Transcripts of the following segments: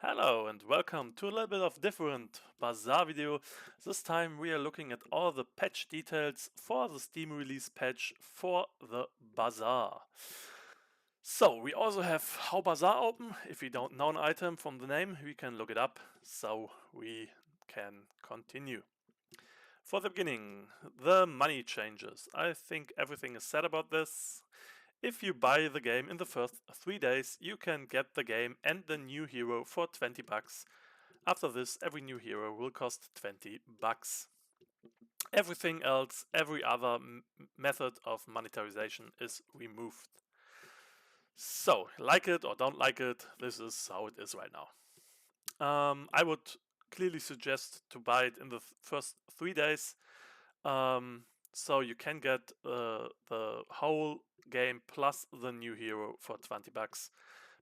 Hello and welcome to a little bit of different Bazaar video. This time we are looking at all the patch details for the Steam release patch for the Bazaar. So we also have how Bazaar open. If you don't know an item from the name, we can look it up so we can continue. For the beginning, the money changes. I think everything is said about this. If you buy the game in the first 3 days, you can get the game and the new hero for 20 bucks. After this, every new hero will cost 20 bucks. Everything else, every other method of monetization is removed. So, like it or don't like it, this is how it is right now. I would clearly suggest to buy it in the first 3 days. So you can get the whole game plus the new hero for 20 bucks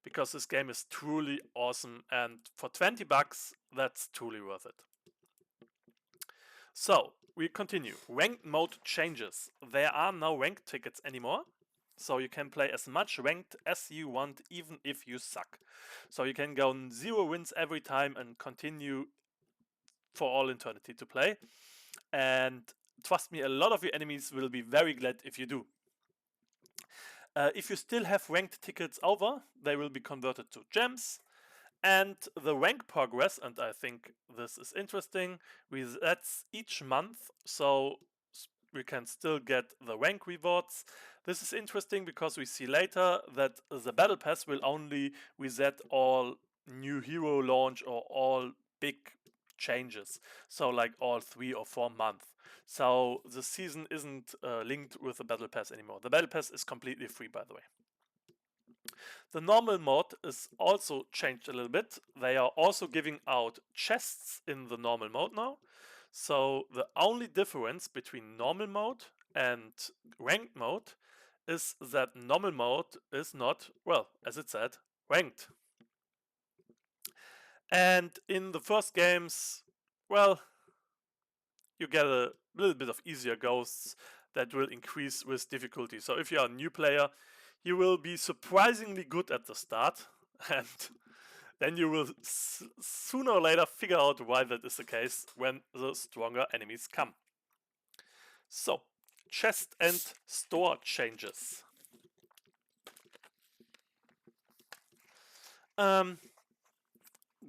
because this game is truly awesome, and for 20 bucks that's truly worth it. So we continue. Ranked mode changes. There are no ranked tickets anymore. So you can play as much ranked as you want even if you suck. So you can go 0 wins every time and continue for all eternity to play. And trust me, a lot of your enemies will be very glad if you do. If you still have ranked tickets over, they will be converted to gems. And the rank progress, and I think this is interesting, that's each month, so we can still get the rank rewards. This is interesting because we see later that the battle pass will only reset all new hero launch or all big changes, so like all 3 or 4 months. So the season isn't linked with the battle pass anymore. The battle pass is completely free, by the way. The normal mode is also changed a little bit. They are also giving out chests in the normal mode now. So the only difference between normal mode and ranked mode is that normal mode is not, well, as it said, ranked. And in the first games, well, you get a little bit of easier ghosts that will increase with difficulty. So if you are a new player, you will be surprisingly good at the start, and then you will sooner or later figure out why that is the case when the stronger enemies come. So, chest and store changes.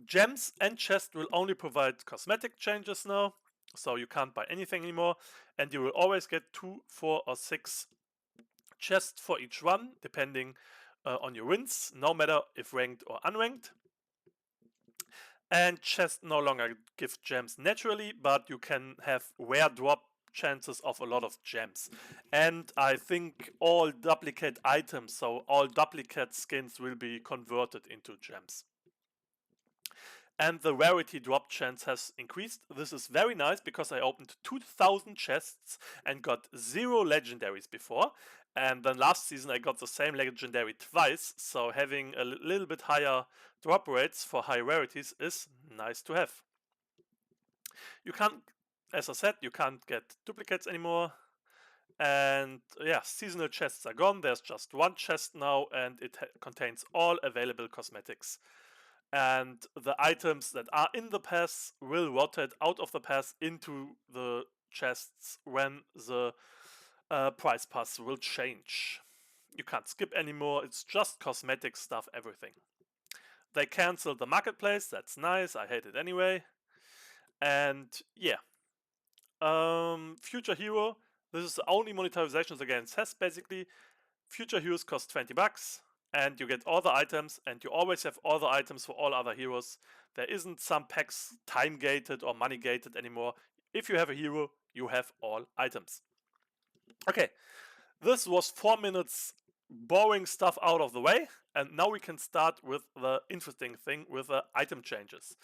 Gems and chest will only provide cosmetic changes now, so you can't buy anything anymore, and you will always get 2, 4, or 6 chests for each run, depending on your wins, no matter if ranked or unranked. And chests no longer give gems naturally, but you can have rare drop chances of a lot of gems. And I think all duplicate items, so all duplicate skins, will be converted into gems. And the rarity drop chance has increased. This is very nice because I opened 2000 chests and got 0 legendaries before. And then last season I got the same legendary twice, so having a little bit higher drop rates for high rarities is nice to have. You can't, as I said, you can't get duplicates anymore. And yeah, seasonal chests are gone. There's just one chest now, and it contains all available cosmetics. And the items that are in the pass will rotate out of the pass into the chests when the price pass will change. You can't skip anymore, it's just cosmetic stuff, everything. They canceled the marketplace, that's nice, I hate it anyway. And yeah. Future Hero, this is the only monetization the game has basically. Future Heroes cost 20 bucks. And you get all the items, and you always have all the items for all other heroes. There isn't some packs time gated or money gated anymore. If you have a hero, you have all items. Okay, this was 4 minutes boring stuff out of the way, and now we can start with the interesting thing with the item changes.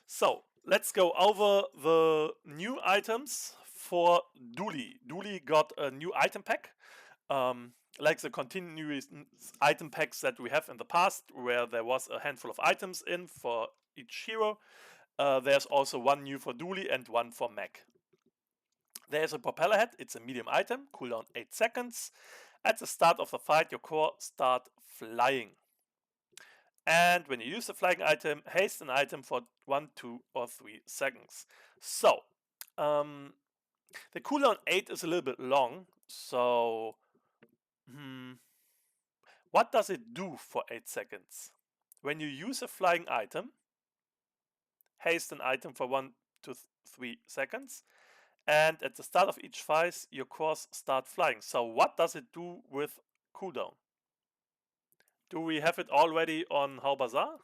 So let's go over the new items for Dooley. Dooley got a new item pack. Like the continuous item packs that we have in the past, where there was a handful of items in for each hero. There's also one new for Dooley and one for Mac. There's a propeller head, it's a medium item, cooldown 8 seconds. At the start of the fight, your core start flying. And when you use the flying item, haste an item for 1, 2, or 3 seconds. So, the cooldown 8 is a little bit long, so what does it do for 8 seconds? When you use a flying item, haste an item for 1 to 3 seconds, and at the start of each phase, your cores start flying. So what does it do with cooldown? Do we have it already on How Bazaar?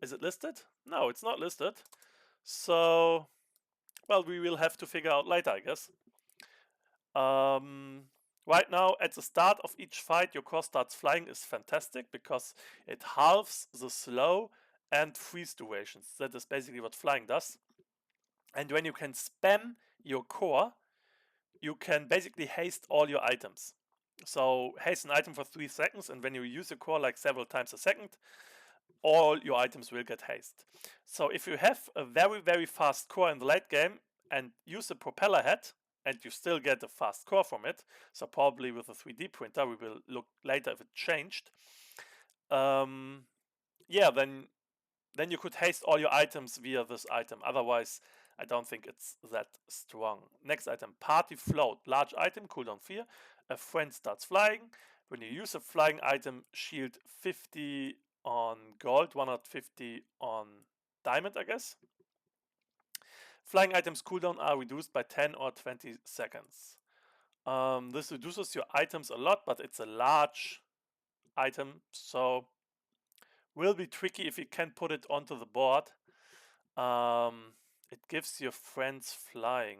Is it listed? No, it's not listed. So, well, we will have to figure out later, I guess. Right now, at the start of each fight, your core starts flying is fantastic because it halves the slow and freeze durations. That is basically what flying does. And when you can spam your core, you can basically haste all your items. So haste an item for 3 seconds, and when you use your core like several times a second, all your items will get haste. So if you have a very, very fast core in the late game and use a propeller head, and you still get a fast core from it, so probably with a 3D printer, we will look later if it changed. Yeah, then you could haste all your items via this item. Otherwise, I don't think it's that strong. Next item, Party Float. Large item, cooldown 4. A friend starts flying. When you use a flying item, shield 50 on gold, 150 on diamond, I guess. Flying items cooldown are reduced by 10 or 20 seconds. This reduces your items a lot, but it's a large item, so will be tricky if you can put it onto the board. It gives your friends flying,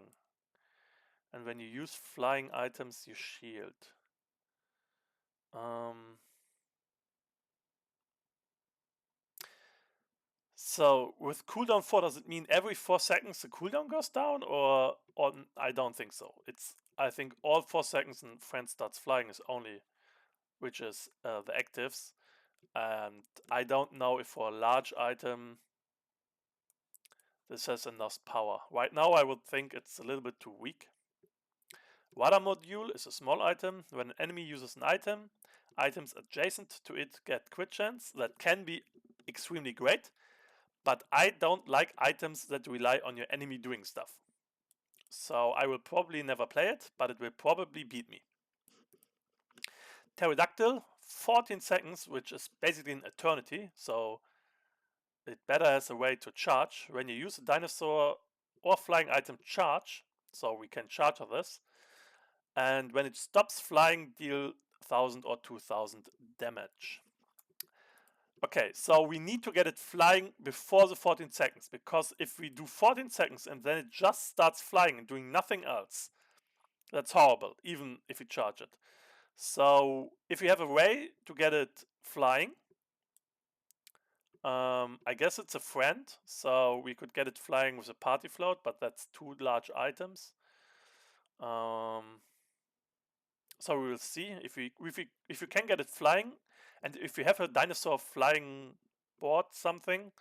and when you use flying items, you shield. So with cooldown 4, does it mean every 4 seconds the cooldown goes down, or I don't think so. I think all 4 seconds and friend starts flying is only, which is the actives, and I don't know if for a large item this has enough power. Right now I would think it's a little bit too weak. Water module is a small item. When an enemy uses an item, items adjacent to it get crit chance. That can be extremely great, but I don't like items that rely on your enemy doing stuff. So I will probably never play it, but it will probably beat me. Pterodactyl, 14 seconds, which is basically an eternity, so it better has a way to charge. When you use a dinosaur or flying item charge, so we can charge on this, and when it stops flying, deal 1000 or 2000 damage. Okay, so we need to get it flying before the 14 seconds, because if we do 14 seconds and then it just starts flying and doing nothing else, that's horrible, even if we charge it. So if you have a way to get it flying, I guess it's a friend, so we could get it flying with a party float, but that's 2 large items. So we will see if you can get it flying, and if you have a dinosaur flying board something,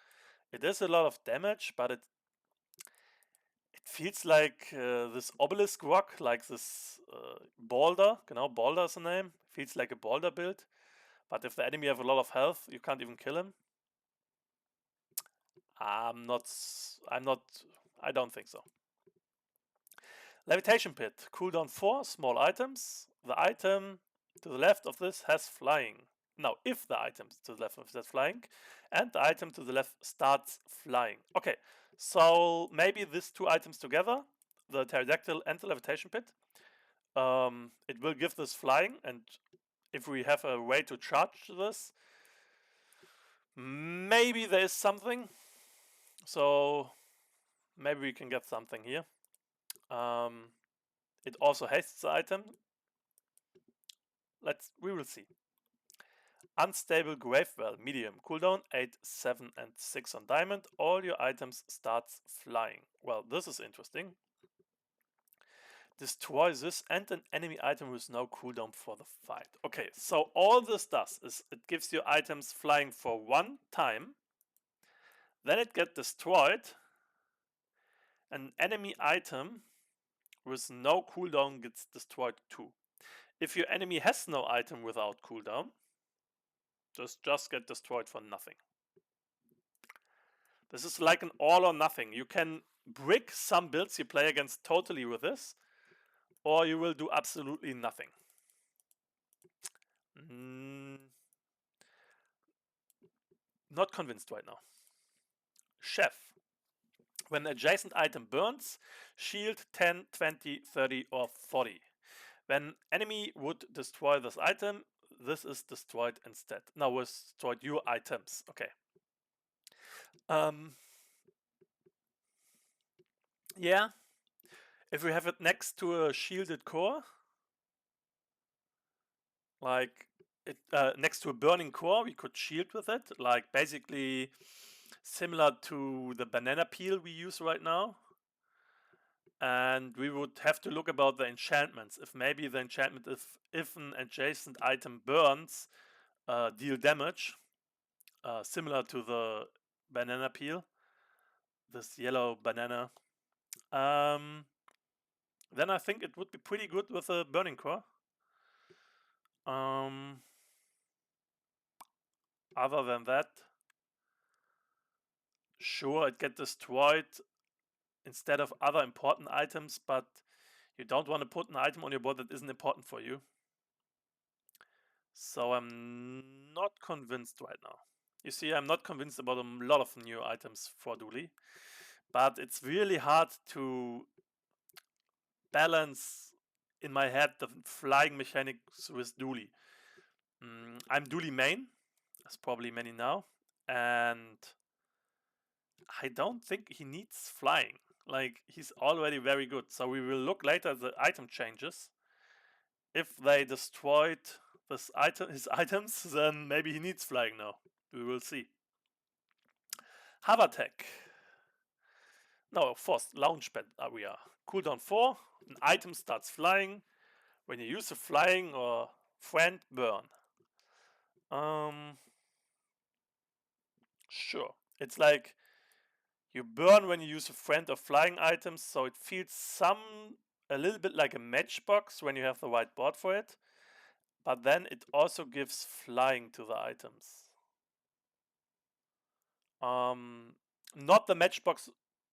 it is a lot of damage, but it feels like this obelisk rock, like this boulder. Boulder is the name. Feels like a boulder build, but if the enemy have a lot of health, you can't even kill him. I don't think so. Levitation Pit, cooldown 4, small items. The item to the left of this has flying. Now, if the item to the left of that flying, and the item to the left starts flying. Okay, so maybe these 2 items together, the pterodactyl and the levitation pit, it will give this flying, and if we have a way to charge this, maybe there is something. So maybe we can get something here. It also hastes the item. We will see. Unstable Gravewell, medium, cooldown 8, 7 and 6 on diamond. All your items starts flying. Well, this is interesting. Destroy this and an enemy item with no cooldown for the fight. Okay, so all this does is it gives your items flying for 1 time. Then it gets destroyed. An enemy item with no cooldown gets destroyed too. If your enemy has no item without cooldown, Just get destroyed for nothing. This is like an all or nothing. You can brick some builds you play against totally with this, or you will do absolutely nothing. Not convinced right now. Chef. When an adjacent item burns, shield 10, 20, 30 or 40. When enemy would destroy this item, this is destroyed instead. Now we destroyed your items. Okay. Yeah. If we have it next to a shielded core, like next to a burning core, we could shield with it. Like basically similar to the banana peel we use right now. And we would have to look about the enchantments. If maybe the enchantment, if an adjacent item burns, deal damage, similar to the banana peel, this yellow banana, then I think it would be pretty good with a burning core. Other than that, sure, it gets destroyed instead of other important items, but you don't want to put an item on your board that isn't important for you. So I'm not convinced right now. You see, I'm not convinced about a lot of new items for Dooley, but it's really hard to balance in my head the flying mechanics with Dooley. I'm Dooley main, as probably many know, and I don't think he needs flying. Like, he's already very good. So we will look later at the item changes. If they destroyed his items, then maybe he needs flying now. We will see. Hover tech. No, first, launchpad area. Cooldown 4. An item starts flying. When you use a flying or friend, burn. Sure. It's like you burn when you use a friend or flying items, so it feels a little bit like a matchbox when you have the right board for it. But then it also gives flying to the items. Not the matchbox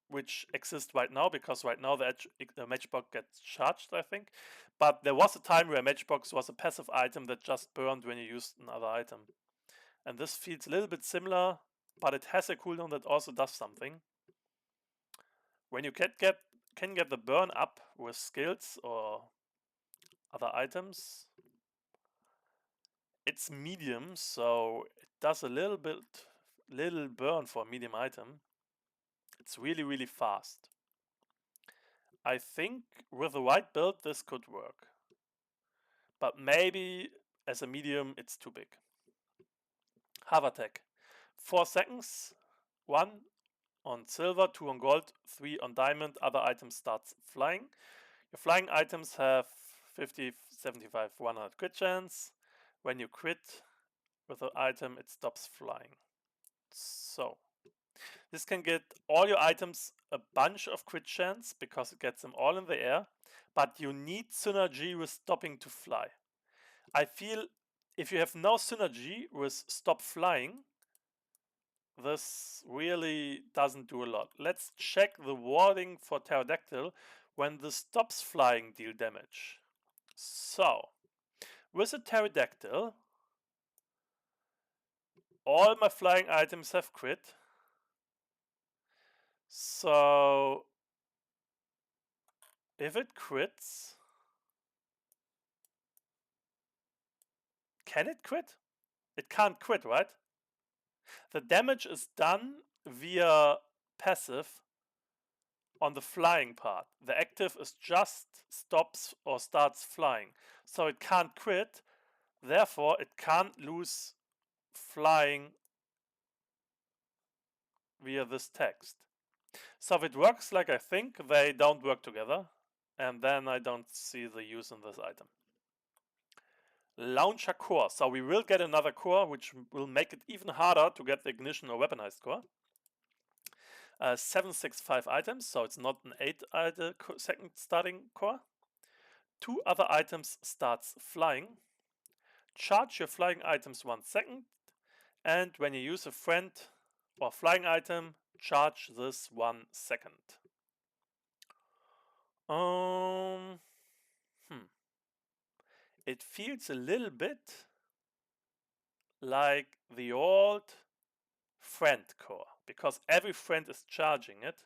which exists right now, because right now the matchbox gets charged, I think. But there was a time where matchbox was a passive item that just burned when you used another item. And this feels a little bit similar, but it has a cooldown that also does something. When you can get the burn up with skills or other items, it's medium, so it does a little burn for a medium item. It's really, really fast. I think with the right build this could work. But maybe as a medium it's too big. Hover tech. 4 seconds. 1 on silver, 2 on gold, 3 on diamond. Other items starts flying. Your flying items have 50, 75, 100 crit chance. When you crit with an item, it stops flying. So this can get all your items a bunch of crit chance because it gets them all in the air, but you need synergy with stopping to fly. I feel if you have no synergy with stop flying, this really doesn't do a lot. Let's check the wording for pterodactyl. When this stops flying, deal damage. So, with a pterodactyl, all my flying items have crit. So, if it crits, can it crit? It can't crit, right? The damage is done via passive on the flying part. The active is just stops or starts flying. So it can't crit, therefore it can't lose flying via this text. So if it works like I think, they don't work together, and then I don't see the use in this item. Launcher core. So we will get another core, which will make it even harder to get the ignition or weaponized core. 765 items, so it's not an 8-second starting core. 2 other items starts flying. Charge your flying items 1 second. And when you use a friend or flying item, charge this 1 second. Um, hmm. It feels a little bit like the old friend core, because every friend is charging it.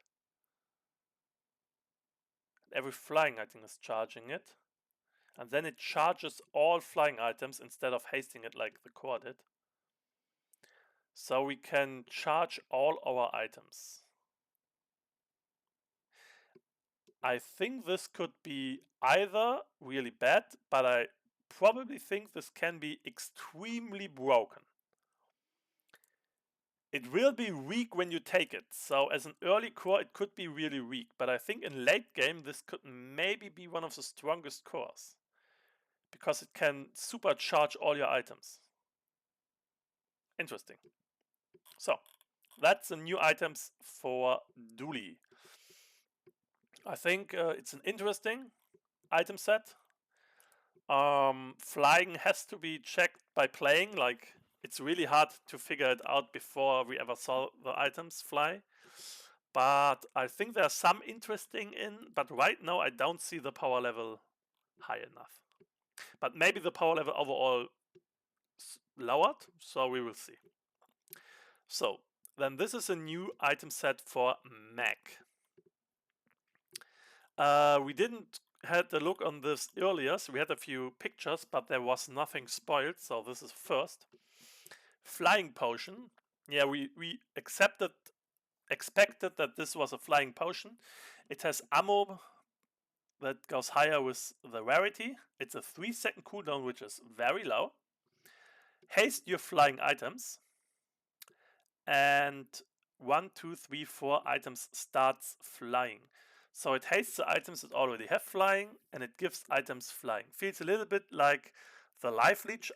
Every flying item is charging it. And then it charges all flying items instead of hasting it like the core did. So we can charge all our items. I think this could be either really bad, but I probably think this can be extremely broken. It will be weak when you take it, so as an early core it could be really weak, but I think in late game this could maybe be one of the strongest cores, because it can supercharge all your items. Interesting. So, that's the new items for Dooley. I think it's an interesting item set. Flying has to be checked by playing, like it's really hard to figure it out before we ever saw the items fly. But I think there's some interesting in, but right now I don't see the power level high enough. But maybe the power level overall lowered, so we will see. So, then this is a new item set for Mac. We didn't had a look on this earlier, so we had a few pictures, but there was nothing spoiled, so this is first. Flying potion. Yeah, we expected that this was a flying potion. It has ammo that goes higher with the rarity. It's a 3-second cooldown, which is very low. Haste your flying items. And 1, 2, 3, 4 items starts flying. So it hastes the items that already have flying, and it gives items flying. Feels a little bit like the life leech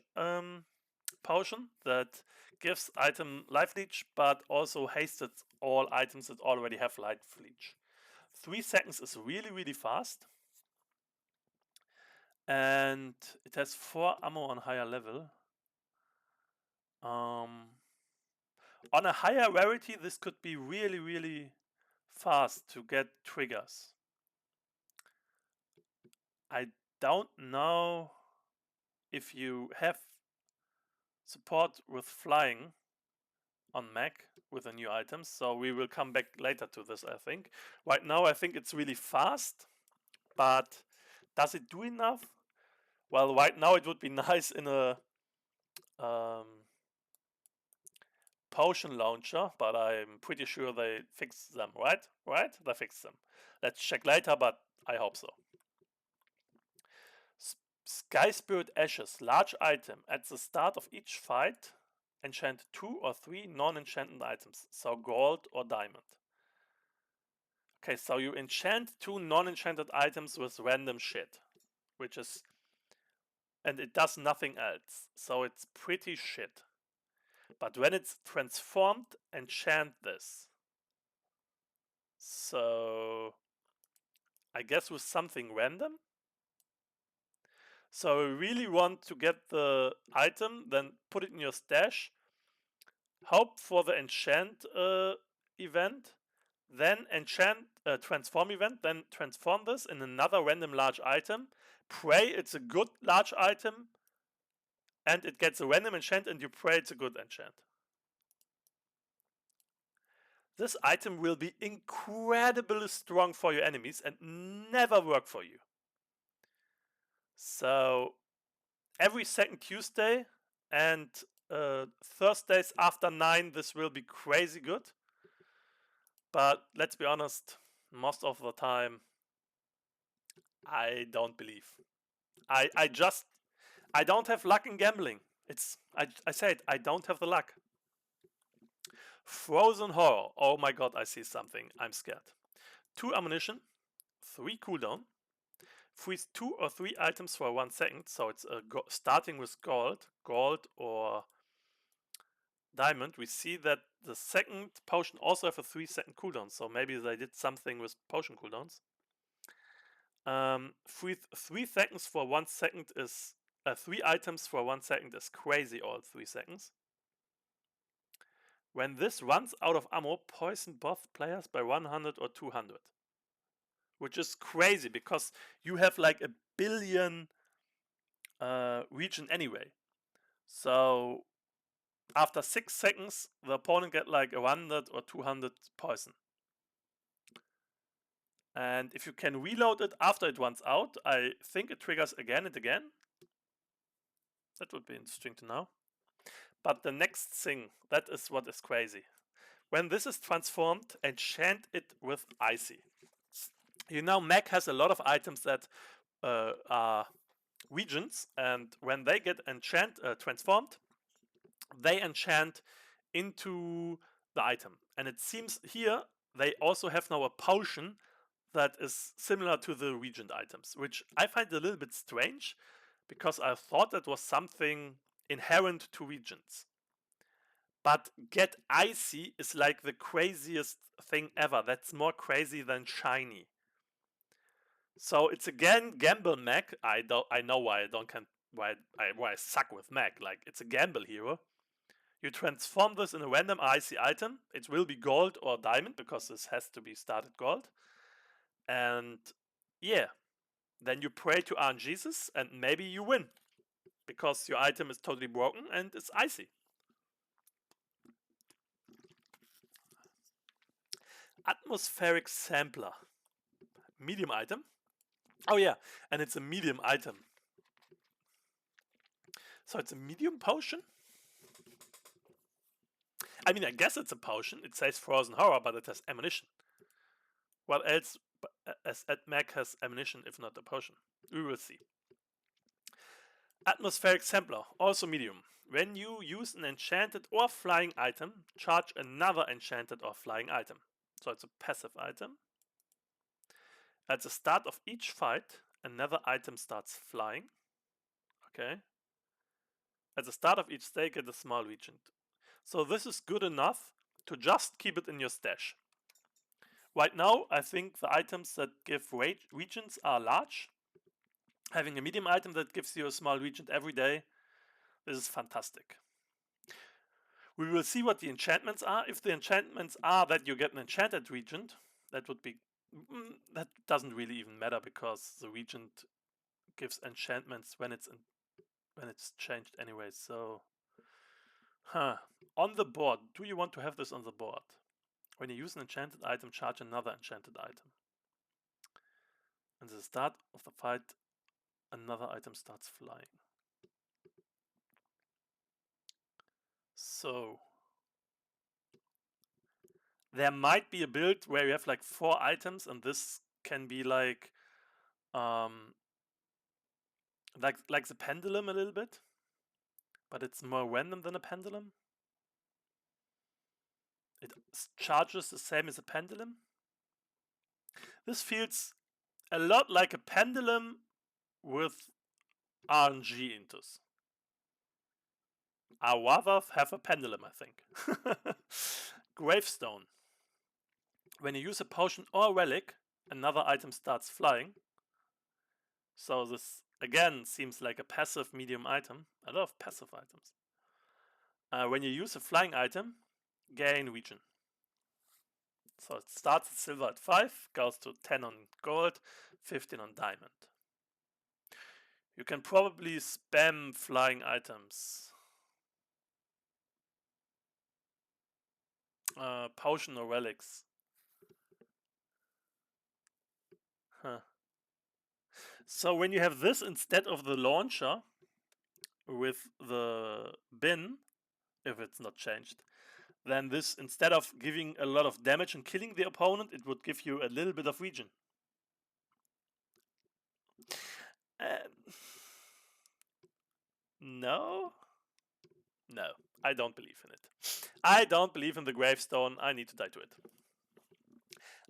potion that gives item life leech, but also hasted all items that already have life leech. 3 seconds is really, really fast. And it has 4 ammo on higher level. On a higher rarity, this could be really, really fast to get triggers. I don't know if you have support with flying on Mac with the new items, so we will come back later to this, I think. Right now, I think it's really fast, but does it do enough? Well, right now it would be nice in a potion launcher, but I'm pretty sure they fixed them, right? Right? They fixed them. Let's check later, but I hope so. Sky Spirit Ashes, large item. At the start of each fight, enchant 2 or 3 non-enchanted items, so gold or diamond. Okay, so you enchant 2 non-enchanted items with random shit, which is... and it does nothing else, so it's pretty shit. But when it's transformed, enchant this. So... I guess with something random? So you really want to get the item, then put it in your stash, hope for the enchant event, then enchant transform event, then transform this in another random large item, pray it's a good large item, and it gets a random enchant, and you pray it's a good enchant. This item will be incredibly strong for your enemies and never work for you. So every second Tuesday and Thursdays after 9, this will be crazy good. But let's be honest, most of the time, I don't believe. I don't have luck in gambling. I said I don't have the luck. Frozen Horror. Oh my god, I see something. I'm scared. 2 ammunition, 3 cooldown, freeze 2 or 3 items for 1 second. So it's starting with gold or diamond. We see that the second potion also have a 3-second cooldown, so maybe they did something with potion cooldowns. 3 seconds for 1 second is 3 items for 1 second is crazy. All 3 seconds. When this runs out of ammo, poison both players by 100 or 200. Which is crazy because you have like a billion region anyway. So after 6 seconds, the opponent get like 100 or 200 poison. And if you can reload it after it runs out, I think it triggers again and again. That would be interesting to know. But the next thing, that is what is crazy. When this is transformed, enchant it with Icy. You know, Mech has a lot of items that are regions, and when they get transformed, they enchant into the item. And it seems here they also have now a potion that is similar to the regent items, which I find a little bit strange because I thought that was something inherent to regents. But get icy is like the craziest thing ever. That's more crazy than shiny. So it's again gamble mech. I know why I don't can why I suck with mech. Like it's a gamble hero. You transform this in a random icy item. It will be gold or diamond because this has to be started gold. And yeah, then you pray to RNGesus and maybe you win because your item is totally broken and it's icy. Atmospheric sampler. Medium item. Oh yeah, and it's a medium item. So it's a medium potion? I mean, I guess it's a potion. It says frozen horror, but it has ammunition. What else as at Mac has ammunition if not a potion? We will see. Atmospheric sampler, also medium. When you use an enchanted or flying item, charge another enchanted or flying item. So it's a passive item. At the start of each fight, another item starts flying. Okay. At the start of each stake, get a small regent. So this is good enough to just keep it in your stash. Right now, I think the items that give regents are large. Having a medium item that gives you a small regent every day, this is fantastic. We will see what the enchantments are. If the enchantments are that you get an enchanted regent, that would be... that doesn't really even matter because the regent gives enchantments when it's changed anyway. So, on the board, do you want to have this on the board? When you use an enchanted item, charge another enchanted item. At the start of the fight, another item starts flying. So, there might be a build where you have like 4 items and this can be like the pendulum a little bit, but it's more random than a pendulum. It charges the same as a pendulum. This feels a lot like a pendulum with RNG intus. I rather have a pendulum, I think. Gravestone. When you use a potion or relic, another item starts flying. So this again seems like a passive medium item. A lot of passive items. When you use a flying item, gain region. So it starts at silver at 5, goes to 10 on gold, 15 on diamond. You can probably spam flying items. Potion or relics. Huh. So when you have this instead of the launcher with the bin, if it's not changed, then this, instead of giving a lot of damage and killing the opponent, it would give you a little bit of region. No? No, I don't believe in it. I don't believe in the gravestone. I need to die to it.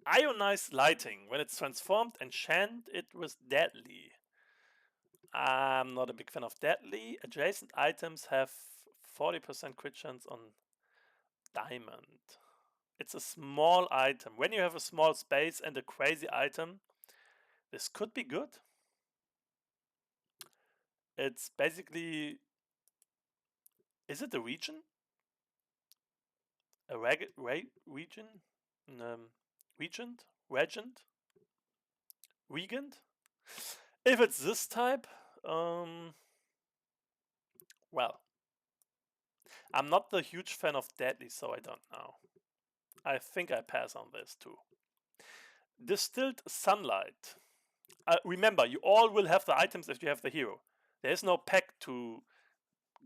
Ionized lighting. When it's transformed, enchant it with deadly. I'm not a big fan of deadly. Adjacent items have 40% crit chance on diamond. It's a small item. When you have a small space and a crazy item, this could be good. It's basically... Is it a region? a region? Regent? Regent? If it's this type, well, I'm not the huge fan of deadly, so I don't know. I think I pass on this too. Distilled sunlight. Remember, you all will have the items if you have the hero. There is no pack to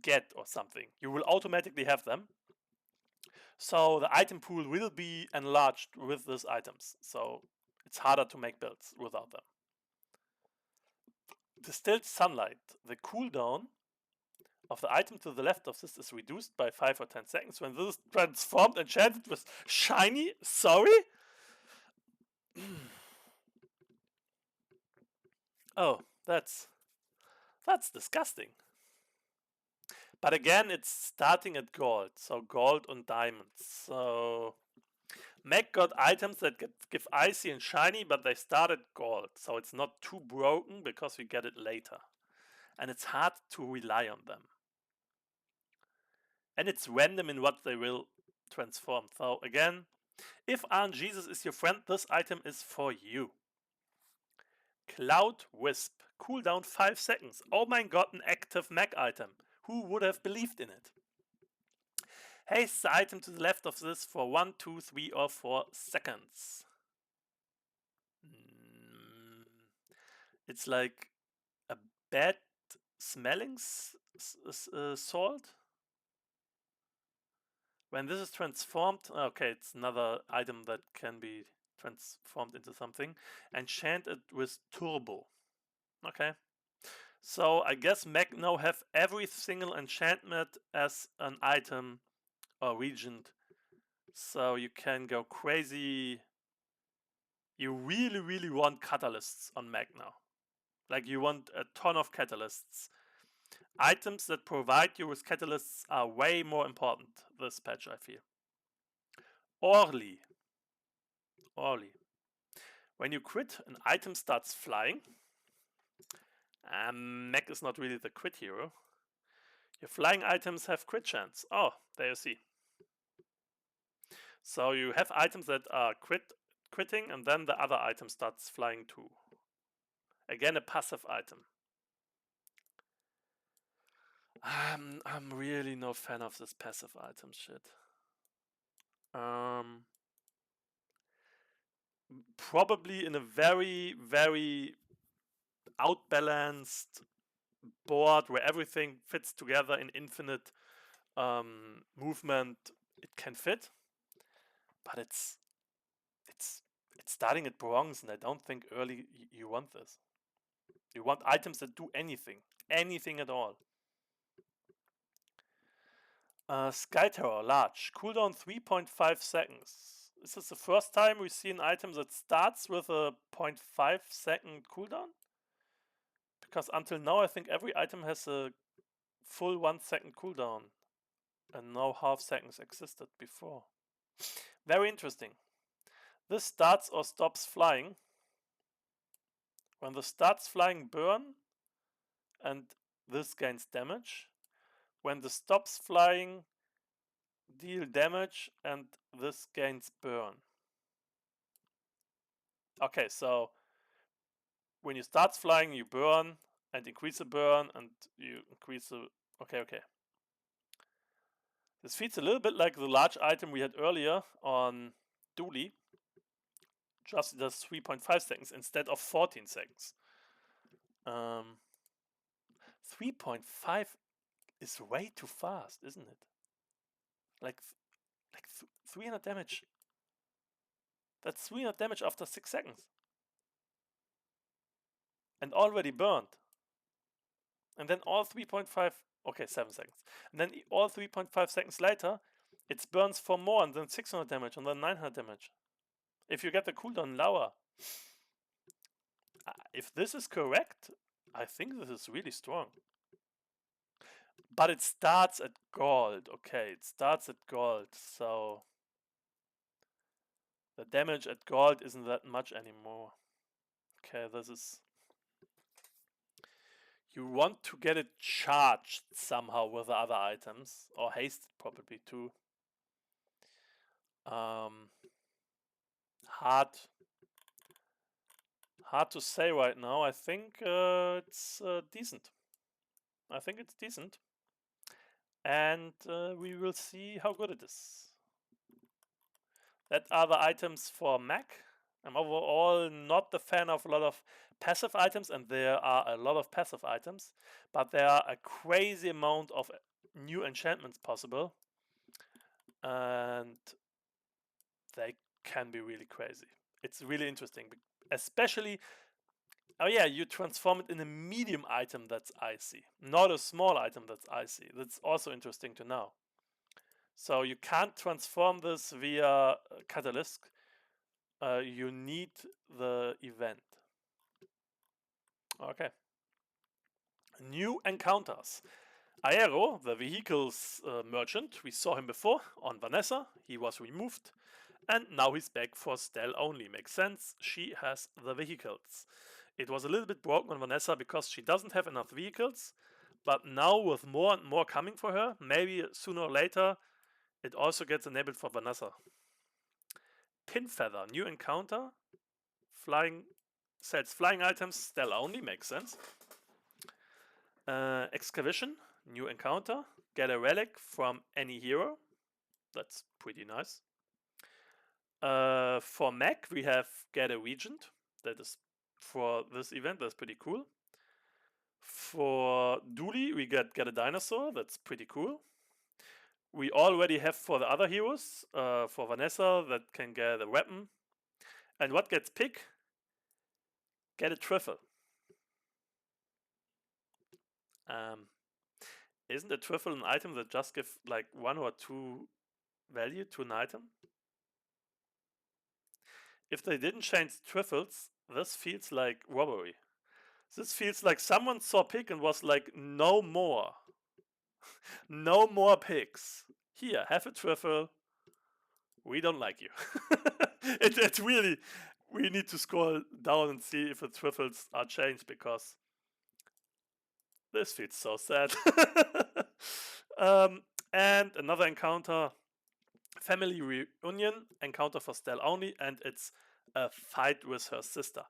get or something. You will automatically have them. So the item pool will be enlarged with these items. So it's harder to make builds without them. Distilled sunlight. The cooldown of the item to the left of this is reduced by 5 or 10 seconds when this is transformed, enchanted with shiny. Sorry? Oh, that's disgusting. But again, it's starting at gold, so gold and diamonds. So Mac got items that give icy and shiny, but they start at gold, so it's not too broken because we get it later. And it's hard to rely on them. And it's random in what they will transform. So again, if RNGesus is your friend, this item is for you. Cloud Wisp. Cooldown 5 seconds. Oh my god, an active Mac item. Who would have believed in it? Haste the item to the left of this for 1, 2, 3, or 4 seconds. It's like a bad smelling salt. When this is transformed, okay, it's another item that can be transformed into something. Enchant it with turbo. Okay. So I guess Mac now have every single enchantment as an item or regent. So you can go crazy. You really, really want catalysts on Mac now. Like you want a ton of catalysts. Items that provide you with catalysts are way more important this patch, I feel. Orly. When you crit, an item starts flying. Mech is not really the crit hero. Your flying items have crit chance. Oh, there you see. So you have items that are critting, and then the other item starts flying too. Again, a passive item. I'm really no fan of this passive item shit. Probably in a very, very outbalanced board where everything fits together in infinite movement, it can fit. But it's starting at bronze, and I don't think early you want this. You want items that do anything at all. Sky Terror, large. Cooldown 3.5 seconds. Is this the first time we see an item that starts with a 0.5 second cooldown? Because until now I think every item has a full 1 second cooldown. And no half seconds existed before. Very interesting. This starts or stops flying. When this starts flying, burn. And this gains damage. When this stops flying, deal damage, and this gains burn. Okay, so when you start flying, you burn and increase the burn, and you increase the... Okay. This feels a little bit like the large item we had earlier on Dooley. Just does 3.5 seconds instead of 14 seconds. 3.5 is way too fast, isn't it? Like 300 damage. That's 300 damage after 6 seconds. And already burned. And then all 3.5, okay, 7 seconds. And then all 3.5 seconds later, it burns for more, and then 600 damage, and then 900 damage. If you get the cooldown lower. If this is correct, I think this is really strong. But it starts at gold. Okay, it starts at gold, so the damage at gold isn't that much anymore. Okay, this is... You want to get it charged somehow with the other items, or hasted probably too. Hard to say right now. I think it's decent. I think it's decent. And we will see how good it is. That are the items for Mac. I'm overall not the fan of a lot of passive items, and there are a lot of passive items, but there are a crazy amount of new enchantments possible, and they can be really crazy. It's really interesting, especially, oh yeah, you transform it in a medium item that's icy, not a small item that's icy. That's also interesting to know. So you can't transform this via Catalyst. You need the event. Okay. New encounters. Aero, the vehicles merchant, we saw him before on Vanessa. He was removed. And now he's back for Stelle only. Makes sense. She has the vehicles. It was a little bit broken on Vanessa because she doesn't have enough vehicles. But now with more and more coming for her, maybe sooner or later, it also gets enabled for Vanessa. Pin Feather, new encounter. Flying, sells flying items, Stelle only. Makes sense. Excavation, new encounter. Get a relic from any hero. That's pretty nice. For Mac, we have get a regent. That is for this event. That's pretty cool. For Dooley, we get a dinosaur. That's pretty cool. We already have for the other heroes. For Vanessa, that can get a weapon. And what gets pick? Get a trifle. Isn't a trifle an item that just gives like 1 or 2 value to an item? If they didn't change trifles, this feels like robbery. This feels like someone saw pig and was like, no more. No more pigs. Here, have a trifle. We don't like you. It really, we need to scroll down and see if the trifles are changed because this feels so sad. And another encounter, family reunion, encounter for Stelle only, and it's a fight with her sister.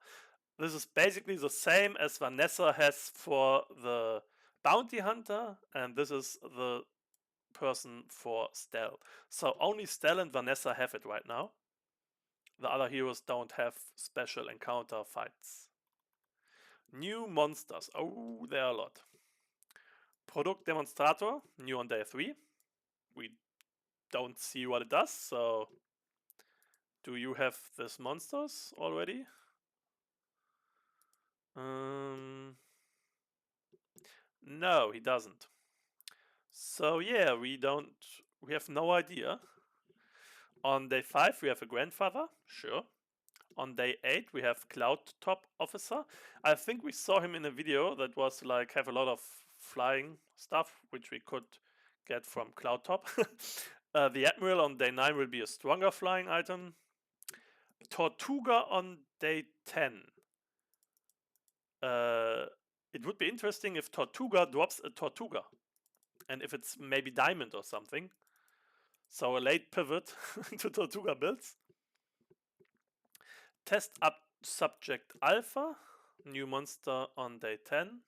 This is basically the same as Vanessa has for the bounty hunter, and this is the person for Stelle. So only Stelle and Vanessa have it right now. The other heroes don't have special encounter fights. New monsters. Oh, there are a lot. Product Demonstrator, new on day 3. We don't see what it does, so do you have these monsters already? No, he doesn't. So yeah, we have no idea. On day 5 we have a grandfather, sure. On day 8 we have Cloud Top Officer. I think we saw him in a video that was like have a lot of flying stuff which we could get from Cloud Top. The Admiral on day 9 will be a stronger flying item. Tortuga on day 10. It would be interesting if Tortuga drops a Tortuga. And if it's maybe Diamond or something. So a late pivot to Tortuga builds. Test up Subject Alpha. New monster on day 10.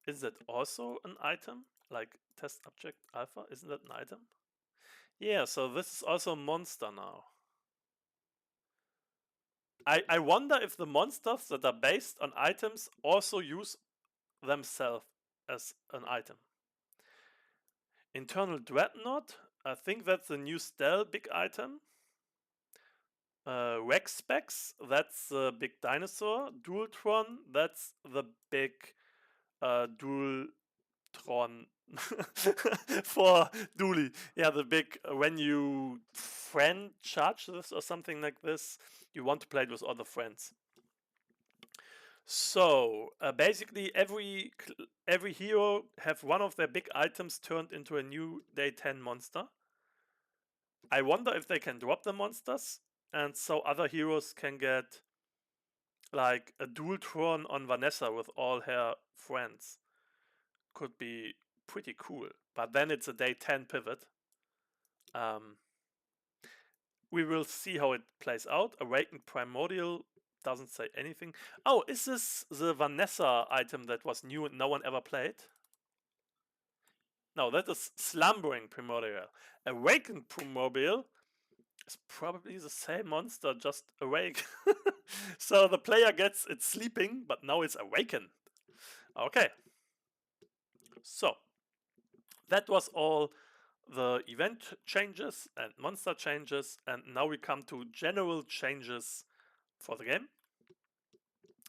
Is that also an item? Like Test Subject Alpha? Isn't that an item? Yeah, so this is also a monster now. I wonder if the monsters that are based on items also use themselves as an item. Internal Dreadnought, I think that's the new Stelle big item. Rex Specs, that's the big dinosaur. Dualtron, that's the big Dualtron for Dooley. Yeah, the big, when you friend charge this or something like this, you want to play it with other friends. So basically every hero have one of their big items turned into a new day 10 monster. I wonder if they can drop the monsters, and so other heroes can get like a Dualtron on Vanessa with all her friends. Could be pretty cool. But then it's a day 10 pivot. we will see how it plays out. Awakened Primordial doesn't say anything. Oh, is this the Vanessa item that was new and no one ever played? No, that is Slumbering Primordial. Awakened Primordial is probably the same monster, just awake. So the player gets it sleeping, but now it's awakened. Okay. So that was all the event changes and monster changes, and now we come to general changes for the game.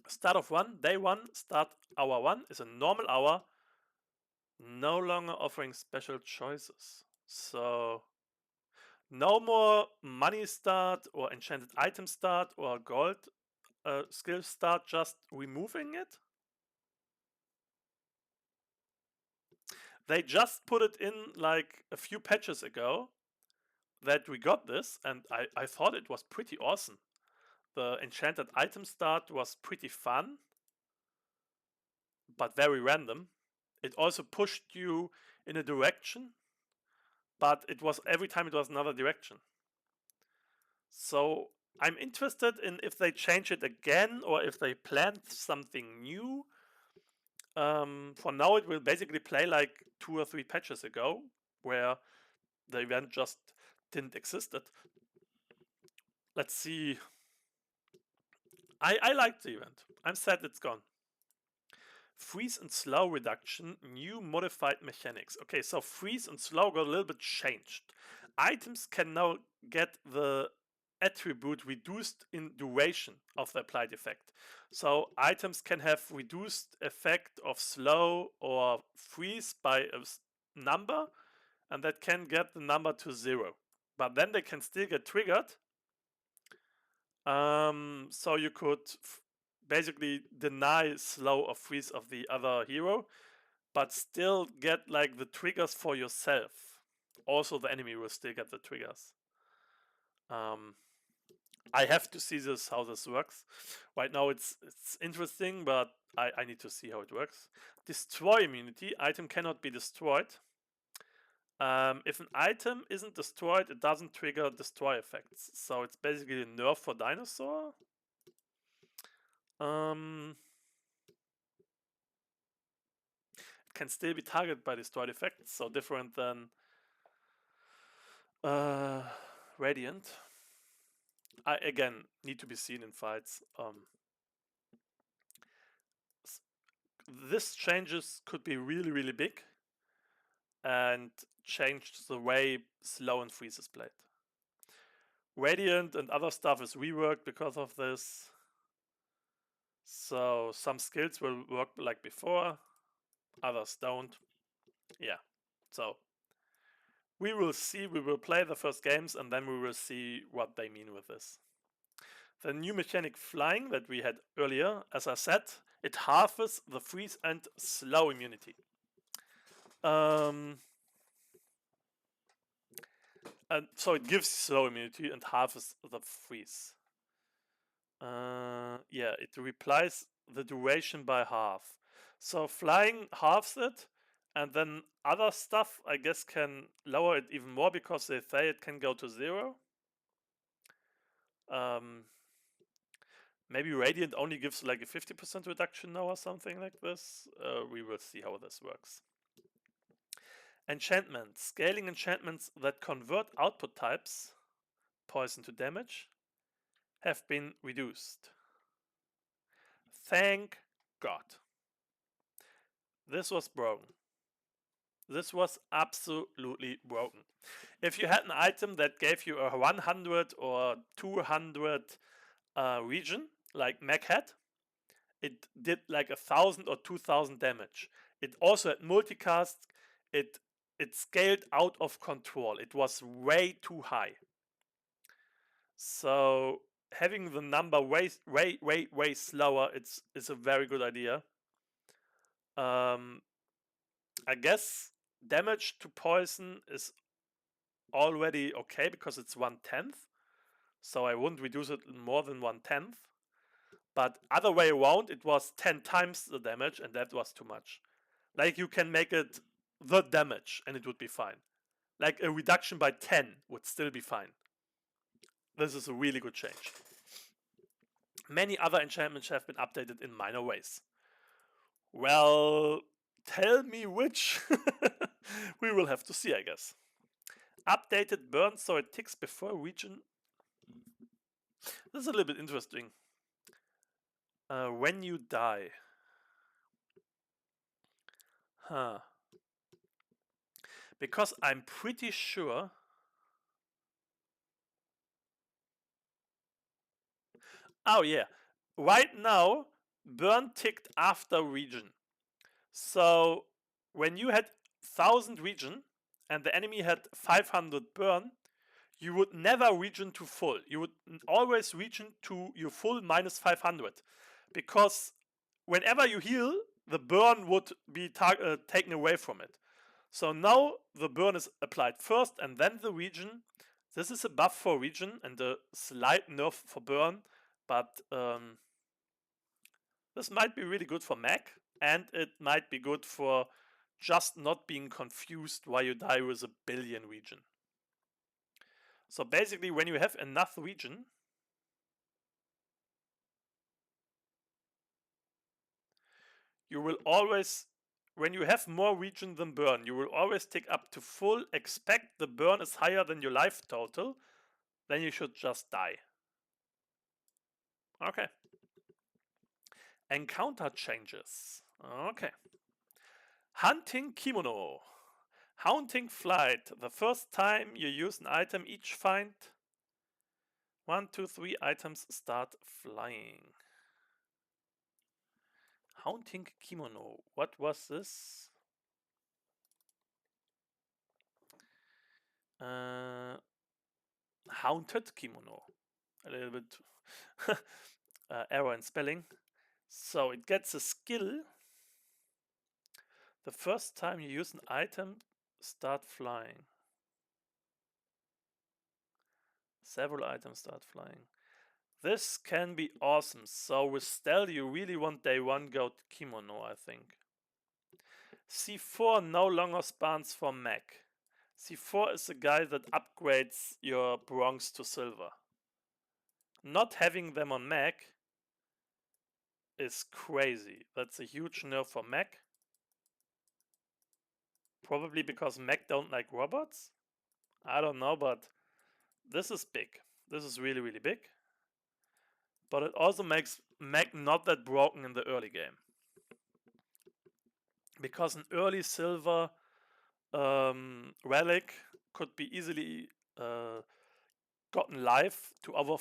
Start of one, day one, start hour one is a normal hour, no longer offering special choices. So no more money start or enchanted item start or gold skill start, just removing it. They just put it in like a few patches ago that we got this, and I thought it was pretty awesome. The enchanted item start was pretty fun, but very random. It also pushed you in a direction, but it was every time it was another direction. So I'm interested in if they change it again or if they planned something new. For now, it will basically play like 2 or 3 patches ago, where the event just didn't exist. Let's see. I liked the event. I'm sad it's gone. Freeze and slow reduction, new modified mechanics. Okay, so freeze and slow got a little bit changed. Items can now get the attribute reduced in duration of the applied effect. So items can have reduced effect of slow or freeze by a number, and that can get the number to 0. But then they can still get triggered. So you could basically deny slow or freeze of the other hero, but still get like the triggers for yourself. Also, the enemy will still get the triggers. I have to see this how this works. Right now it's interesting, but I need to see how it works. Destroy immunity. Item cannot be destroyed. If an item isn't destroyed, it doesn't trigger destroy effects. So it's basically a nerf for dinosaur. It can still be targeted by destroyed effects, so different than Radiant. I again need to be seen in fights. This changes could be really, really big and changed the way slow and freeze is played. Radiant and other stuff is reworked because of this. So some skills will work like before, others don't. Yeah, so we will see, we will play the first games and then we will see what they mean with this. The new mechanic flying that we had earlier, as I said, it halves the freeze and slow immunity. And so it gives slow immunity and halves the freeze. Yeah, it replies the duration by half. So flying halves it, and then other stuff, I guess, can lower it even more because they say it can go to 0. Maybe Radiant only gives like a 50% reduction now or something like this. We will see how this works. Enchantments. Scaling enchantments that convert output types, poison to damage, have been reduced. Thank God. This was broken. This was absolutely broken. If you had an item that gave you a 100 or 200 region, like Mech had, it did like 1,000 or 2,000 damage. It also had multicast. It scaled out of control. It was way too high. So having the number way slower, it's a very good idea. I guess damage to poison is already okay because it's 1/10. So I wouldn't reduce it more than 1/10. But other way around, it was 10 times the damage, and that was too much. Like you can make it the damage, and it would be fine. Like a reduction by 10 would still be fine. This is a really good change. Many other enchantments have been updated in minor ways. Well, tell me which. We will have to see, I guess. Updated burn so it ticks before region. This is a little bit interesting. When you die. Huh. Because I'm pretty sure. Oh yeah. Right now, burn ticked after region. So when you had 1000 region and the enemy had 500 burn, you would never region to full. You would always region to your full minus 500. Because whenever you heal, the burn would be taken away from it. So now the burn is applied first and then the region. This is a buff for region and a slight nerf for burn, but this might be really good for mech, and it might be good for just not being confused why you die with a billion region. So basically, when you have enough region, you will always, when you have more region than burn, you will always tick up to full, expect the burn is higher than your life total, then you should just die. Okay. Encounter changes. Okay. Hunting kimono. Haunting flight. The first time you use an item, each find 1, 2, 3 items start flying. Haunting kimono. What was this? Haunted kimono. A little bit error in spelling. So it gets a skill. The first time you use an item, start flying. Several items start flying. This can be awesome. So with Stelle, you really want day 1 go to kimono, I think. C4 no longer spawns for mech. C4 is a guy that upgrades your bronze to silver. Not having them on mech is crazy. That's a huge nerf for mech. Probably because mech don't like robots? I don't know, but this is big. This is really, really big. But it also makes mech not that broken in the early game. Because an early silver relic could be easily gotten live to other,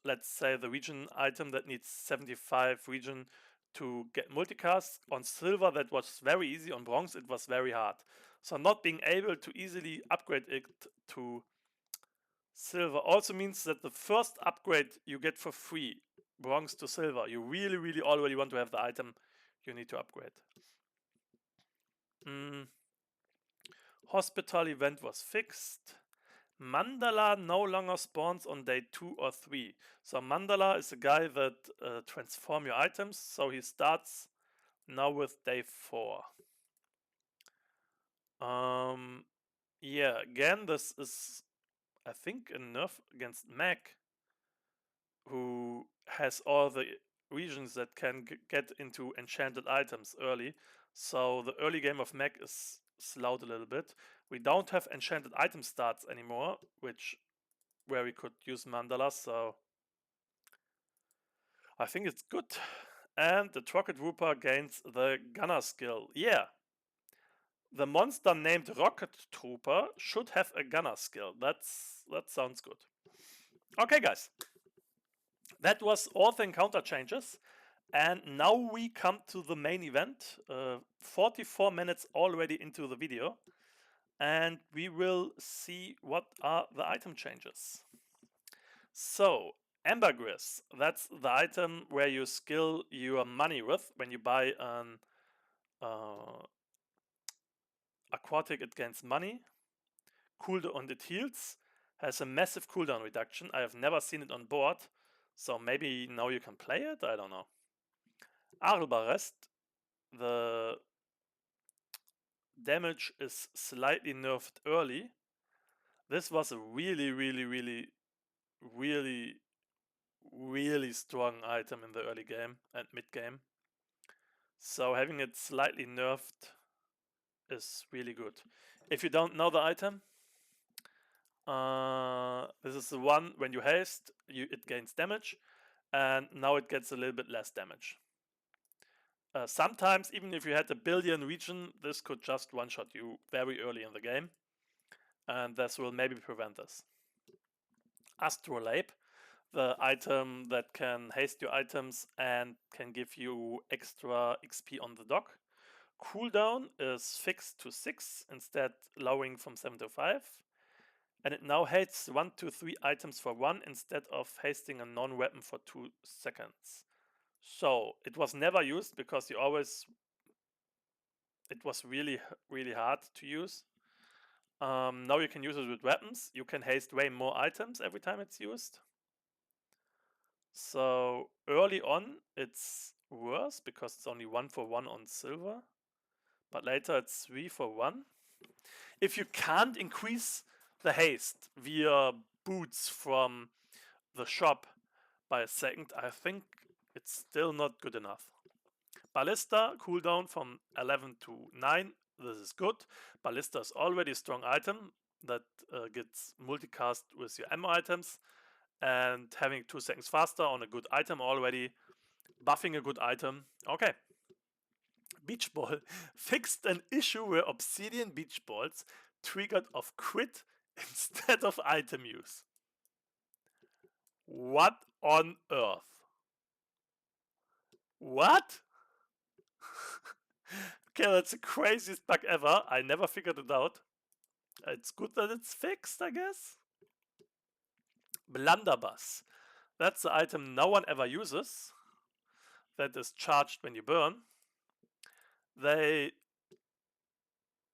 let's say the region item that needs 75 region to get multicast. On silver that was very easy, on bronze it was very hard. So not being able to easily upgrade it to silver also means that the first upgrade you get for free, bronze to silver, you really, really already want to have the item you need to upgrade. Hospital event was fixed. Mandala no longer spawns on day 2 or 3. So Mandala is a guy that transform your items, so he starts now with day 4. Yeah, again, this is, I think, a nerf against mech, who has all the regions that can get into enchanted items early. So the early game of mech is slowed a little bit. We don't have enchanted item starts anymore, where we could use mandalas, so I think it's good. And the Rocket Trooper gains the gunner skill. Yeah, the monster named Rocket Trooper should have a gunner skill. That sounds good. Okay, guys, that was all the encounter changes. And now we come to the main event. 44 minutes already into the video. And we will see what are the item changes. So, ambergris, that's the item where you skill your money with. When you buy an aquatic, it gains money. Cooldown, and it heals. Has a massive cooldown reduction. I have never seen it on board. So maybe now you can play it? I don't know. Arbalest, the damage is slightly nerfed early. This was a really, really, really really, really strong item in the early game and mid game. So having it slightly nerfed is really good. If you don't know the item, this is the one when you haste, it gains damage, and now it gets a little bit less damage. Sometimes, even if you had a billion regen, this could just one-shot you very early in the game, and this will maybe prevent this. Astrolabe, the item that can haste your items and can give you extra XP on the dock. Cooldown is fixed to 6, instead lowering from 7 to 5. And it now hastes 1 to 3 items for 1 instead of hasting a non-weapon for 2 seconds. So it was never used because it was really, really hard to use. Now you can use it with weapons. You can haste way more items every time it's used. So early on it's worse because it's only 1 for 1 on silver. But later it's 3 for 1. If you can't increase the haste via boots from the shop by a second, I think it's still not good enough. Ballista cooldown from 11 to 9. This is good. Ballista is already a strong item that gets multicast with your ammo items, and having 2 seconds faster on a good item already, buffing a good item. Okay. Beach Ball fixed an issue where obsidian beach balls triggered off crit instead of item use. What on earth? What? Okay, that's the craziest bug ever. I never figured it out. It's good that it's fixed, I guess. Blunderbuss. That's the item no one ever uses. That is charged when you burn. They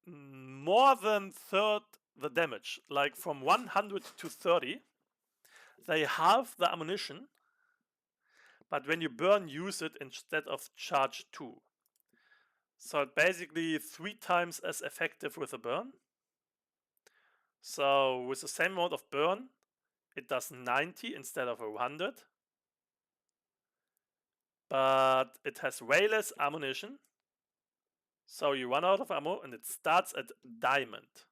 more than third the damage, like from 100 to 30. They halve the ammunition, but when you burn, use it instead of charge 2. So it's basically 3 times as effective with a burn. So with the same amount of burn, it does 90 instead of 100. But it has way less ammunition. So you run out of ammo and it starts at diamond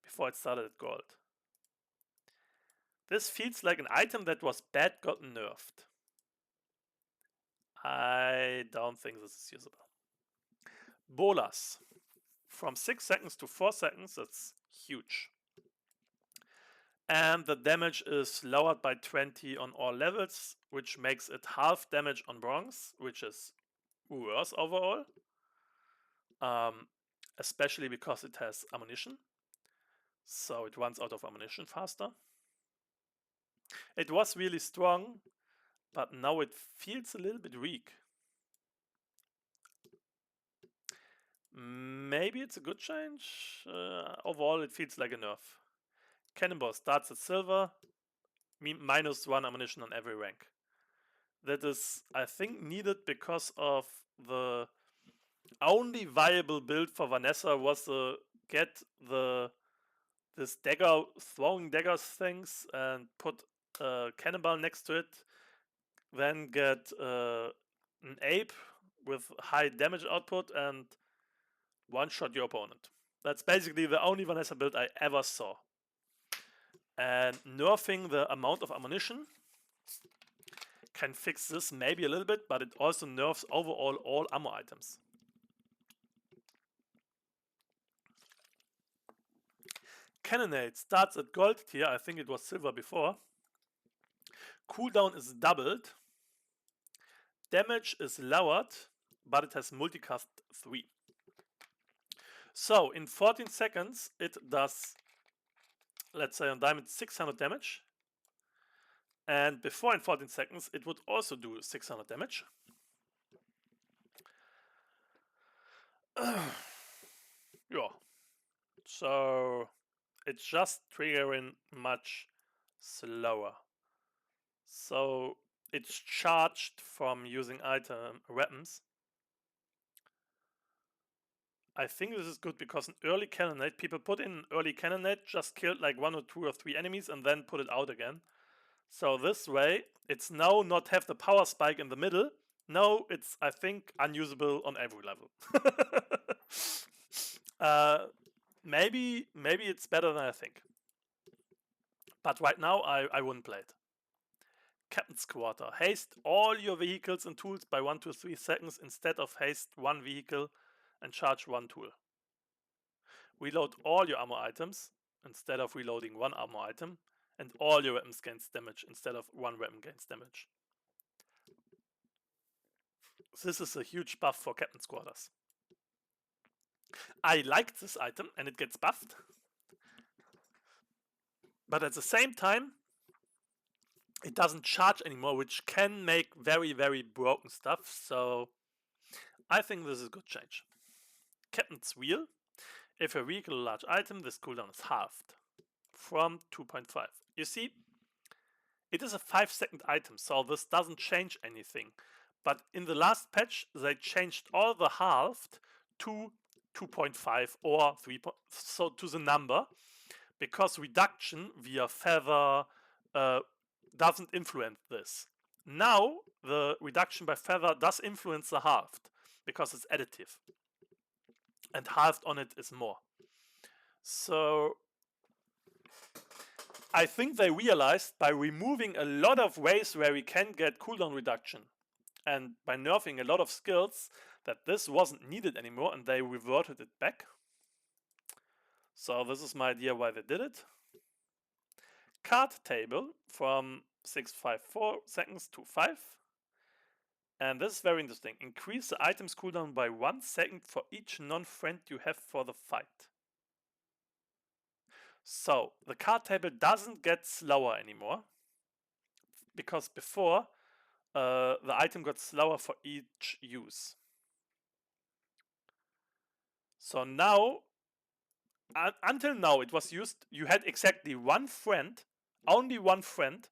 before it started at gold. This feels like an item that was bad gotten nerfed. I don't think this is usable. Bolas. From 6 seconds to 4 seconds, that's huge. And the damage is lowered by 20 on all levels, which makes it half damage on bronze, which is worse overall. Especially because it has ammunition. So it runs out of ammunition faster. It was really strong, but now it feels a little bit weak. Maybe it's a good change. Overall, it feels like a nerf. Cannonball starts at silver, -1 ammunition on every rank. That is, I think, needed because of the only viable build for Vanessa was to get this dagger, throwing daggers things, and put a cannonball next to it, then get an ape with high damage output and one-shot your opponent. That's basically the only Vanessa build I ever saw. And nerfing the amount of ammunition can fix this maybe a little bit, but it also nerfs overall all ammo items. Cannonade starts at gold tier, I think it was silver before. Cooldown is doubled. Damage is lowered, but it has multicast 3. So in 14 seconds it does, let's say on diamond, 600 damage. And before in 14 seconds it would also do 600 damage. Yeah. So it's just triggering much slower. So it's charged from using item weapons. I think this is good because an early cannonade, people put in an early cannonade, just killed like 1 or 2 or 3 enemies and then put it out again. So this way, it's now not have the power spike in the middle. No, it's, I think, unusable on every level. Maybe it's better than I think. But right now, I wouldn't play it. Captain's Quarter. Haste all your vehicles and tools by 1 to 3 seconds instead of haste 1 vehicle and charge 1 tool. Reload all your armor items instead of reloading 1 armor item, and all your weapons gains damage instead of 1 weapon gains damage. This is a huge buff for Captain's Quarters. I liked this item and it gets buffed, but at the same time it doesn't charge anymore, which can make very, very broken stuff, so I think this is a good change. Captain's Wheel. If you vehicle a large item, this cooldown is halved from 2.5. You see, it is a 5-second item, so this doesn't change anything. But in the last patch, they changed all the halved to 2.5 or 3, so to the number, because reduction via feather doesn't influence this. Now, the reduction by feather does influence the halved, because it's additive. And halved on it is more. So I think they realized by removing a lot of ways where we can get cooldown reduction and by nerfing a lot of skills that this wasn't needed anymore, and they reverted it back. So this is my idea why they did it. Card table from 654 seconds to 5. And this is very interesting. Increase the item's cooldown by 1 second for each non-friend you have for the fight. So the card table doesn't get slower anymore, because before the item got slower for each use. So now, until now it was used, you had exactly 1 friend, only 1 friend,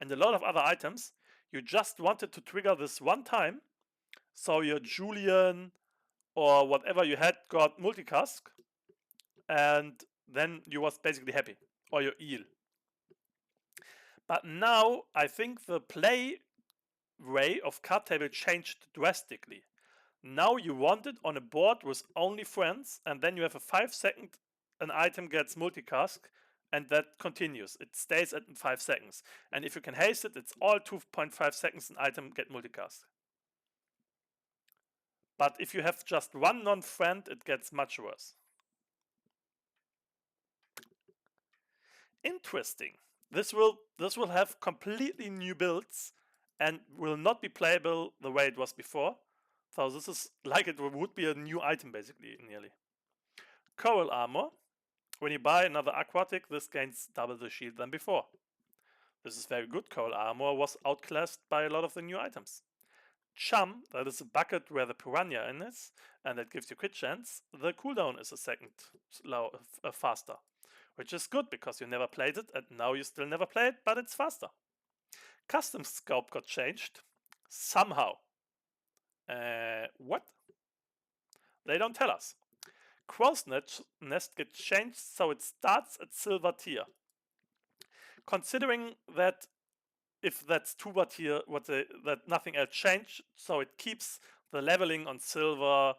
and a lot of other items. You just wanted to trigger this 1 time, so your Julian or whatever you had got multicast, and then you was basically happy, or your eel. But now I think the play way of card table changed drastically. Now you want it on a board with only friends, and then you have a 5-second, an item gets multicast, and that continues. It stays at 5 seconds. And if you can haste it, it's all 2.5 seconds an item get multicast. But if you have just 1 non-friend, it gets much worse. Interesting. This will have completely new builds and will not be playable the way it was before. So this is like it would be a new item basically, nearly. Coral Armor. When you buy another aquatic, this gains double the shield than before. This is very good. Coral Armor was outclassed by a lot of the new items. Chum, that is a bucket where the piranha in is, and that gives you crit chance. The cooldown is a second faster, which is good because you never played it, and now you still never play it, but it's faster. Custom scope got changed somehow. What? They don't tell us. Crow's Nest gets changed so it starts at silver tier. Considering that if that's tuber tier, that nothing else changed, so it keeps the leveling on silver,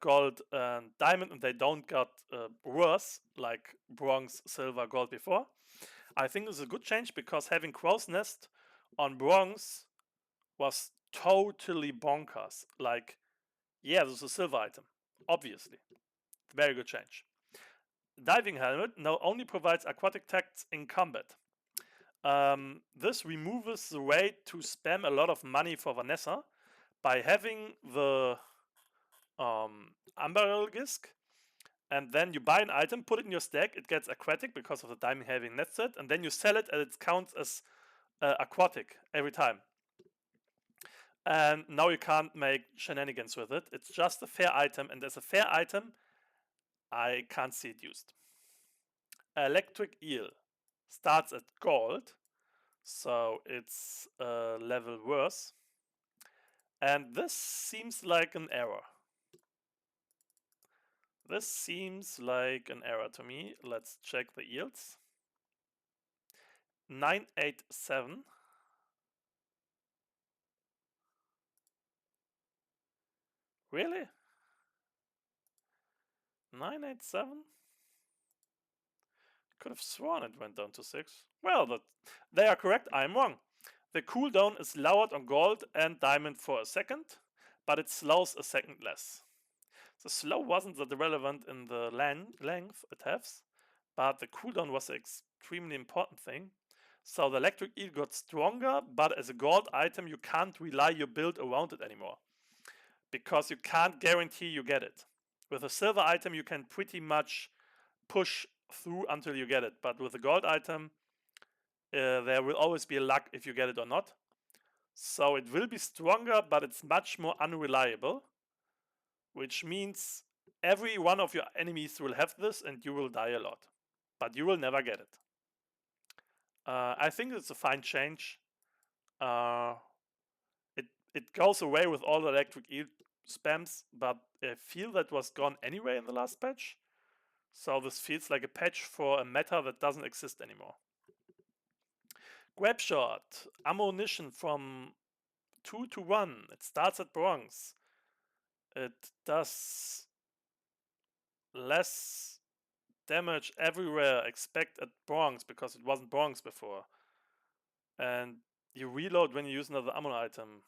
gold, and diamond, and they don't get worse like bronze, silver, gold before. I think this is a good change because having Crow's Nest on bronze was totally bonkers. Like, yeah, this is a silver item, obviously. Very good change. Diving Helmet now only provides aquatic attacks in combat. This removes the way to spam a lot of money for Vanessa by having the Umbrella Gisk, and then you buy an item, put it in your stack, it gets aquatic because of the diamond having net set, and then you sell it and it counts as aquatic every time. And now you can't make shenanigans with it. It's just a fair item, and as a fair item, I can't see it used. Electric Eel starts at gold, so it's a level worse. And this seems like an error. This seems like an error to me. Let's check the yields. 987. Really? 987? Could have sworn it went down to 6. Well, they are correct. I'm wrong. The cooldown is lowered on gold and diamond for a second, but it slows a second less. The slow wasn't that relevant in the length it has, but the cooldown was an extremely important thing. So the electric eel got stronger, but as a gold item you can't rely your build around it anymore, because you can't guarantee you get it. With a silver item you can pretty much push through until you get it, but with a gold item there will always be a luck if you get it or not. So it will be stronger, but it's much more unreliable, which means every one of your enemies will have this and you will die a lot, but you will never get it. I think it's a fine change. It goes away with all the electric eel spams, but I feel that was gone anyway in the last patch. So this feels like a patch for a meta that doesn't exist anymore. Grab shot, ammunition from 2 to 1. It starts at bronze. It does less damage everywhere except at bronze, because it wasn't bronze before. And you reload when you use another ammo item.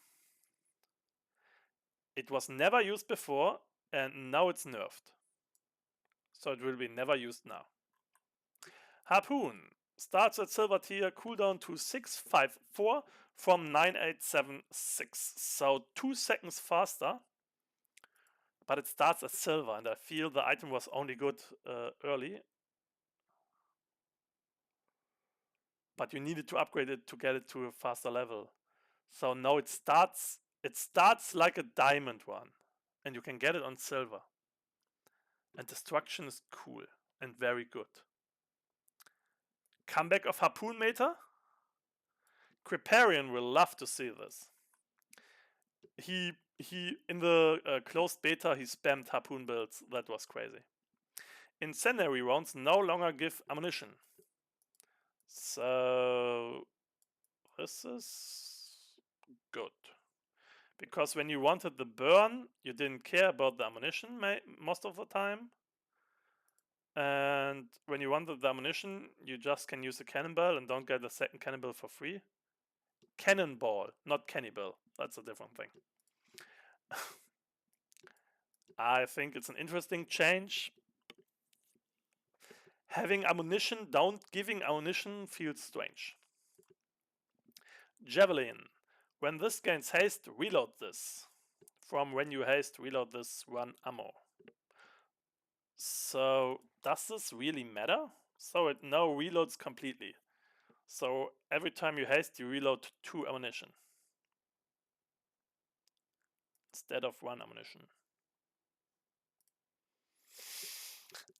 It was never used before, and now it's nerfed. So it will be never used now. Harpoon starts at silver tier, cooldown to 654 from 9876. So 2 seconds faster. But it starts at silver, and I feel the item was only good early. But you needed to upgrade it to get it to a faster level. So now it starts like a diamond one, and you can get it on silver. And destruction is cool and very good. Comeback of Harpoon Meter. Creparian will love to see this. He in the closed beta he spammed Harpoon builds. That was crazy. Incendiary rounds no longer give ammunition. So this is good. Because when you wanted the burn, you didn't care about the ammunition most of the time. And when you wanted the ammunition, you just can use a cannonball and don't get a second cannonball for free. Cannonball, not cannibal. That's a different thing. I think it's an interesting change. Having ammunition, giving ammunition feels strange. Javelin. When this gains haste, reload this. From when you haste, reload this, run ammo. So does this really matter? So it now reloads completely. So every time you haste, you reload 2 ammunition instead of 1 ammunition.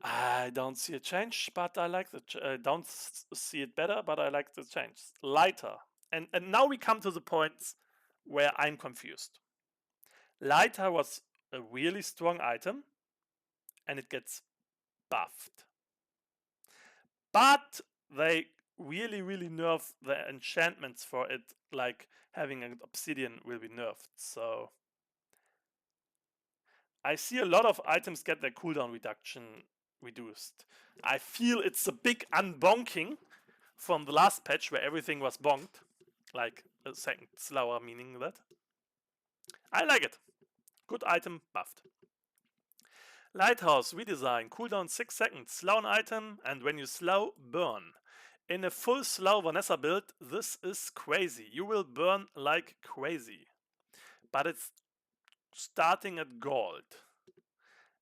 I don't see a change, but I like the I don't see it better, but I like the change. Lighter. And now we come to the points where I'm confused. Lighter was a really strong item, and it gets buffed. But they really nerf the enchantments for it, like having an obsidian will be nerfed. So I see a lot of items get their cooldown reduction reduced. I feel it's a big unbonking from the last patch where everything was bonked, like a second slower, meaning that. I like it. Good item, buffed. Lighthouse redesign, cooldown 6 seconds, slow an item, and when you slow, burn. In a full slow Vanessa build, this is crazy. You will burn like crazy. But it's starting at gold.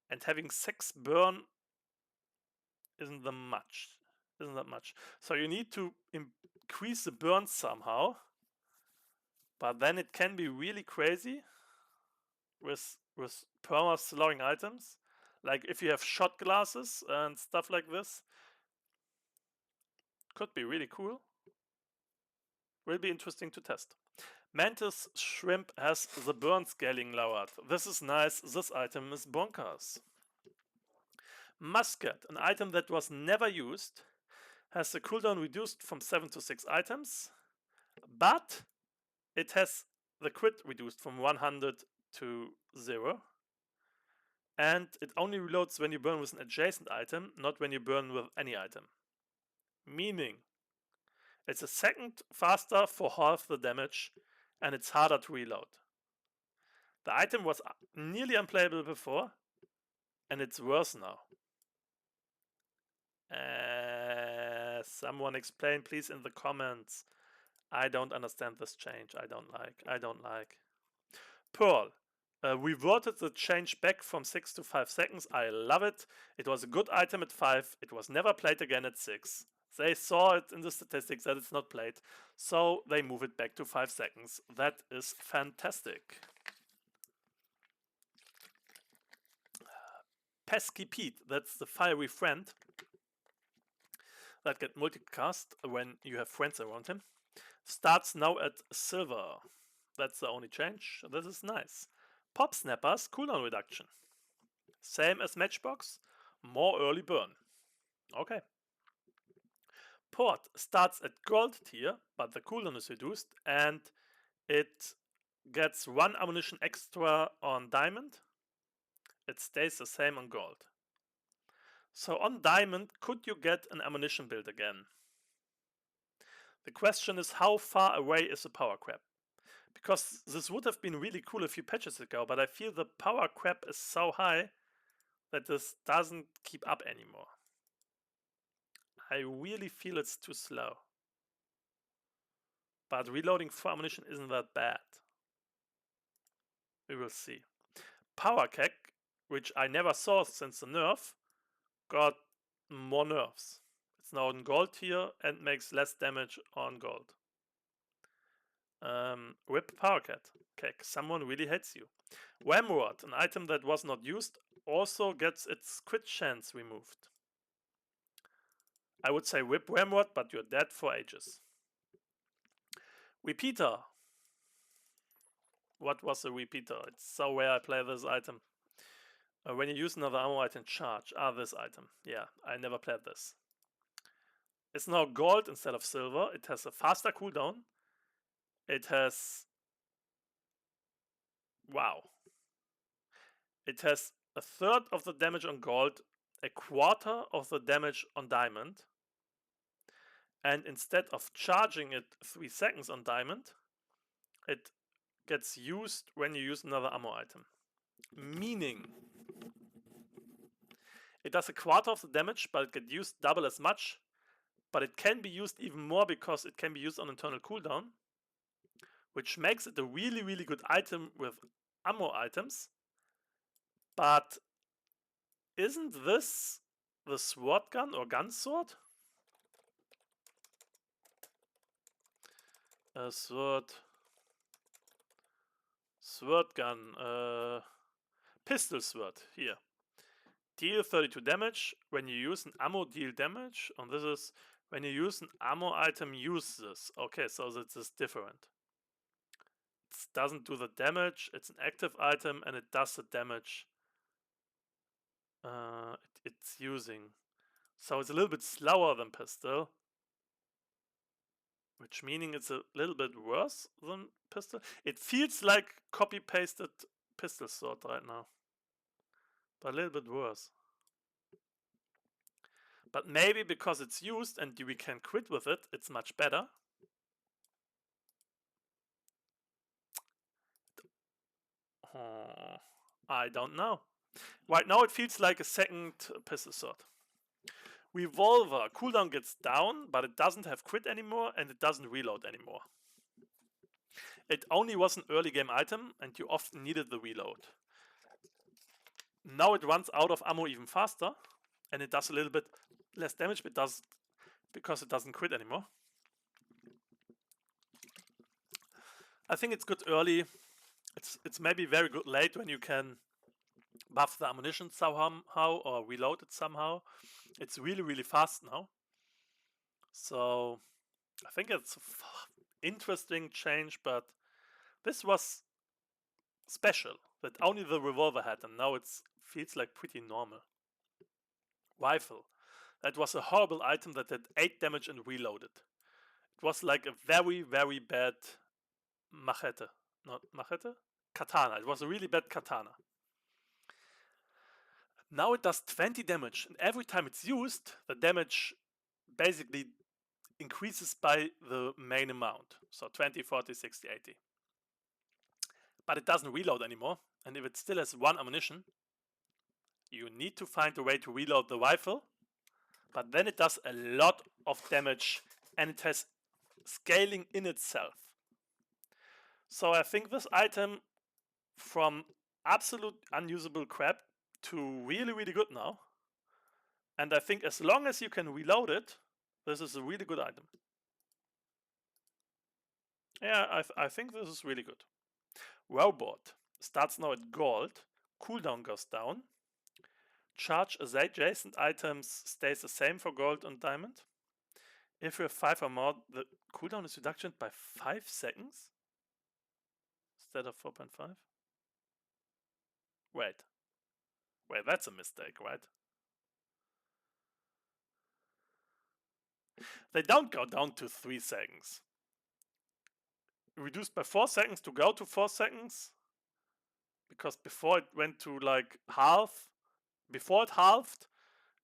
And having 6 burn isn't that much. So you need to increase the burn somehow. But then it can be really crazy with perma slowing items. Like if you have shot glasses and stuff like this. Could be really cool. Will be interesting to test. Mantis Shrimp has the burn scaling lowered. This is nice. This item is bonkers. Musket, an item that was never used, has the cooldown reduced from 7 to 6 items, but it has the crit reduced from 100 to 0. And it only reloads when you burn with an adjacent item, not when you burn with any item. Meaning, it's a second faster for half the damage, and it's harder to reload. The item was nearly unplayable before, and it's worse now. Someone explain please in the comments. I don't understand this change. I don't like. Pearl. Reverted the change back from 6 to 5 seconds. I love it. It was a good item at 5. It was never played again at 6. They saw it in the statistics that it's not played, so they move it back to 5 seconds. That is fantastic. Pesky Pete, that's the fiery friend that get multicast when you have friends around him. Starts now at silver. That's the only change. This is nice. Pop Snappers, cooldown reduction. Same as Matchbox, more early burn. Okay. Port starts at gold tier, but the cooldown is reduced, and it gets 1 ammunition extra on diamond. It stays the same on gold. So on diamond, could you get an ammunition build again? The question is, how far away is the power crab? Because this would have been really cool a few patches ago, but I feel the power crab is so high that this doesn't keep up anymore. I really feel it's too slow. But reloading 4 ammunition isn't that bad. We will see. Power keg, which I never saw since the nerf, got more nerfs. It's now in gold tier and makes less damage on gold. Whip power keg. Someone really hates you. Whamrod, an item that was not used, also gets its crit chance removed. I would say whip Whamrod, but you're dead for ages. Repeater. What was a repeater? It's so rare I play this item. When you use another ammo item charge. This item. Yeah, I never played this. It's now gold instead of silver. It has a faster cooldown. It has... Wow. It has a third of the damage on gold, a quarter of the damage on diamond. And instead of charging it 3 seconds on diamond, it gets used when you use another ammo item. Meaning, it does a quarter of the damage, but it gets used double as much. But it can be used even more because it can be used on internal cooldown, which makes it a really, really good item with ammo items. But isn't this the sword gun or gun sword? Sword gun, pistol sword, here. Deal 32 damage when you use an ammo, deal damage, and this is when you use an ammo item, use this. Okay, so this is different. It doesn't do the damage, it's an active item, and it does the damage it's using. So it's a little bit slower than pistol, which meaning it's a little bit worse than pistol. It feels like copy-pasted pistol sword right now, but a little bit worse. But maybe because it's used and we can crit with it, it's much better. Oh, I don't know. Right now it feels like a second pistol sword. Revolver, cooldown gets down, but it doesn't have crit anymore and it doesn't reload anymore. It only was an early game item and you often needed the reload. Now it runs out of ammo even faster and it does a little bit less damage, but does because it doesn't crit anymore. I think it's good early. It's maybe very good late when you can buff the ammunition somehow or reload it somehow. It's really, really fast now. So I think it's an interesting change, but this was special that only the revolver had, and now it feels like pretty normal. Rifle. That was a horrible item that did 8 damage and reloaded. It was like a very, very bad machete. Not machete? Katana. It was a really bad katana. Now it does 20 damage, and every time it's used, the damage basically increases by the main amount. So 20, 40, 60, 80. But it doesn't reload anymore, and if it still has 1 ammunition, you need to find a way to reload the rifle, but then it does a lot of damage, and it has scaling in itself. So I think this item, from absolute unusable crap to really, really good now. And I think as long as you can reload it, this is a really good item. Yeah, I think this is really good. Robot starts now at gold. Cooldown goes down. Charge as adjacent items stays the same for gold and diamond. If you have 5 or more, the cooldown is reduced by 5 seconds instead of 4.5. Wait, that's a mistake, right? They don't go down to 3 seconds. Reduced by 4 seconds to go to 4 seconds, because before it went to like half, before it halved,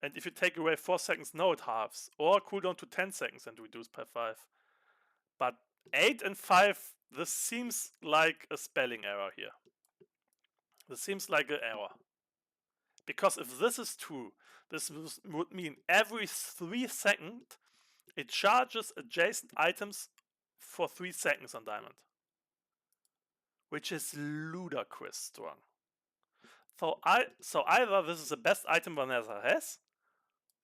and if you take away 4 seconds, now it halves, or cooldown to 10 seconds and reduce by 5. But 8 and 5, this seems like a spelling error here. This seems like an error. Because if this is true, this would mean every 3 seconds it charges adjacent items for 3 seconds on diamond. Which is ludicrous strong. So either this is the best item Vanessa has,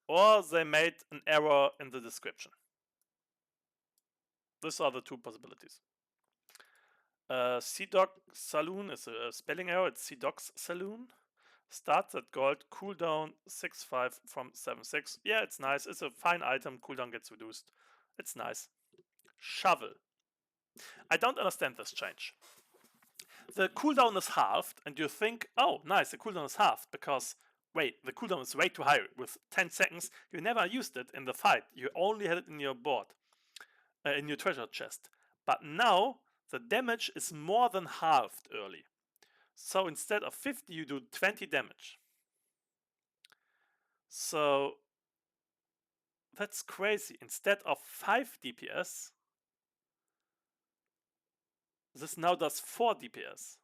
or they made an error in the description. These are the 2 possibilities. Sea Dog Saloon is a spelling error. It's Sea Dog's Saloon. Starts at gold, cooldown 6.5 from 7.6. Yeah, it's nice. It's a fine item. Cooldown gets reduced. It's nice. Shovel. I don't understand this change. The cooldown is halved, and you think, oh, nice, the cooldown is halved, because, wait, the cooldown is way too high. With 10 seconds, you never used it in the fight. You only had it in your board, in your treasure chest. But now, the damage is more than halved early. So instead of 50, you do 20 damage. So that's crazy. Instead of 5 DPS, this now does 4 DPS.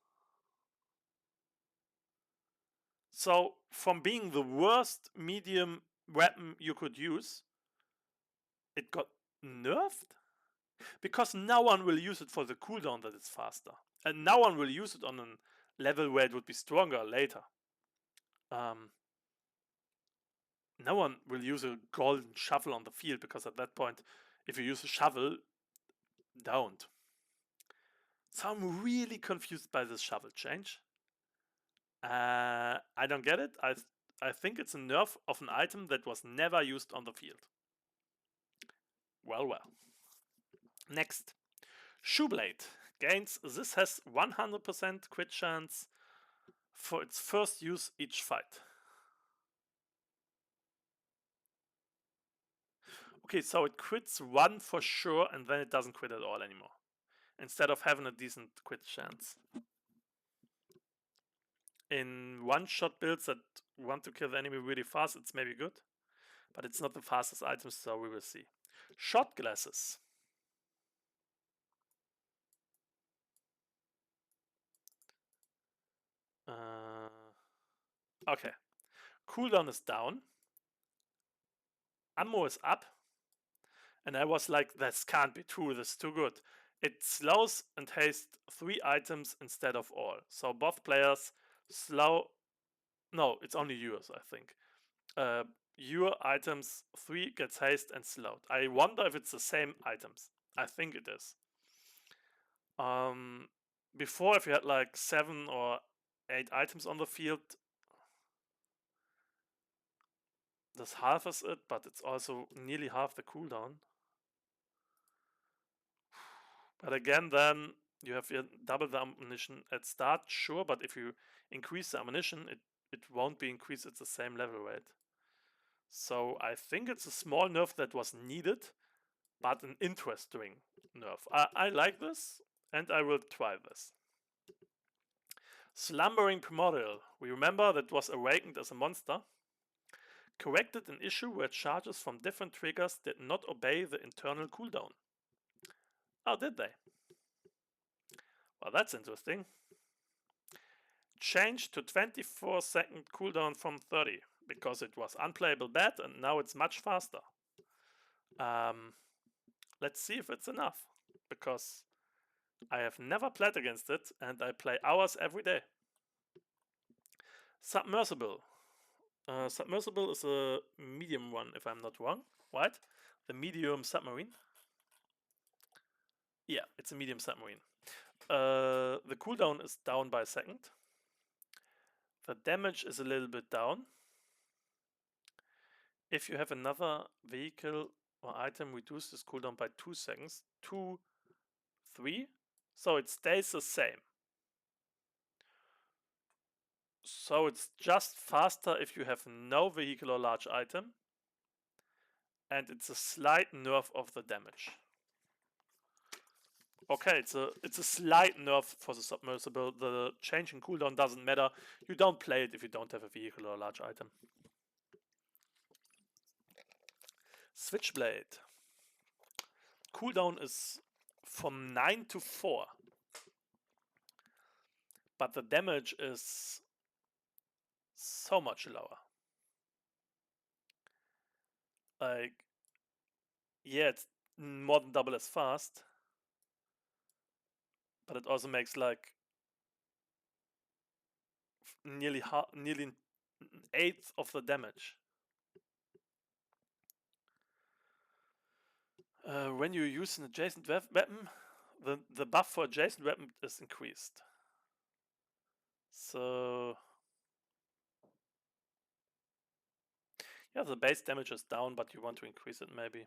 So from being the worst medium weapon you could use, it got nerfed? Because no one will use it for the cooldown that it's faster. And no one will use it on a level where it would be stronger later. No one will use a golden shovel on the field, because at that point, if you use a shovel, don't. So I'm really confused by this shovel change. I don't get it. I think it's a nerf of an item that was never used on the field. Well. Next. Shoeblade gains. This has 100% crit chance for its first use each fight. Okay, so it crits 1 for sure, and then it doesn't crit at all anymore, instead of having a decent crit chance. In one-shot builds that want to kill the enemy really fast, it's maybe good, but it's not the fastest item, so we will see. Shot glasses. Okay. Cooldown is down. Ammo is up. And I was like, this can't be true, this is too good. It slows and hastes 3 items instead of all. So both players slow. No, it's only yours, I think. Your items 3 gets haste and slowed. I wonder if it's the same items. I think it is. Before, if you had like 7 or 8 items on the field, this halves it, but it's also nearly half the cooldown. But again, then you have double the ammunition at start, sure, but if you increase the ammunition, it won't be increased at the same level rate. So I think it's a small nerf that was needed, but an interesting nerf. I like this, and I will try this. Slumbering Primordial. We remember that was awakened as a monster. Corrected an issue where charges from different triggers did not obey the internal cooldown. Oh, did they? Well, that's interesting. Changed to 24-second cooldown from 30 because it was unplayable bad and now it's much faster. Let's see if it's enough, because I have never played against it and I play hours every day. Submersible. Submersible is a medium one, if I'm not wrong, right? The medium submarine. Yeah, it's a medium submarine. The cooldown is down by a second. The damage is a little bit down. If you have another vehicle or item, reduce this cooldown by 2 seconds. 2, 3. So it stays the same. So it's just faster if you have no vehicle or large item. And it's a slight nerf of the damage. Okay, it's a slight nerf for the submersible. The change in cooldown doesn't matter. You don't play it if you don't have a vehicle or a large item. Switchblade. Cooldown is from 9 to 4. But the damage is so much lower. Like, yeah, it's more than double as fast. But it also makes like nearly an eighth of the damage. When you use an adjacent weapon, the buff for adjacent weapon is increased. So yeah, the base damage is down, but you want to increase it maybe.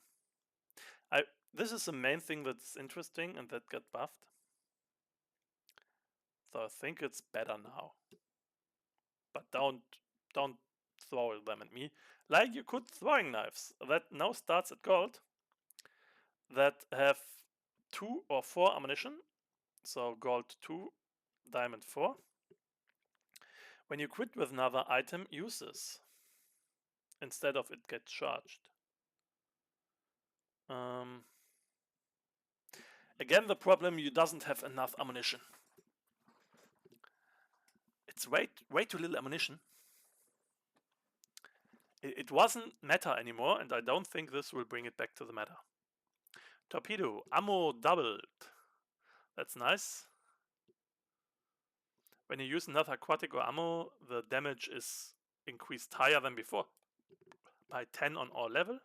This is the main thing that's interesting and that got buffed. So I think it's better now. But don't throw them at me. Like you could throwing knives that now starts at gold, that have 2 or 4 ammunition. So gold 2, diamond 4. When you quit with another item, use this instead of it gets charged. Again, the problem, you doesn't have enough ammunition. It's way too little ammunition. It wasn't meta anymore, and I don't think this will bring it back to the meta. Torpedo, ammo doubled. That's nice. When you use another aquatic or ammo, the damage is increased higher than before, by 10 on all level.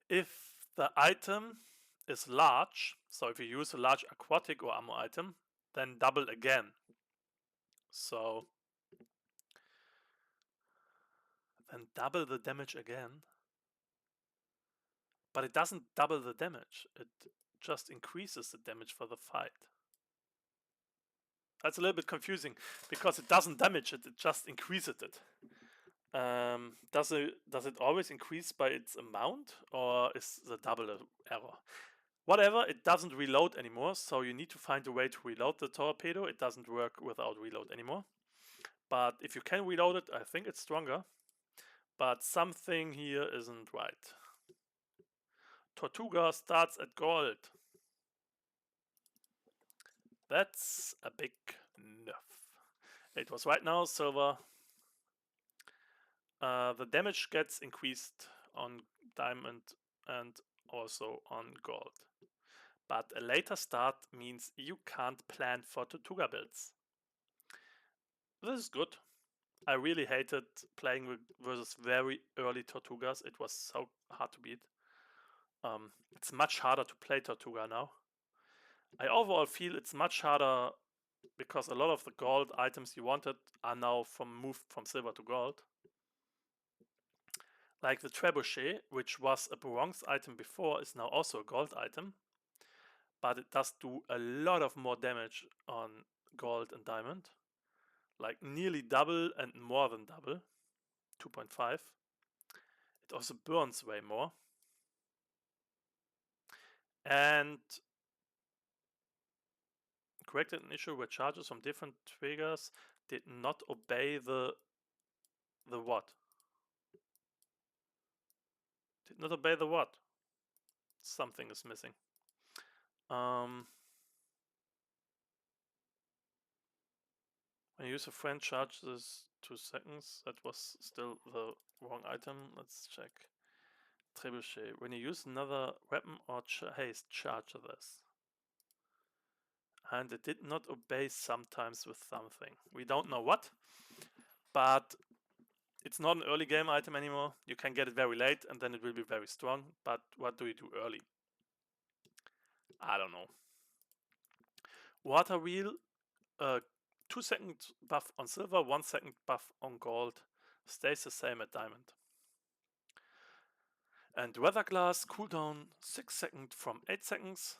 If the item is large, so if you use a large aquatic or ammo item, then double again. So then double the damage again. But it doesn't double the damage, it just increases the damage for the fight. That's a little bit confusing, because it doesn't damage it, it just increases it. Does it always increase by its amount, or is the double error? Whatever, it doesn't reload anymore, so you need to find a way to reload the torpedo. It doesn't work without reload anymore. But if you can reload it, I think it's stronger. But something here isn't right. Tortuga starts at gold. That's a big nerf. It was right now silver. The damage gets increased on diamond and also on gold. But a later start means you can't plan for Tortuga builds. This is good. I really hated playing versus very early Tortugas. It was so hard to beat. It's much harder to play Tortuga now. I overall feel it's much harder because a lot of the gold items you wanted are now moved from silver to gold. Like the trebuchet, which was a bronze item before, is now also a gold item. But it does do a lot of more damage on gold and diamond. like nearly double and more than double, 2.5. It also burns way more. And corrected an issue where charges from different triggers did not obey the what? Did not obey the what? Something is missing. When you use a friend charges 2 seconds, that was still the wrong item. Let's check. Trebuchet. When you use another weapon or haste, charge this. And it did not obey sometimes with something. We don't know what, but it's not an early game item anymore. You can get it very late and then it will be very strong. But what do you do early? I don't know. Water wheel, 2-second buff on silver, 1-second buff on gold. Stays the same at diamond. And weather glass, cooldown 6 seconds from 8 seconds.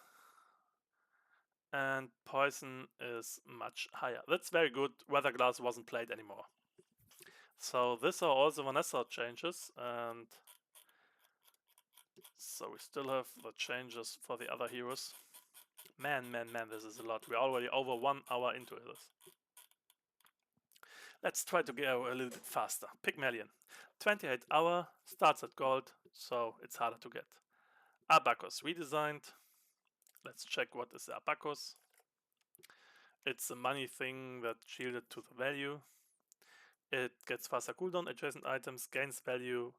And poison is much higher. That's very good. Weather glass wasn't played anymore. So these are all the Vanessa changes, and so we still have the changes for the other heroes. Man, this is a lot. We're already over 1 hour into this. Let's try to go a little bit faster. Pygmalion. 28 hour, starts at gold, so it's harder to get. Abacus redesigned. Let's check what is the Abacus. It's a money thing that shielded to the value. It gets faster cooldown, adjacent items gains value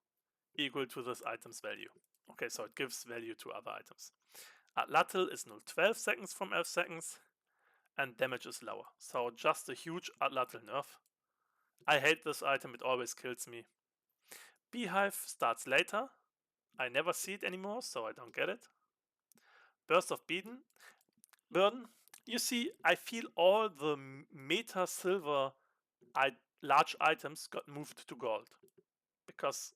equal to this item's value. Okay, so it gives value to other items. Atlatl is 0.12 seconds from 11 seconds, and damage is lower. So just a huge Atlatl nerf. I hate this item, it always kills me. Beehive starts later. I never see it anymore, so I don't get it. Burst of Burden. You see, I feel all the meta silver large items got moved to gold. Because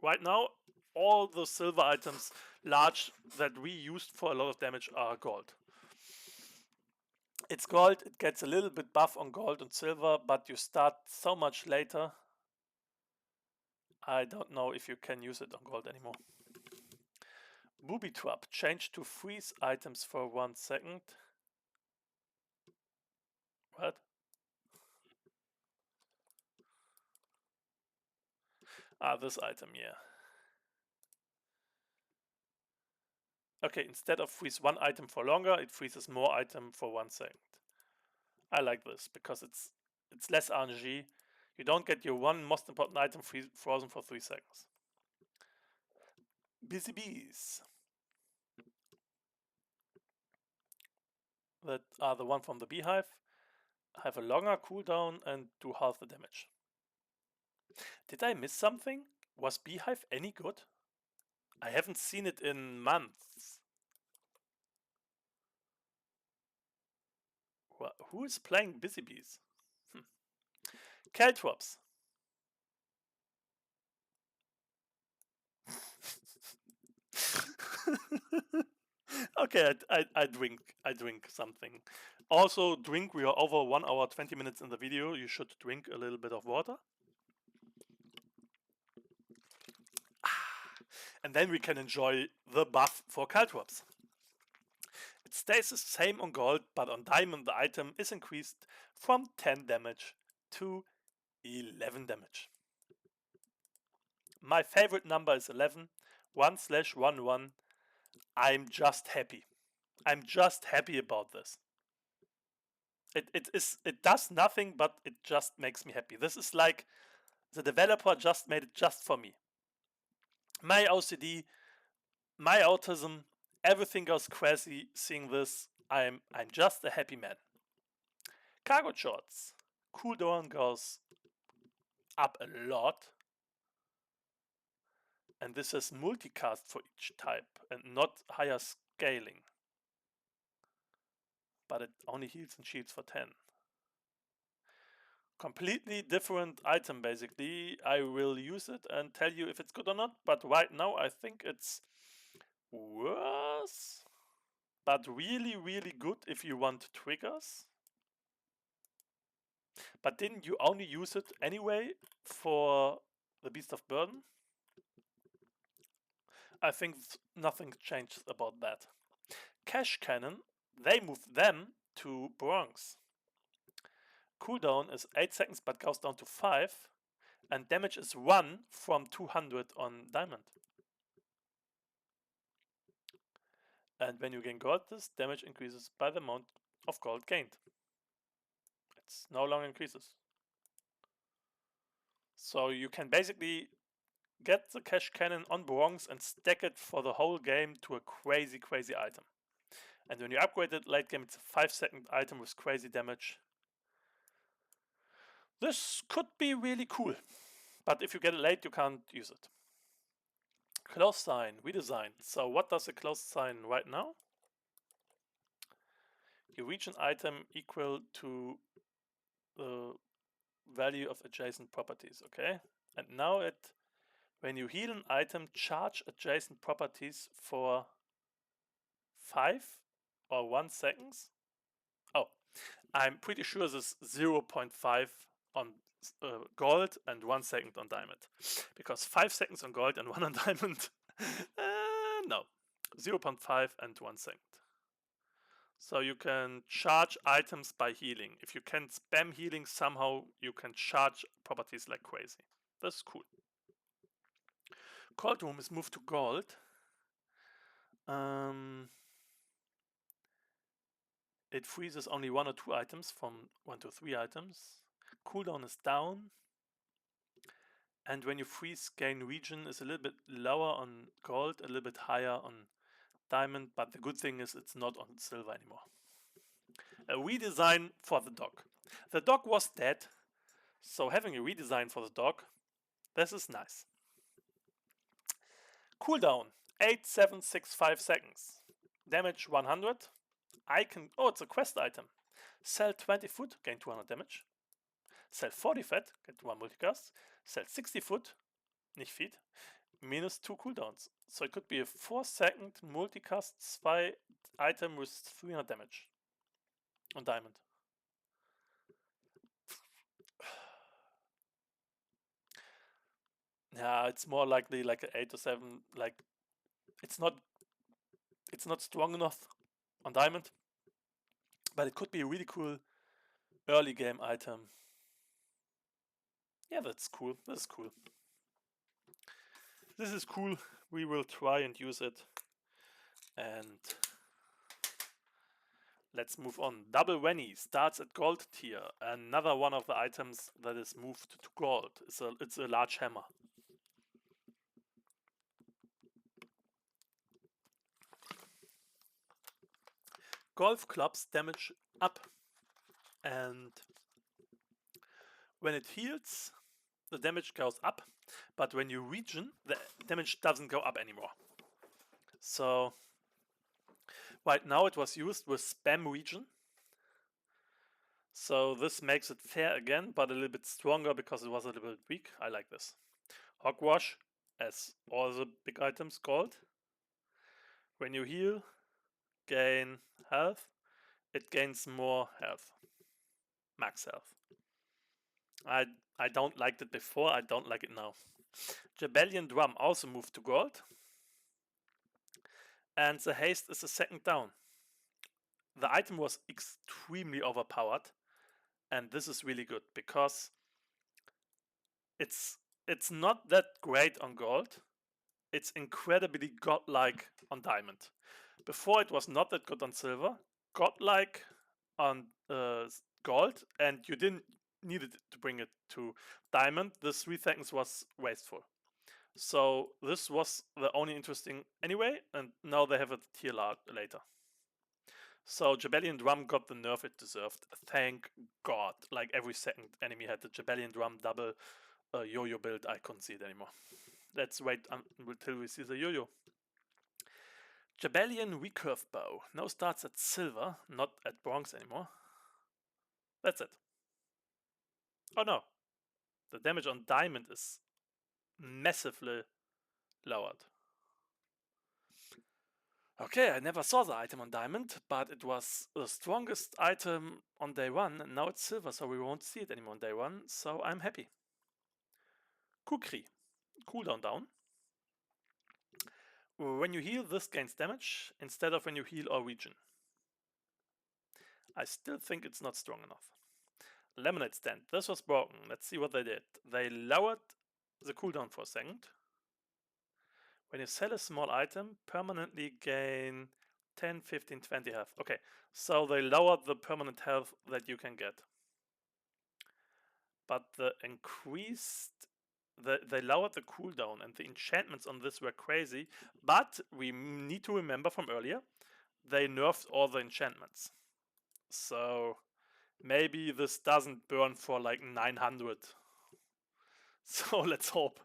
right now, all the silver items large that we used for a lot of damage are gold. It's gold, it gets a little bit buff on gold and silver, but you start so much later. I don't know if you can use it on gold anymore. Booby Trap, change to freeze items for 1 second. What? This item, yeah. Okay, instead of freeze 1 item for longer, it freezes more item for 1 second. I like this because it's less RNG. You don't get your one most important item frozen for 3 seconds. Busy Bees. That are the one from the Beehive. Have a longer cooldown and do half the damage. Did I miss something? Was Beehive any good? I haven't seen it in months. Who is playing Busy Bees? Caltrops. Okay, I drink something. Also drink, we are over 1 hour 20 minutes in the video. You should drink a little bit of water. And then we can enjoy the buff for Caltrops. It stays the same on gold, but on diamond the item is increased from 10 damage to 11 damage. My favorite number is 11, 1/11. I'm just happy. I'm just happy about this. It does nothing, but it just makes me happy. This is like the developer just made it just for me. My OCD, my autism, everything goes crazy seeing this. I'm just a happy man. Cargo shorts. Cooldown goes up a lot. And this is multicast for each type and not higher scaling. But it only heals and shields for 10. Completely different item basically. I will use it and tell you if it's good or not, but right now I think it's worse, but really good if you want triggers. But didn't you only use it anyway for the Beast of Burden? I think nothing changed about that. Cash Cannon, they moved them to bronze. Cooldown is 8 seconds but goes down to 5, and damage is 1 from 200 on diamond. And when you gain gold, this damage increases by the amount of gold gained. It's no longer increases. So you can basically get the Cash Cannon on bronze and stack it for the whole game to a crazy item. And when you upgrade it late game, it's a 5-second item with crazy damage. This could be really cool, but if you get it late, you can't use it. Close sign, redesigned. So what does a close sign right now? You reach an item equal to the value of adjacent properties, okay? And now when you heal an item, charge adjacent properties for 5 or 1 seconds. Oh, I'm pretty sure this is 0.5 on gold and 1 second on diamond. Because 5 seconds on gold and 1 on diamond, no. 0.5 and 1 second. So you can charge items by healing. If you can spam healing somehow, you can charge properties like crazy. That's cool. Cold Room is moved to gold. It freezes only 1 or 2 items from 1 to 3 items. Cooldown is down. And when you freeze, gain region is a little bit lower on gold, a little bit higher on diamond. But the good thing is it's not on silver anymore. A redesign for the dog. The dog was dead, so having a redesign for the dog, this is nice. Cooldown 8, 7, 6, 5 seconds. Damage 100. Oh, it's a quest item. Sell 20 foot, gain 200 damage. Sell 40 fat, get 1 multicast. Sell 60 foot, nicht feet, minus 2 cooldowns. So it could be a 4-second multicast 2 item with 300 damage on diamond. Yeah, it's more likely like an 8 or 7. Like it's not strong enough on diamond, but it could be a really cool early game item. Yeah, that's cool. This is cool. This is cool. We will try and use it. And let's move on. Double Wenny starts at gold tier. Another one of the items that is moved to gold. It's a large hammer. Golf clubs damage up, and when it heals, the damage goes up, but when you regen, the damage doesn't go up anymore. So right now it was used with spam regen, so this makes it fair again, but a little bit stronger because it was a little bit weak. I like this. Hogwash, as all the big items gold. When you heal, gain health, it gains more health, max health. I don't like it before, I don't like it now. Jabalian Drum also moved to gold. And the haste is a second down. The item was extremely overpowered. And this is really good because it's not that great on gold. It's incredibly godlike on diamond. Before it was not that good on silver. Godlike on gold, and you didn't need it to bring it to diamond. The 3 seconds was wasteful. So this was the only interesting anyway, and now they have a tier later. So Jabalian Drum got the nerf it deserved. Thank God. Like every second enemy had the Jabalian Drum double yo-yo build. I couldn't see it anymore. Let's wait until we see the yo-yo. Jabalian Recurve Bow now starts at silver, not at bronze anymore. That's it. Oh no. The damage on diamond is massively lowered. Okay, I never saw the item on diamond, but it was the strongest item on day 1, and now it's silver, so we won't see it anymore on day 1, so I'm happy. Kukri, cooldown down. When you heal, this gains damage instead of when you heal or regen. I still think it's not strong enough. Lemonade stand, this was broken. Let's see what they did. They lowered the cooldown for a second. When you sell a small item, permanently gain 10, 15, 20 health. Okay, so they lowered the permanent health that you can get. But they lowered the cooldown, and the enchantments on this were crazy. But we need to remember from earlier, they nerfed all the enchantments. So maybe this doesn't burn for like 900. So let's hope.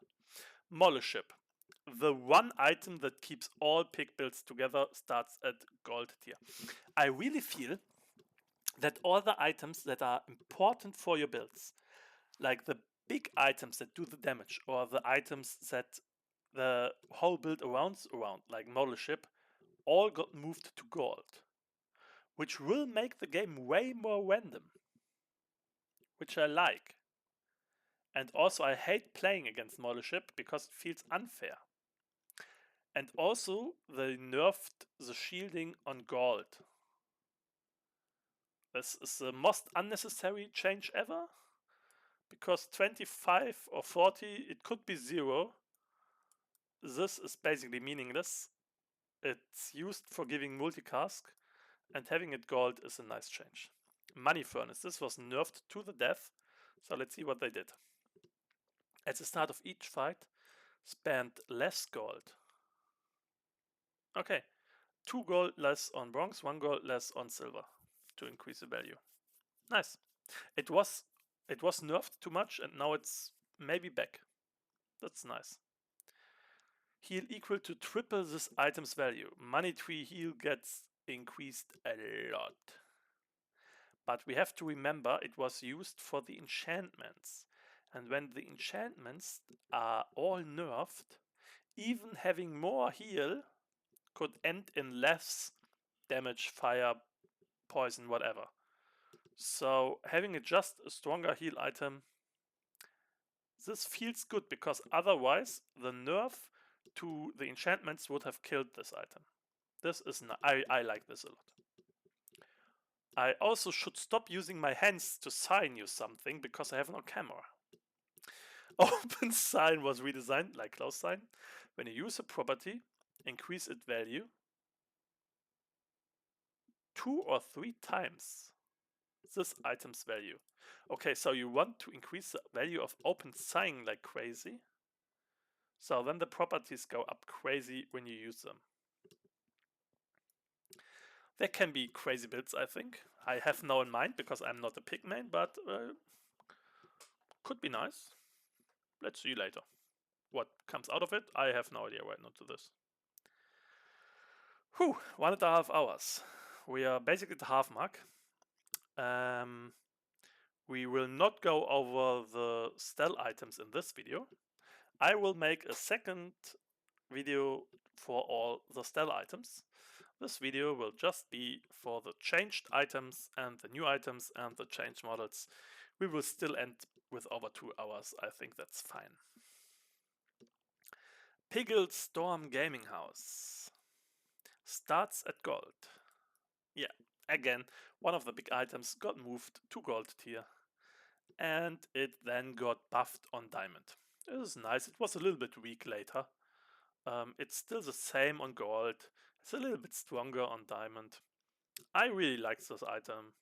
Mothership. The one item that keeps all pig builds together starts at gold tier. I really feel that all the items that are important for your builds, like the big items that do the damage, or the items that the whole build around, like Mothership, all got moved to gold, which will make the game way more random, which I like. And also I hate playing against Mothership because it feels unfair. And also they nerfed the shielding on gold. This is the most unnecessary change ever, because 25 or 40, it could be 0. This is basically meaningless. It's used for giving multicast, and having it gold is a nice change. Money Furnace, this was nerfed to the death, so let's see what they did. At the start of each fight, spend less gold. Okay, 2 gold less on bronze, 1 gold less on silver to increase the value. Nice. It was nerfed too much, and now it's maybe back. That's nice. Heal equal to triple this item's value. Money tree heal gets increased a lot. But we have to remember it was used for the enchantments. And when the enchantments are all nerfed, even having more heal could end in less damage, fire, poison, whatever. So having just a stronger heal item, this feels good, because otherwise the nerf to the enchantments would have killed this item. This is I like this a lot. I also should stop using my hands to sign you something because I have no camera. Open sign was redesigned like close sign. When you use a property, increase its value 2 or 3 times this item's value. Okay, so you want to increase the value of open sign like crazy. So then the properties go up crazy when you use them. There can be crazy builds, I think. I have no in mind because I'm not a pig main, but could be nice. Let's see later. What comes out of it, I have no idea right now to this. Whew, 1.5 hours. We are basically at the half mark. We will not go over the Stelle items in this video. I will make a second video for all the Stelle items. This video will just be for the changed items and the new items and the changed models. We will still end with over 2 hours. I think that's fine. Piggled Storm Gaming House starts at gold. Yeah, again, one of the big items got moved to gold tier, and it then got buffed on diamond. It was nice. It was a little bit weak later. It's still the same on gold. It's a little bit stronger on diamond. I really like this item.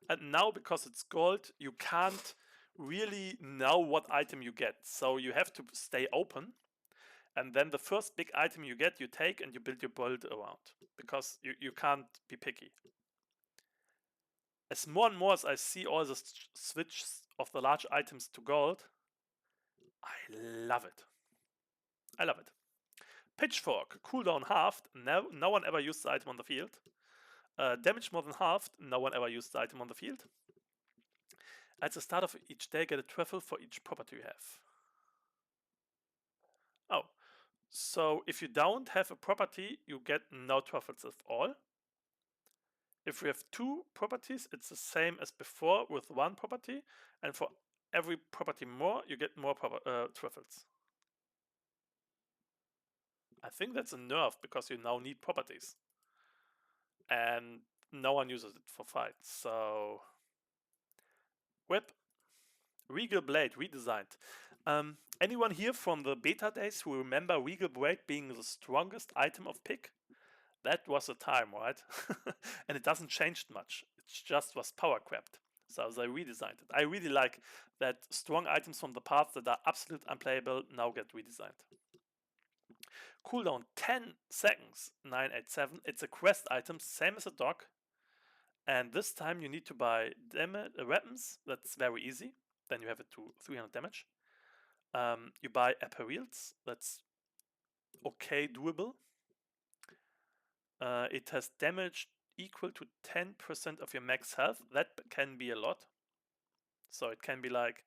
And now, because it's gold, you can't really know what item you get. So you have to stay open. And then the first big item you get, you take and you build your build around. Because you can't be picky. As more and more as I see all the switches of the large items to gold, I love it. I love it. Pitchfork, cooldown halved. No one ever used the item on the field. Damage more than halved. No one ever used the item on the field. At the start of each day, get a truffle for each property you have. Oh, So if you don't have a property, you get no truffles at all. If we have two properties, it's the same as before with one property, and for every property more, you get more truffles. I think that's a nerf because you now need properties. And no one uses it for fights, so... Whip. Regal Blade redesigned. Anyone here from the beta days who remember Regal Blade being the strongest item of pick? That was the time, right? And it doesn't change much. It just was power crapped. So they redesigned it. I really like that strong items from the past that are absolute unplayable now get redesigned. Cooldown 10 seconds, 987. It's a quest item, same as a dog. And this time you need to buy weapons. That's very easy. Then you have it to 300 damage. You buy apparels. That's okay doable. It has damage equal to 10% of your max health. That can be a lot. So it can be like,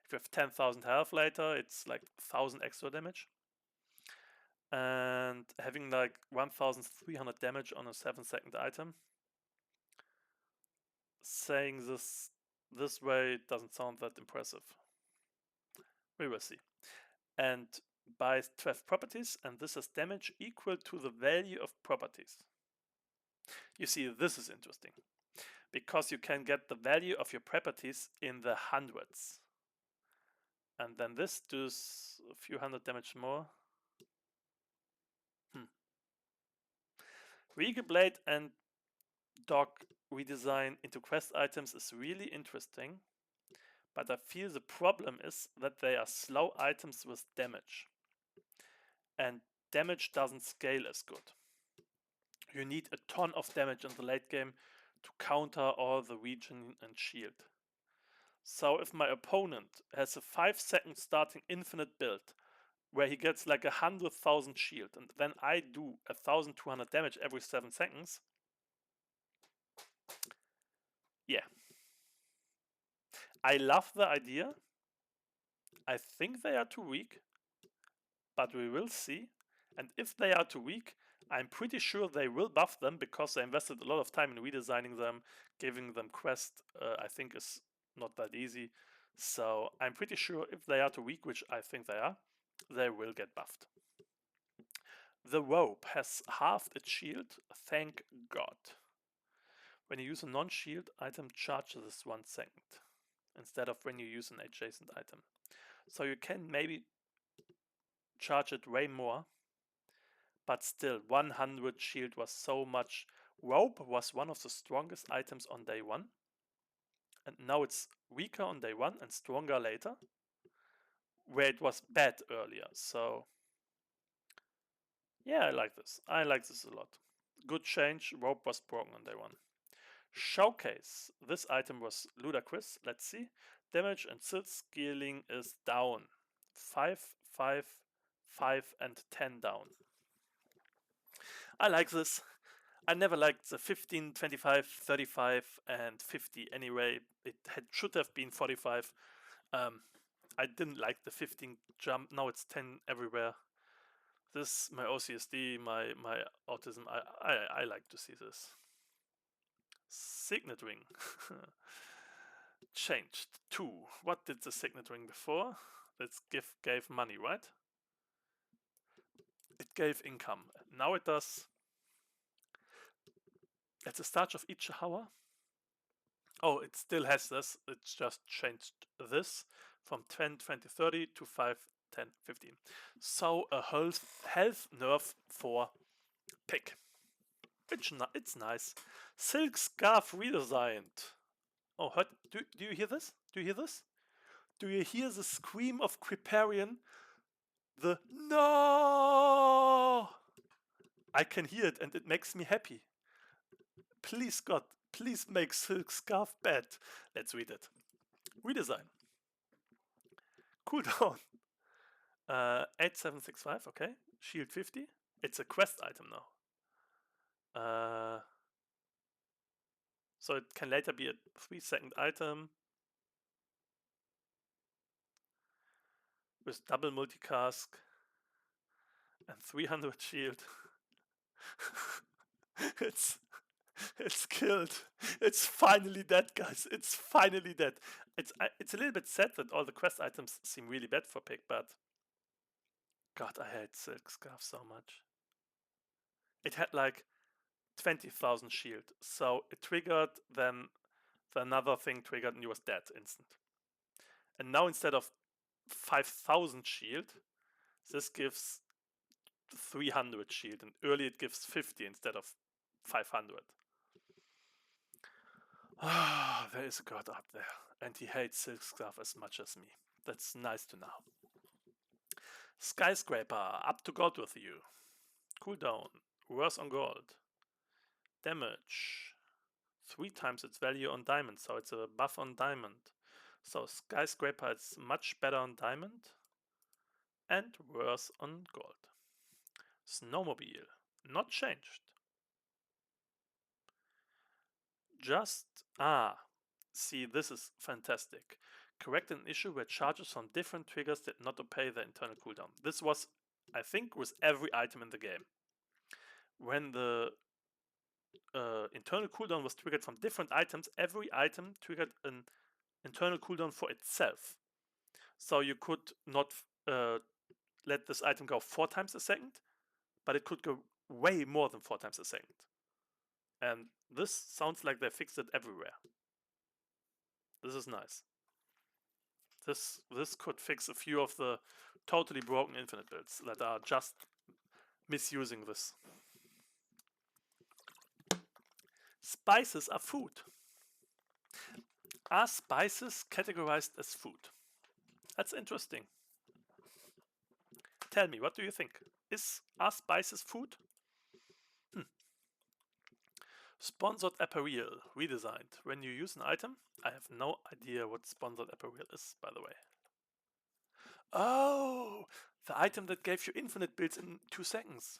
if you have 10,000 health later, it's like 1,000 extra damage. And having like 1,300 damage on a 7-second item. Saying this way doesn't sound that impressive. We will see. And buys 12 properties, and this has damage equal to the value of properties. You see, this is interesting because you can get the value of your properties in the hundreds. And then this does a few hundred damage more. Regal Blade and Dog redesign into quest items is really interesting, but I feel the problem is that they are slow items with damage. And damage doesn't scale as good. You need a ton of damage in the late game to counter all the regen and shield. So if my opponent has a 5-second starting infinite build where he gets like 100,000 shield and then I do 1,200 damage every 7 seconds, yeah. I love the idea. I think they are too weak, but we will see. And if they are too weak, I'm pretty sure they will buff them because they invested a lot of time in redesigning them, giving them quest, I think is not that easy. So I'm pretty sure if they are too weak, which I think they will get buffed. The rope has halved its shield, thank God. When you use a non-shield item, charges 1 second instead of when you use an adjacent item. So you can maybe charge it way more, but still 100 shield was so much. Rope was one of the strongest items on day 1, and now it's weaker on day 1 and stronger later, where it was bad earlier. So yeah, I like this. I like this a lot. Good change. Rope was broken on day 1. Showcase. This item was ludicrous. Let's see. Damage and skill scaling is down. 5, 5, 5 and 10 down. I like this. I never liked the 15, 25, 35 and 50 anyway. It should have been 45. I didn't like the 15 jump. Now it's 10 everywhere. This, my OCSD, my autism, I like to see this. Signet ring. Changed. 2. What did the signet ring before? That gave money, right? It gave income. Now it does. At the start of each hour. Oh, it still has this. It's just changed this from 10, 20, 30 to 5, 10, 15. So a health nerf for pick. It's nice. Silk scarf redesigned. Oh, do you hear this? Do you hear this? Do you hear the scream of Creparian? The no! I can hear it and it makes me happy. Please God, please make Silk Scarf bad. Let's read it. Redesign. Cooldown. 8765, okay. Shield 50. It's a quest item now. So it can later be a 3-second item with double multicast. and 300 shield. it's killed. It's finally dead, guys. It's finally dead. It's a little bit sad that all the quest items seem really bad for pick, but God, I hate Silk Scarf so much. It had like 20,000 shield, so it triggered, then another thing triggered, and he was dead instant. And now instead of 5,000 shield, this gives 300 shield, and early it gives 50 instead of 500. Ah, there is a god up there, and he hates Silk Scarf as much as me. That's nice to know. Skyscraper, up to gold with you. Cooldown, worse on gold. Damage, 3 times its value on diamond, so it's a buff on diamond. So Skyscraper is much better on diamond and worse on gold. Snowmobile, not changed. See, this is fantastic. Correct an issue where charges from different triggers did not obey the internal cooldown. This was, I think, with every item in the game. When the internal cooldown was triggered from different items, every item triggered an internal cooldown for itself. So you could not let this item go 4 times a second, but it could go way more than 4 times a second. And this sounds like they fixed it everywhere. This is nice. This could fix a few of the totally broken infinite builds that are just misusing this. Spices are food. Are spices categorized as food? That's interesting. Tell me, what do you think? Are spices food? Sponsored apparel, redesigned. When you use an item, I have no idea what sponsored apparel is, by the way. Oh, the item that gave you infinite builds in 2 seconds.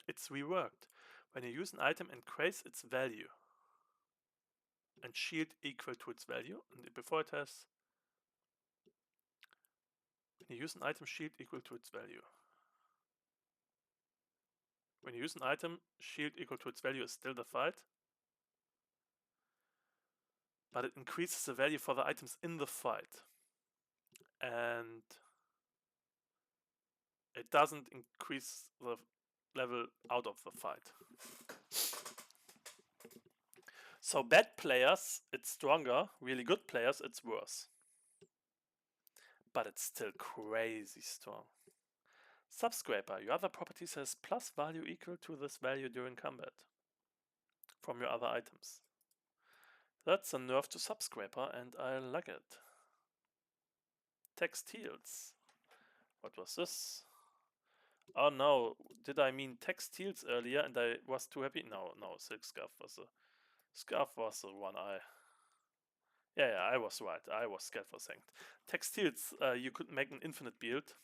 It's reworked. When you use an item, increase its value. And shield equal to its value. And before it has... When you use an item, shield equal to its value. When you use an item, shield equal to its value is still the fight. But it increases the value for the items in the fight. And it doesn't increase the level out of the fight. So bad players, it's stronger. Really good players, it's worse. But it's still crazy strong. Subscraper, your other property says plus value equal to this value during combat from your other items. That's a nerf to Subscraper, and I like it. Textiles. What was this? Oh no, did I mean textiles earlier and I was too happy? No, Silk Scarf was the one I... Yeah, I was right. I was scared for a second. Textiles, you could make an infinite build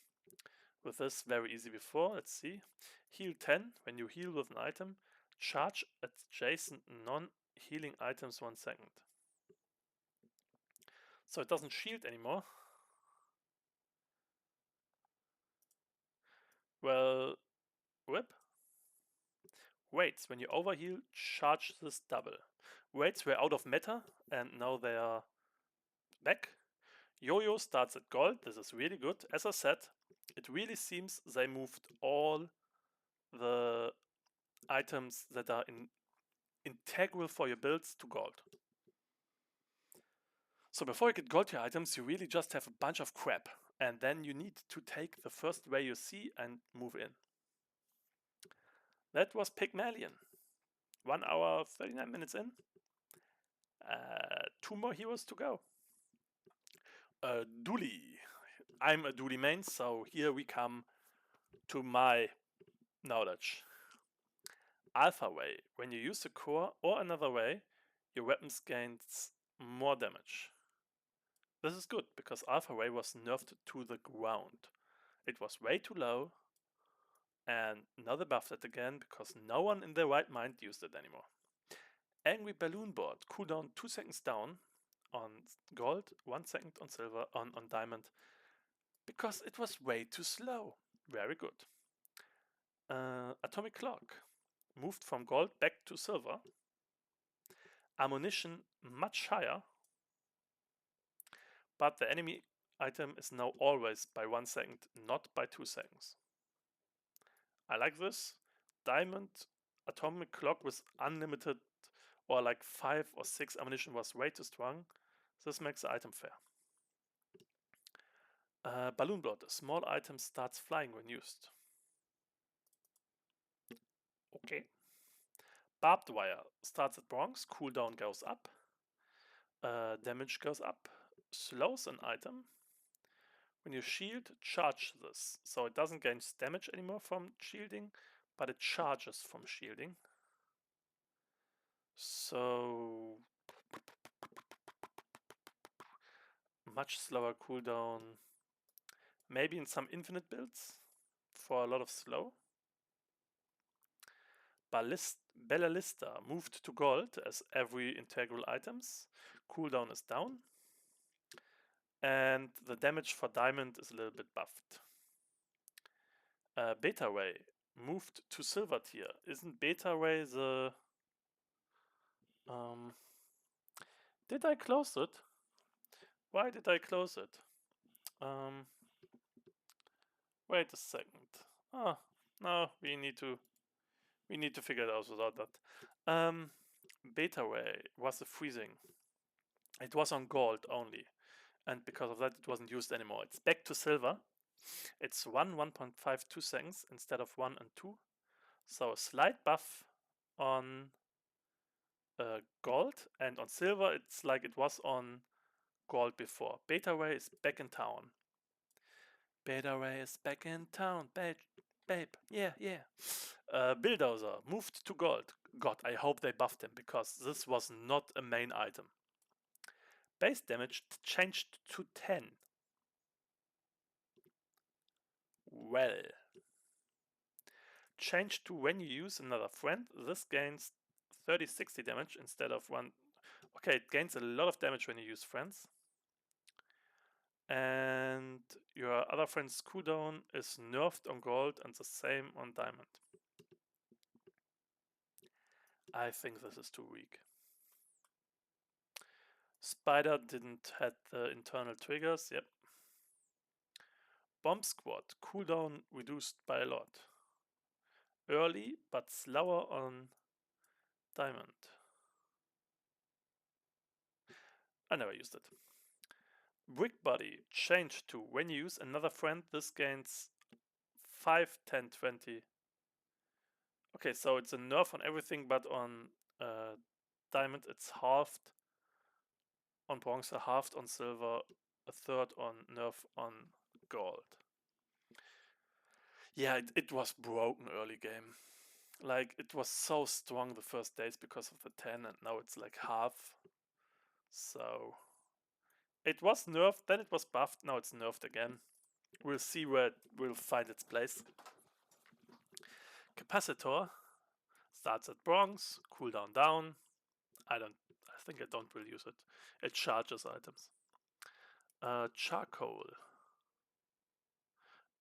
with this very easy before. Let's see. Heal 10 when you heal with an item. Charge adjacent non-healing items 1 second. So it doesn't shield anymore. Well, whip. Weights, when you overheal, charge this double. Weights were out of meta and now they are back. Yo-Yo starts at gold, this is really good. As I said, it really seems they moved all the items that are integral for your builds to gold. So before you get gold tier items, you really just have a bunch of crap. And then you need to take the first way you see and move in. That was Pygmalion. 1 hour, 39 minutes in. 2 more heroes to go. Dooley. I'm a Dooley main, so here we come to my knowledge. Alpha way. When you use the core or another way, your weapons gains more damage. This is good, because Alpha way was nerfed to the ground. It was way too low, and now they buffed it again, because no one in their right mind used it anymore. Angry Balloon Board. Cooldown 2 seconds down on gold, 1 second on silver, on diamond, because it was way too slow. Very good. Atomic Clock moved from gold back to silver. Ammunition much higher, but the enemy item is now always by 1 second, not by 2 seconds. I like this. Diamond Atomic Clock with unlimited or like 5 or 6 ammunition was way too strong. This makes the item fair. Balloon Blood, a small item starts flying when used. Okay. Barbed Wire starts at bronze, cooldown goes up, damage goes up, slows an item. When you shield, charge this. So it doesn't gain damage anymore from shielding, but it charges from shielding. So much slower cooldown. Maybe in some infinite builds for a lot of slow. Ballista moved to gold as every integral items. Cooldown is down. And the damage for diamond is a little bit buffed. Beta Ray moved to silver tier. Isn't Beta Ray the... did I close it? Why did I close it? Wait a second. Oh, no, we need to figure it out without that. Beta Ray was a freezing. It was on gold only, and because of that it wasn't used anymore. It's back to silver. It's 1.52 seconds instead of 1 and 2. So a slight buff on gold, and on silver it's like it was on gold before. Beta Ray is back in town. Beta Ray is back in town, babe, yeah. Bulldozer moved to gold. God, I hope they buffed him, because this was not a main item. Base damage changed to 10. Well. Change to when you use another friend. This gains 30-60 damage instead of 1. Okay, it gains a lot of damage when you use friends. And your other friend's cooldown is nerfed on gold and the same on diamond. I think this is too weak. Spider didn't have the internal triggers, yep. Bomb Squad, cooldown reduced by a lot. Early, but slower on diamond. I never used it. Brick Body changed to when you use another friend, this gains 5, 10, 20. Okay, so it's a nerf on everything, but on diamond it's halved. On bronze, halved on silver, a third on nerf on gold. Yeah, it was broken early game. Like, it was so strong the first days because of the 10, and now it's like half. So it was nerfed, then it was buffed, now it's nerfed again. We'll see where it will find its place. Capacitor starts at bronze, cooldown down. I think I don't really use it. It charges items. Charcoal.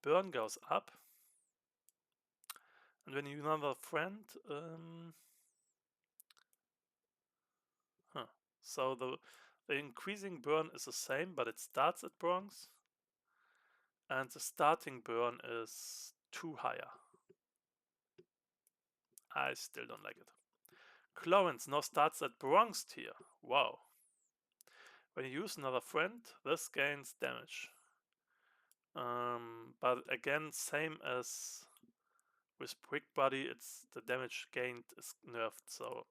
Burn goes up. And when you another friend, so the increasing burn is the same, but it starts at bronze. And the starting burn is 2 higher. I still don't like it. Clarence now starts at bronze tier. Wow. When you use another friend, this gains damage. But again, same as with Brick Body, it's the damage gained is nerfed, so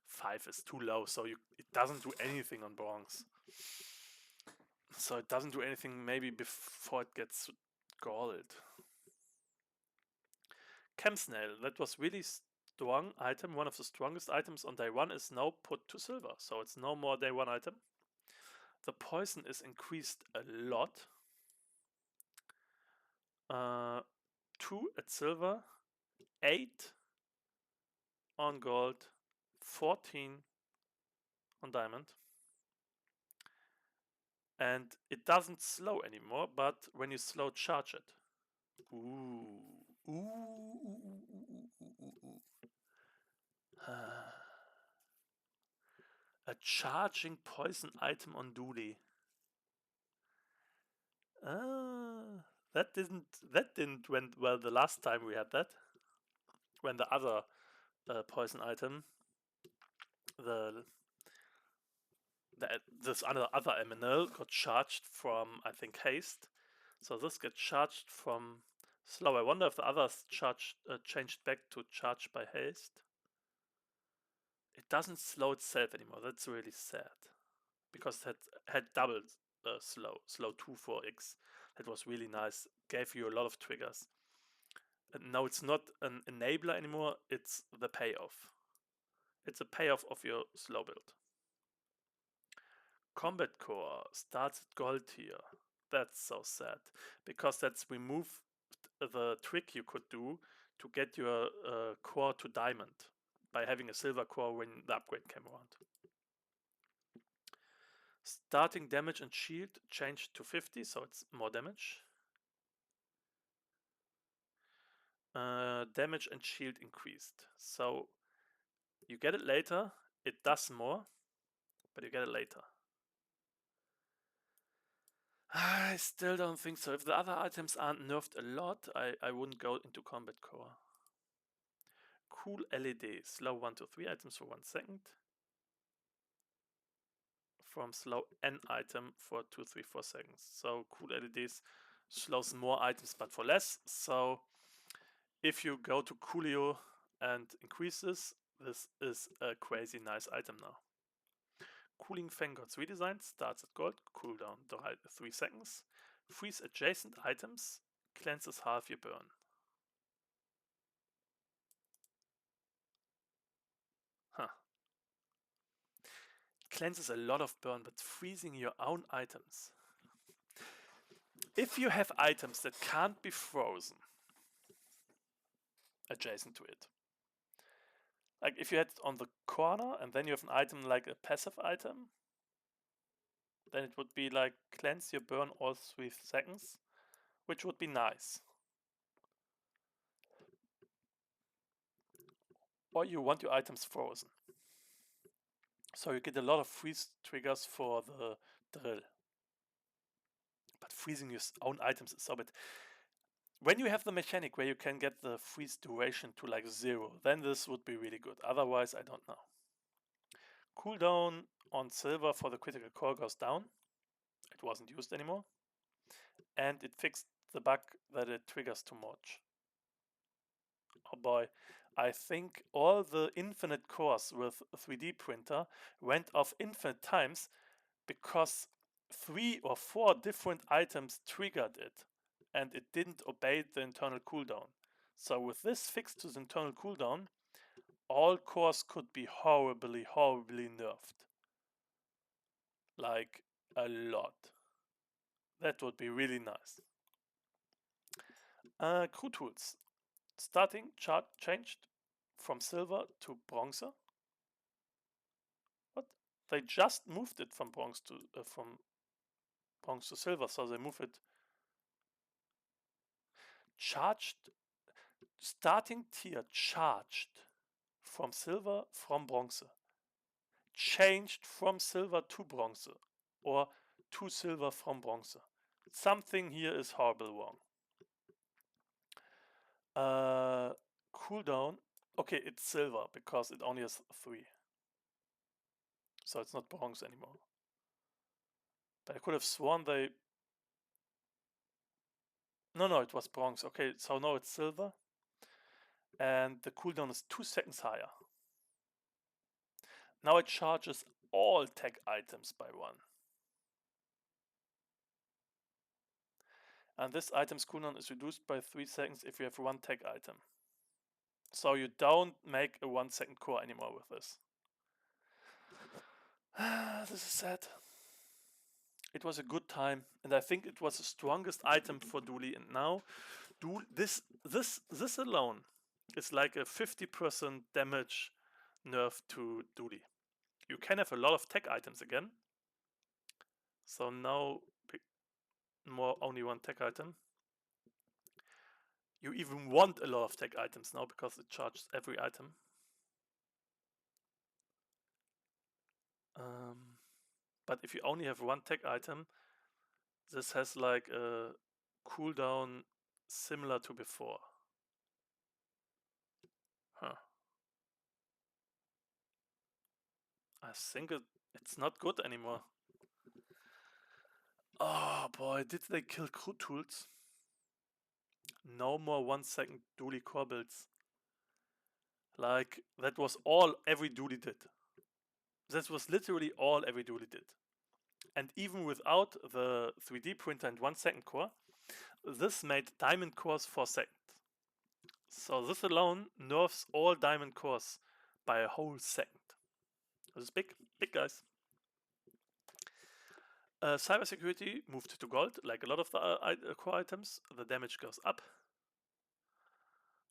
5 is too low, so it doesn't do anything on bronze. So it doesn't do anything maybe before it gets gold. Chem Snail, that was really strong item, one of the strongest items on day 1 is now put to silver, so it's no more day 1 item. The poison is increased a lot. 2 at silver, 8 on gold, 14 on diamond. And it doesn't slow anymore, but when you slow, charge it. Ooh. A charging poison item on Dooley. That didn't went well the last time we had that. When the other poison item, this other MNL got charged from, I think, haste. So this gets charged from slow. I wonder if the others changed back to charge by haste. It doesn't slow itself anymore. That's really sad. Because it had double slow 2 for X. That was really nice. Gave you a lot of triggers. And now it's not an enabler anymore. It's the payoff. It's a payoff of your slow build. Combat Core starts at gold tier. That's so sad. Because that's removed the trick you could do to get your core to diamond by having a silver core when the upgrade came around. Starting damage and shield changed to 50, so it's more damage. Damage and shield increased. So you get it later. It does more, but you get it later. I still don't think so. If the other items aren't nerfed a lot, I wouldn't go into Combat Core. Cool LED. Slow 1 to 3 items for 1 second. From slow N item for 2, 3, 4 seconds. So cool LEDs slows more items but for less. So if you go to Coolio and increases, this is a crazy nice item now. Cooling Fang Gods redesigned, starts at gold, cooldown 3 seconds. Freeze adjacent items, cleanses half your burn. Huh. Cleanses a lot of burn, but freezing your own items. If you have items that can't be frozen adjacent to it, like if you had it on the corner and then you have an item like a passive item, then it would be like cleanse your burn all 3 seconds, which would be nice. Or you want your items frozen. So you get a lot of freeze triggers for the drill. But freezing your own items is so bad. When you have the mechanic where you can get the freeze duration to like 0, then this would be really good. Otherwise, I don't know. Cooldown on silver for the critical core goes down. It wasn't used anymore. And it fixed the bug that it triggers too much. Oh boy, I think all the infinite cores with a 3D printer went off infinite times because 3 or 4 different items triggered it and it didn't obey the internal cooldown. So with this fix to the internal cooldown, all cores could be horribly nerfed. Like a lot. That would be really nice. Crew tools. Starting chart changed from silver to bronze. What? They just moved it from bronze to silver, so they move it. Charged. Starting tier charged from silver from bronze. Changed from silver to bronze, or to silver from bronze. Something here is horrible wrong. Cooldown. Okay, it's silver because it only has 3. So it's not bronze anymore. But I could have sworn they... No, it was bronze. Okay, so now it's silver. And the cooldown is 2 seconds higher. Now it charges all tech items by 1. And this item's cooldown is reduced by 3 seconds if you have 1 tech item. So you don't make a 1 second core anymore with this. This is sad. It was a good time, and I think it was the strongest item for Dooley. And now, this alone is like a 50% damage nerf to Dooley. You can have a lot of tech items again. So now, only 1 tech item. You even want a lot of tech items now because it charges every item. But if you only have one tech item, this has like a cooldown similar to before. Huh. I think it's not good anymore. Oh boy, did they kill crew tools? No more 1 second dually core builds. Like, that was all every dually did. That was literally all every dually did. And even without the 3D printer and 1 second core, this made diamond cores 4 seconds. So this alone nerfs all diamond cores by a whole second. This is big, big guys. Cybersecurity moved to gold, like a lot of the core items. The damage goes up.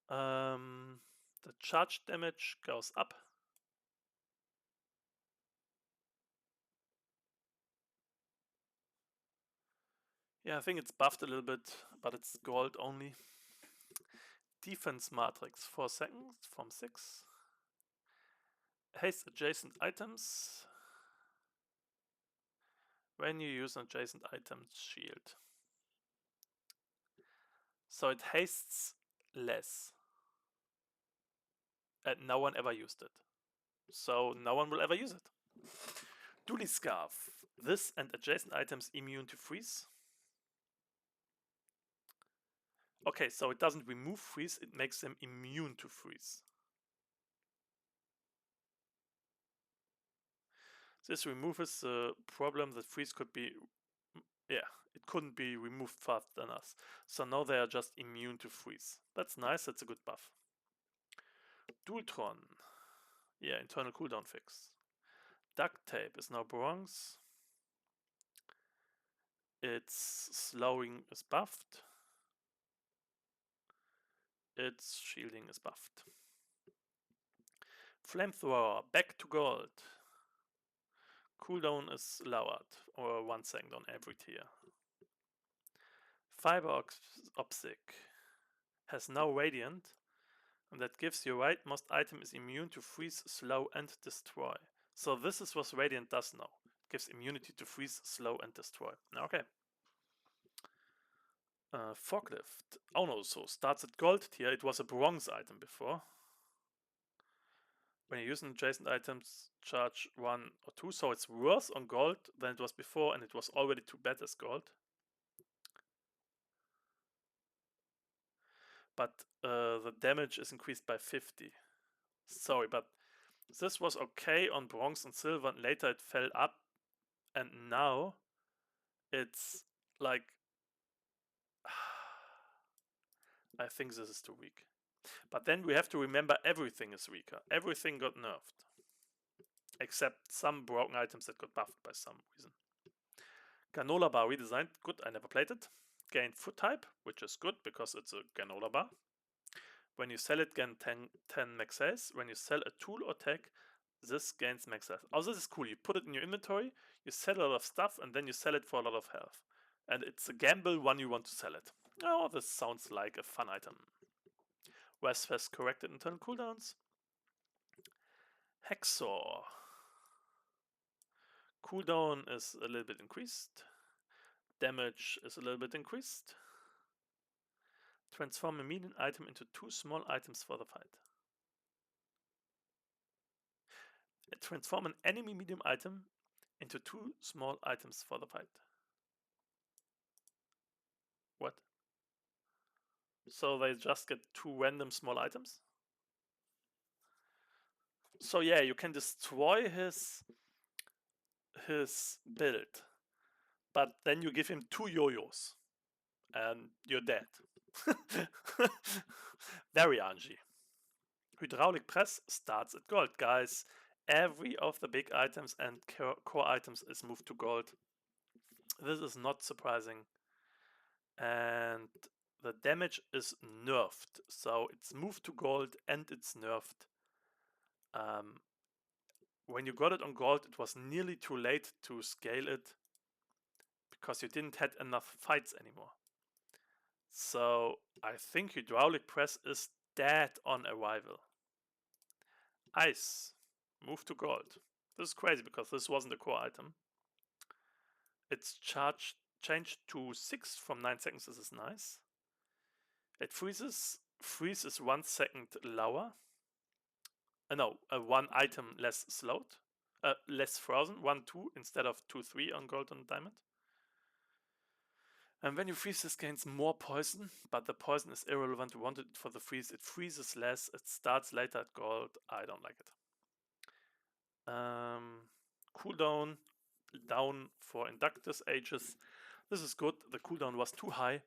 The charge damage goes up. Yeah, I think it's buffed a little bit, but it's gold only. Defense matrix 4 seconds from 6. Haste adjacent items when you use an adjacent item's shield. So it hastes less. And no one ever used it. So no one will ever use it. Dually Scarf. This and adjacent items immune to freeze. Okay, so it doesn't remove freeze, it makes them immune to freeze. This removes the problem that freeze could be, yeah, it couldn't be removed faster than us. So now they are just immune to freeze. That's nice, that's a good buff. Dualtron. Yeah, internal cooldown fix. Duct tape is now bronze. Its slowing is buffed. Its shielding is buffed. Flamethrower, back to gold. Cooldown is lowered, or 1 second on every tier. Fiber Optic has no radiant, and that gives your rightmost item is immune to freeze, slow, and destroy. So this is what radiant does now. It gives immunity to freeze, slow, and destroy. Okay. Forklift. Oh no, so starts at gold tier. It was a bronze item before. When you're using adjacent items, charge 1 or 2, so it's worse on gold than it was before, and it was already too bad as gold. But the damage is increased by 50. Sorry, but this was okay on bronze and silver, and later it fell up, and now it's like I think this is too weak. But then we have to remember everything is weaker. Everything got nerfed. Except some broken items that got buffed by some reason. Granola bar redesigned. Good, I never played it. Gained food type, which is good because it's a granola bar. When you sell it, gain 10 max health. When you sell a tool or tech, this gains max health. Oh, this is cool. You put it in your inventory, you sell a lot of stuff, and then you sell it for a lot of health. And it's a gamble when you want to sell it. Oh, this sounds like a fun item. West has corrected internal cooldowns. Hacksaw. Cooldown is a little bit increased. Damage is a little bit increased. Transform a medium item into 2 small items for the fight. Transform an enemy medium item into 2 small items for the fight. What? So they just get 2 random small items? So yeah, you can destroy his build, but then you give him 2 yo-yos and you're dead. Very RNG. Hydraulic press starts at gold, guys. Every of the big items and core items is moved to gold. This is not surprising. And the damage is nerfed. So it's moved to gold and it's nerfed. When you got it on gold, it was nearly too late to scale it because you didn't have enough fights anymore. So I think hydraulic press is dead on arrival. Ice, move to gold. This is crazy because this wasn't a core item. It's changed to 6 from 9 seconds. This is nice. It freezes. Freeze is 1 second lower. No, 1 item less slowed. Less frozen. 1, 2 instead of 2, 3 on gold and diamond. And when you freeze, this gains more poison, but the poison is irrelevant. You want it for the freeze. It freezes less. It starts later at gold. I don't like it. Cooldown down for Inductus Ages. This is good. The cooldown was too high.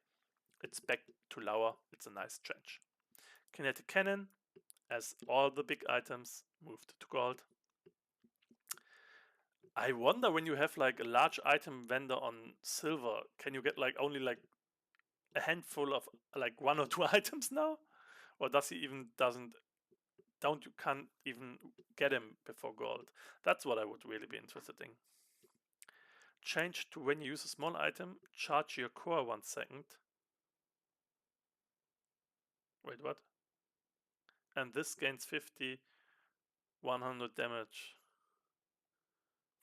It's back to lower. It's a nice change. Kinetic Cannon, as all the big items moved to gold. I wonder when you have like a large item vendor on silver, can you get like only like a handful of like 1 or 2 items now? Or does he even can't even get him before gold? That's what I would really be interested in. Change to when you use a small item, charge your core 1 second. Wait, what? And this gains 50, 100 damage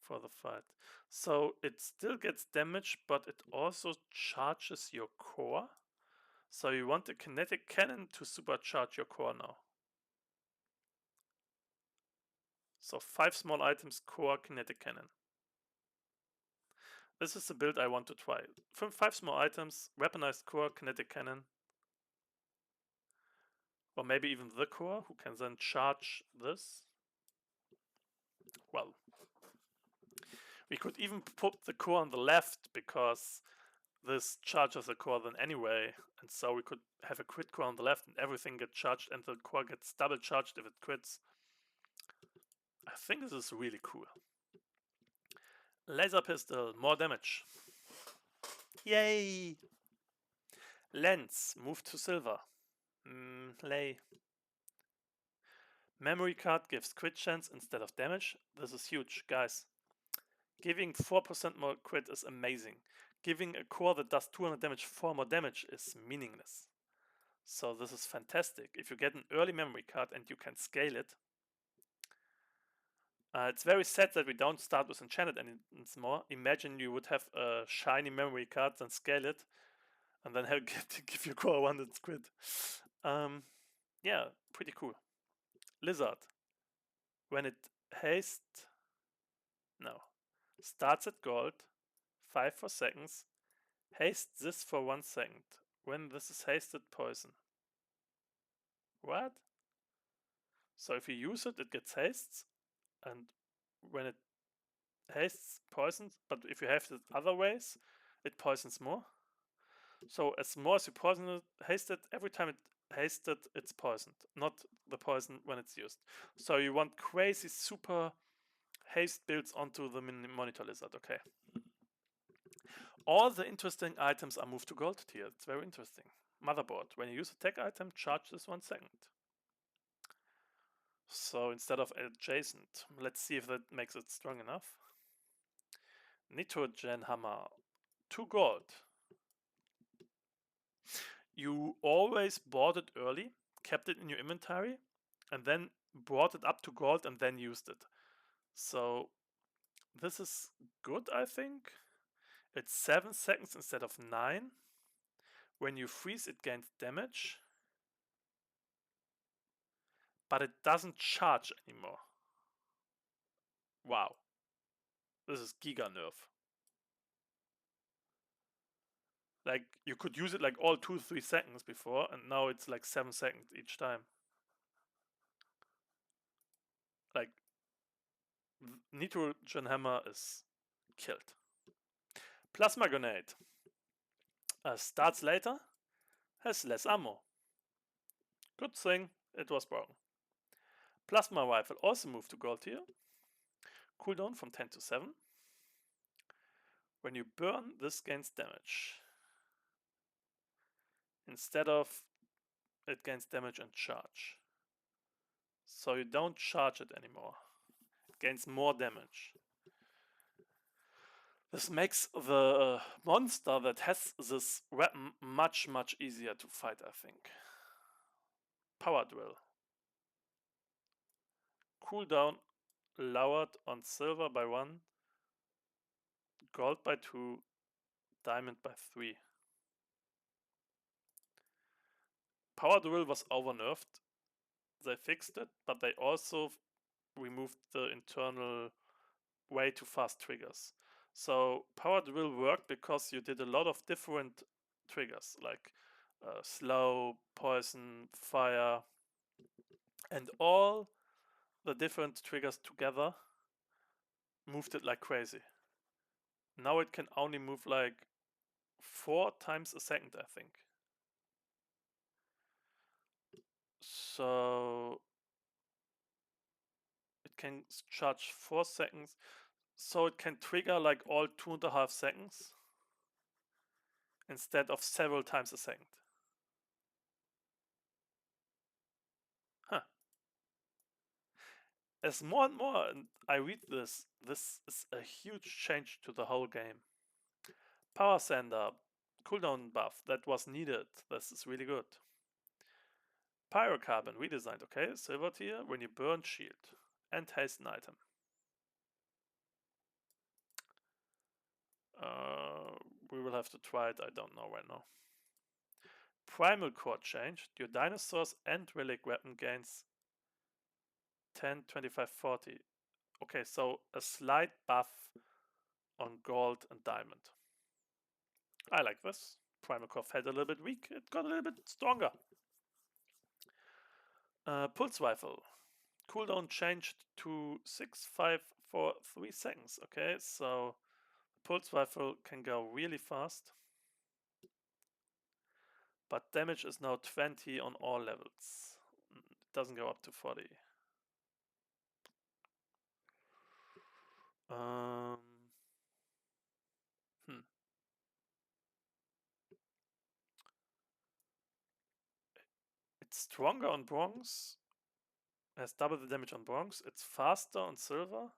for the fight. So it still gets damage, but it also charges your core. So you want the kinetic cannon to supercharge your core now. So 5 small items, core, kinetic cannon. This is the build I want to try. 5 small items, weaponized core, kinetic cannon. Or maybe even the core, who can then charge this. Well, we could even put the core on the left, because this charges the core then anyway, and so we could have a crit core on the left and everything gets charged and the core gets double charged if it crits. I think this is really cool. Laser pistol, more damage. Yay! Lens, move to silver. Lay. Memory card gives crit chance instead of damage. This is huge, guys. Giving 4% more crit is amazing. Giving a core that does 200 damage 4 more damage is meaningless. So this is fantastic. If you get an early memory card and you can scale it. It's very sad that we don't start with enchanted anymore. Imagine you would have a shiny memory card and scale it, and then give your core 100 crit. Yeah, pretty cool. Lizard. When it starts at gold, 5 for seconds, haste this for 1 second. When this is hasted, poison. What? So if you use it, it gets hastes, and when it hastes, poisons, but if you have it other ways, it poisons more. So as more as you poison it, haste it, every time it hasted, it's poisoned, not the poison when it's used. So you want crazy super haste builds onto the monitor lizard, okay. All the interesting items are moved to gold tier. It's very interesting. Motherboard. When you use a tech item, charge this 1 second. So instead of adjacent, let's see if that makes it strong enough. Nitrogen hammer. 2 gold. You always bought it early, kept it in your inventory, and then brought it up to gold and then used it. So this is good, I think. It's 7 seconds instead of 9. When you freeze, it gains damage, but it doesn't charge anymore. Wow. This is giga nerf. Like, you could use it like all 2-3 seconds before, and now it's like 7 seconds each time. Like, Nitrogen Hammer is killed. Plasma Grenade. Starts later, has less ammo. Good thing it was broken. Plasma Rifle also moved to gold tier. Cooldown from 10 to 7. When you burn, this gains damage. Instead of it gains damage and charge. So you don't charge it anymore. It gains more damage. This makes the monster that has this weapon much, much easier to fight, I think. Power Drill. Cooldown lowered on silver by 1. gold by 2, diamond by 3. Power drill was overnerfed. They fixed it, but they also removed the internal way too fast triggers. So power drill worked because you did a lot of different triggers, like slow, poison, fire, and all the different triggers together moved it like crazy. Now it can only move like 4 times a second, I think. So it can charge 4 seconds. So it can trigger like all 2.5 seconds instead of several times a second. Huh. As more and more I read this is a huge change to the whole game. Power Sander, cooldown buff, that was needed. This is really good. Pyrocarbon redesigned, okay. Silver tier, when you burn, shield. And hasten item. We will have to try it, I don't know right now. Primal core changed. Your dinosaurs and relic weapon gains 10, 25, 40. Okay, so a slight buff on gold and diamond. I like this. Primal core felt a little bit weak. It got a little bit stronger. Pulse rifle. Cooldown changed to 6, 5 for 3 seconds. Okay, so pulse rifle can go really fast. But damage is now 20 on all levels. It doesn't go up to 40. Hmm. It's stronger on bronze. Has double the damage on bronze. It's faster on silver.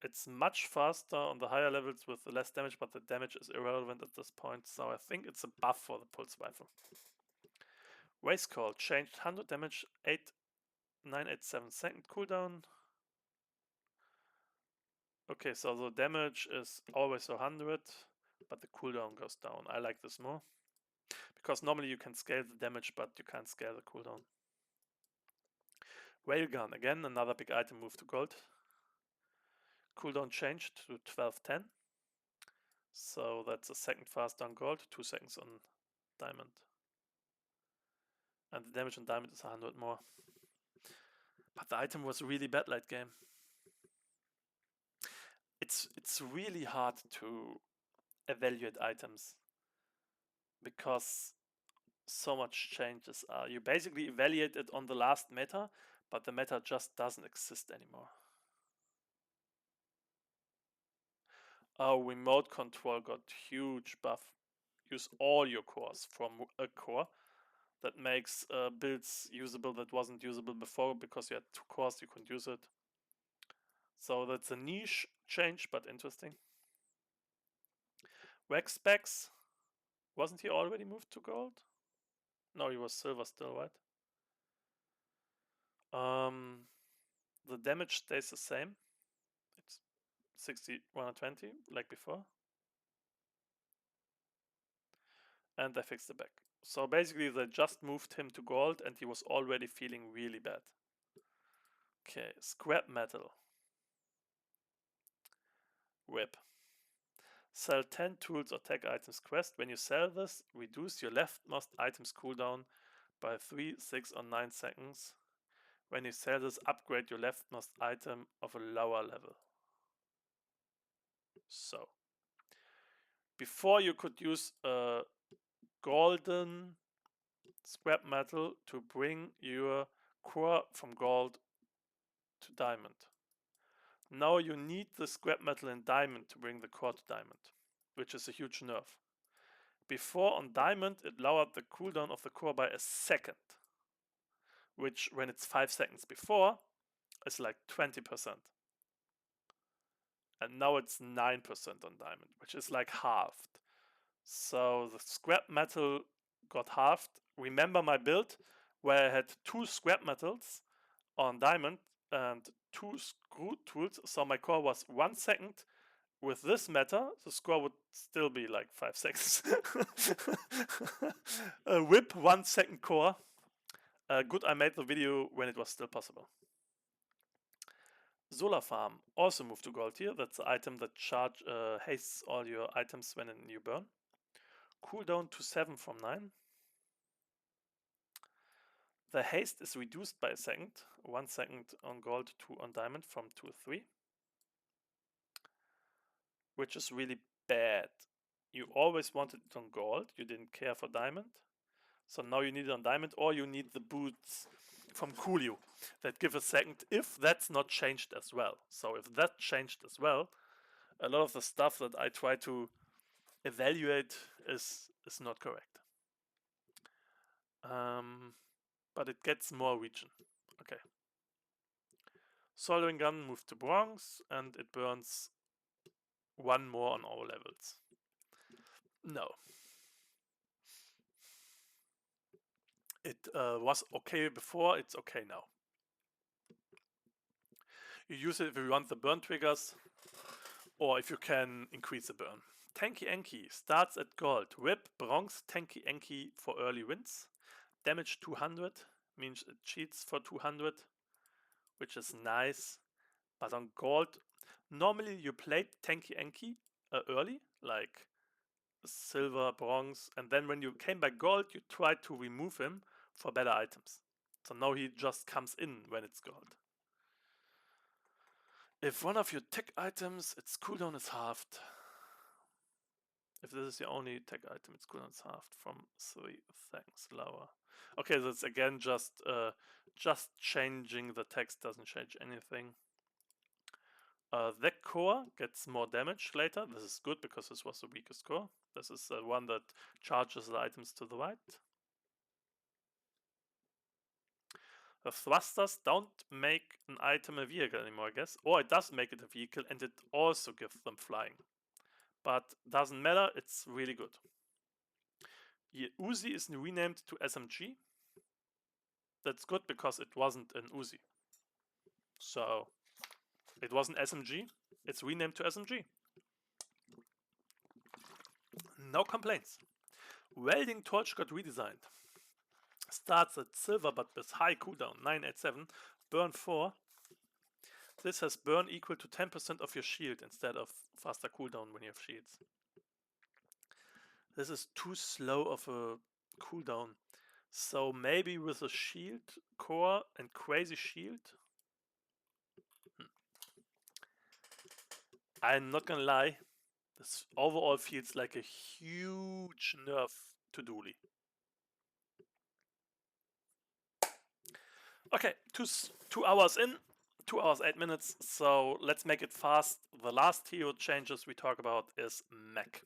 It's much faster on the higher levels with less damage, but the damage is irrelevant at this point. So I think it's a buff for the pulse rifle. Race Call changed 100 damage, 987 second cooldown. Okay, so the damage is always 100, but the cooldown goes down. I like this more. Because normally you can scale the damage, but you can't scale the cooldown. Railgun, again, another big item moved to gold. Cooldown changed to 1210. So that's a second faster on gold, 2 seconds on diamond. And the damage on diamond is 100 more. But the item was really bad late game. It's really hard to evaluate items because so much changes are. You basically evaluate it on the last meta, but the meta just doesn't exist anymore. Our remote control got huge buff. Use all your cores from a core. That makes builds usable that wasn't usable before because you had 2 cores, you couldn't use it. So that's a niche change, but interesting. Wax specs. Wasn't he already moved to gold? No, he was silver still, right? The damage stays the same. It's 60, 120, like before. And they fixed the back. So basically they just moved him to gold and he was already feeling really bad. Okay, scrap metal. Whip. Sell 10 tools or tech items quest. When you sell this, reduce your leftmost items cooldown by 3, 6 or 9 seconds. When you sell this, upgrade your leftmost item of a lower level. So, before you could use a golden scrap metal to bring your core from gold to diamond. Now you need the scrap metal in diamond to bring the core to diamond, which is a huge nerf. Before on diamond, it lowered the cooldown of the core by a second, which when it's 5 seconds before is like 20%. And now it's 9% on diamond, which is like halved. So the scrap metal got halved. Remember my build where I had 2 scrap metals on diamond and 2 screw tools. So my core was 1 second. With this meta, the score would still be like 5 seconds. A whip, 1 second core. Good, I made the video when it was still possible. Solar Farm also moved to gold here. That's the item that hastes all your items when you burn. Cooldown to 7 from 9. The haste is reduced by a second. 1 second on gold, 2 on diamond from 2 to 3. Which is really bad. You always wanted it on gold. You didn't care for diamond. So now you need it on diamond, or you need the boots from Coolio that give a second if that's not changed as well. So if that changed as well, a lot of the stuff that I try to evaluate is not correct. But it gets more region. Okay. Soldering gun moved to bronze, and it burns 1 more on all levels. No. It was okay before, it's okay now. You use it if you want the burn triggers, or if you can increase the burn. Tanky Enki starts at gold. Whip bronze Tanky Enki for early wins. Damage 200 means it cheats for 200, which is nice. But on gold, normally you played Tanky Enki early, like silver, bronze, and then when you came back gold, you tried to remove him for better items. So now he just comes in when it's gold. If one of your tech items, its cooldown is halved. If this is your only tech item, its cooldown is halved from 3 seconds lower. Okay, that's again just changing the text, doesn't change anything. That core gets more damage later. This is good because this was the weakest core. This is the one that charges the items to the right. The thrusters don't make an item a vehicle anymore, I guess. Or it does make it a vehicle, and it also gives them flying. But doesn't matter, it's really good. Here, Uzi is renamed to SMG. That's good because it wasn't an Uzi. So it was an SMG, it's renamed to SMG. No complaints. Welding torch got redesigned. Starts at silver but with high cooldown, 987, burn 4. This has burn equal to 10% of your shield instead of faster cooldown when you have shields. This is too slow of a cooldown. So maybe with a shield core and crazy shield. I'm not gonna lie, this overall feels like a huge nerf to Dooley. Okay, 2 hours in, 2 hours 8 minutes, so let's make it fast. The last hero changes we talk about is mech.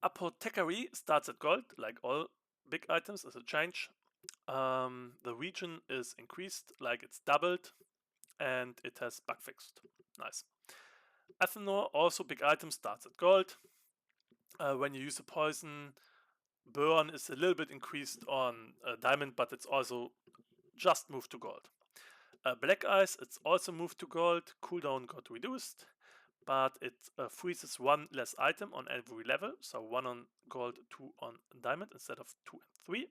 Apothecary starts at gold, like all big items as a change. The region is increased, like it's doubled, and it has bug fixed. Nice. Athenor, also big item, starts at gold. When you use a poison, burn is a little bit increased on diamond, but it's also just moved to gold. Black Ice, it's also moved to gold. Cooldown got reduced, but it freezes 1 less item on every level. So 1 on gold, 2 on diamond instead of 2 and 3.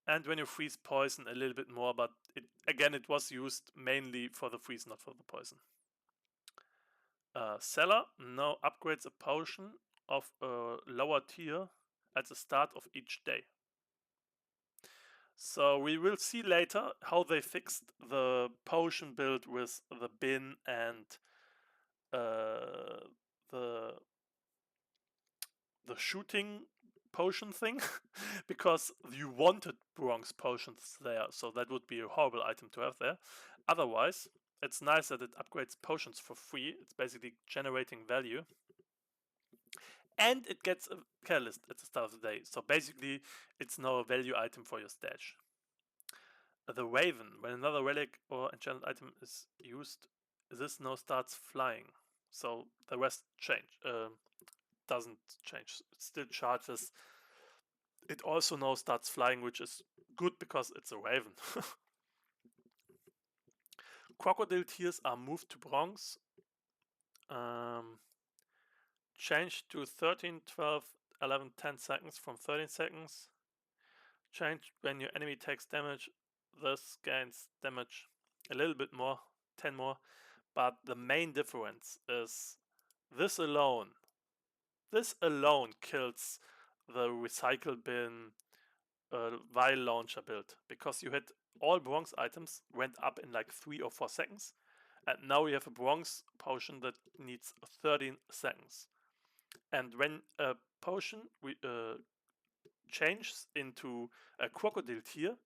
And when you freeze poison, a little bit more, but it was used mainly for the freeze, not for the poison. Seller now upgrades a potion of a lower tier at the start of each day. So we will see later how they fixed the potion build with the bin and the shooting potion thing, because you wanted bronze potions there, so that would be a horrible item to have there. Otherwise, it's nice that it upgrades potions for free. It's basically generating value. And it gets a catalyst at the start of the day. So basically, it's now a value item for your stash. The Raven, when another relic or enchanted item is used, this now starts flying. So the rest doesn't change. It still charges. It also now starts flying, which is good because it's a Raven. Crocodile tiers are moved to bronze. Changed to 13, 12, 11, 10 seconds from 13 seconds. Changed when your enemy takes damage. This gains damage a little bit more, 10 more. But the main difference is this alone kills the recycle bin vial launcher build, because you had all bronze items went up in like 3 or 4 seconds, and now you have a bronze potion that needs 13 seconds. And when a potion changes into a crocodile tier,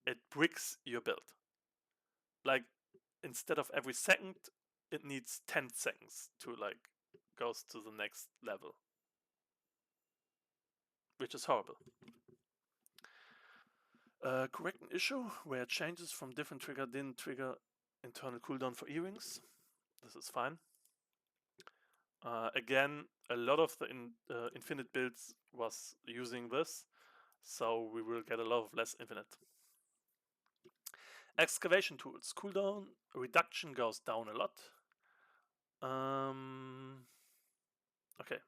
it bricks your build. Like, instead of every second, it needs 10 seconds to like goes to the next level, which is horrible. Correct an issue where changes from different trigger didn't trigger internal cooldown for earrings. This is fine. Again, a lot of the infinite builds was using this, so we will get a lot of less infinite. Excavation tools. Cooldown reduction goes down a lot. Okay,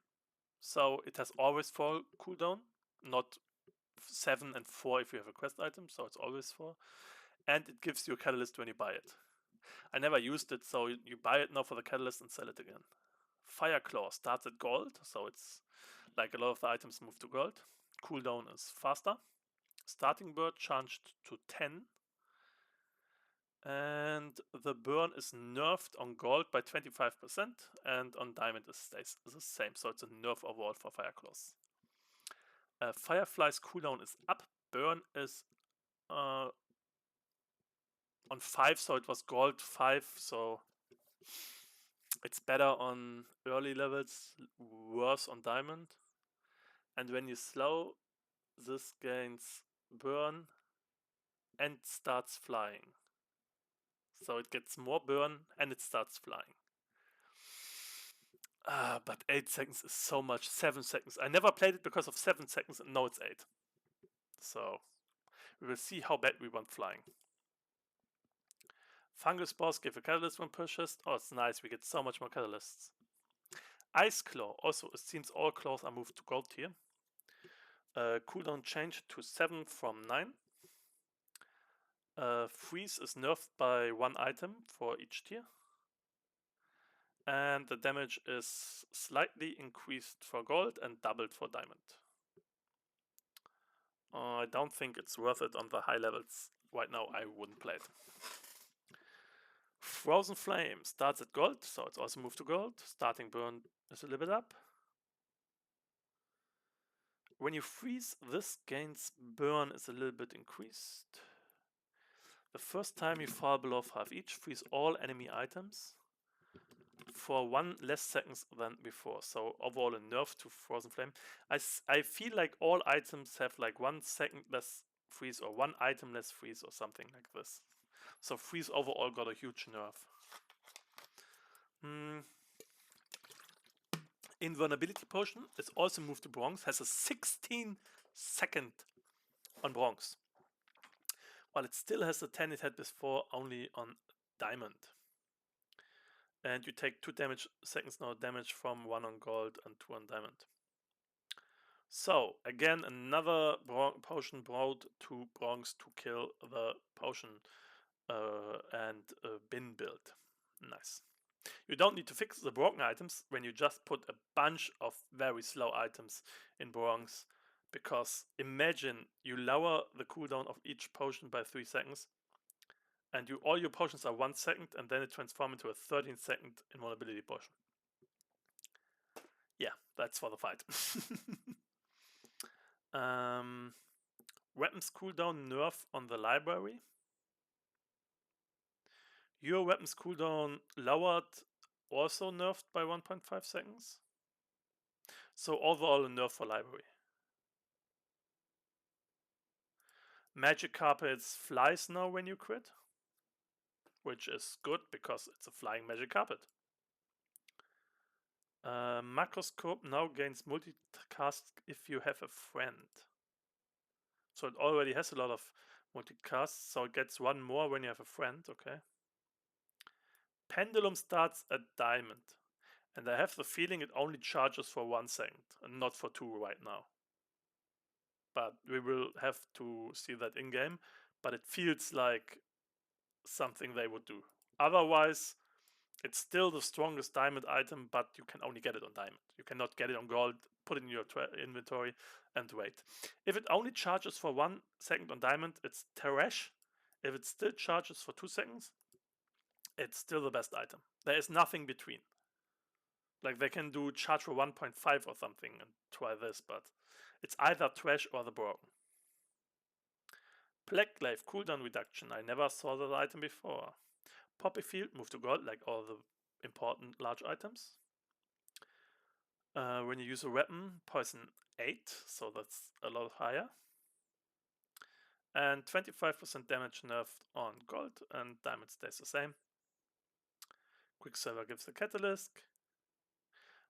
so it has always 4 cooldown, not 7 and 4 if you have a quest item, so it's always 4. And it gives you a catalyst when you buy it. I never used it, so you buy it now for the catalyst and sell it again. Fire Claw starts at gold, so it's like a lot of the items move to gold. Cooldown is faster. Starting bird changed to 10. And the burn is nerfed on gold by 25%, and on diamond it stays the same, so it's a nerf overall for Fire Claws. Firefly's cooldown is up. Burn is on 5, so it was gold 5, so it's better on early levels, worse on diamond. And when you slow, this gains burn and starts flying. So it gets more burn and it starts flying. But 8 seconds is so much. 7 seconds. I never played it because of 7 seconds, and now it's 8. So we will see how bad we want flying. Fungus Spores give a catalyst when purchased. Oh, it's nice. We get so much more catalysts. Ice Claw. Also, it seems all claws are moved to gold tier. Cooldown changed to 7 from 9. Freeze is nerfed by 1 item for each tier. And the damage is slightly increased for gold and doubled for diamond. I don't think it's worth it on the high levels. Right now I wouldn't play it. Frozen Flame starts at gold, so it's also moved to gold. Starting burn is a little bit up. When you freeze, this gains burn is a little bit increased. The first time you fall below 5 each, freeze all enemy items for 1 less seconds than before. So overall a nerf to Frozen Flame. I feel like all items have like 1 second less freeze or 1 item less freeze or something like this. So freeze overall got a huge nerf. Invulnerability Potion is also moved to bronze, has a 16-second on bronze, while it still has the 10 it had before only on diamond. And you take 2 seconds now damage from 1 on gold and 2 on diamond. So again, another potion brought to bronze to kill the potion and bin build. Nice. You don't need to fix the broken items when you just put a bunch of very slow items in bronze, because imagine you lower the cooldown of each potion by 3 seconds, and all your potions are 1 second, and then it transforms into a 13-second invulnerability potion. Yeah, that's for the fight. Weapons cooldown nerf on the library. Your weapons cooldown lowered, also nerfed by 1.5 seconds. So overall a nerf for library. Magic Carpets flies now when you crit, which is good because it's a flying magic carpet. Macroscope now gains multicast if you have a friend. So it already has a lot of multicast, so it gets 1 more when you have a friend, okay. Pendulum starts at diamond, and I have the feeling it only charges for 1 second and not for 2 right now. But we will have to see that in game. But it feels like something they would do. Otherwise, it's still the strongest diamond item, but you can only get it on diamond. You cannot get it on gold, put it in your inventory, and wait. If it only charges for 1 second on diamond, it's trash. If it still charges for 2 seconds, it's still the best item. There is nothing between. Like they can do charge for 1.5 or something and try this, but it's either trash or the broken. Black Glaive cooldown reduction. I never saw that item before. Poppy Field, move to gold, like all the important large items. When you use a weapon, poison 8, so that's a lot higher. And 25% damage nerfed on gold, and diamond stays the same. Quicksilver gives the catalyst.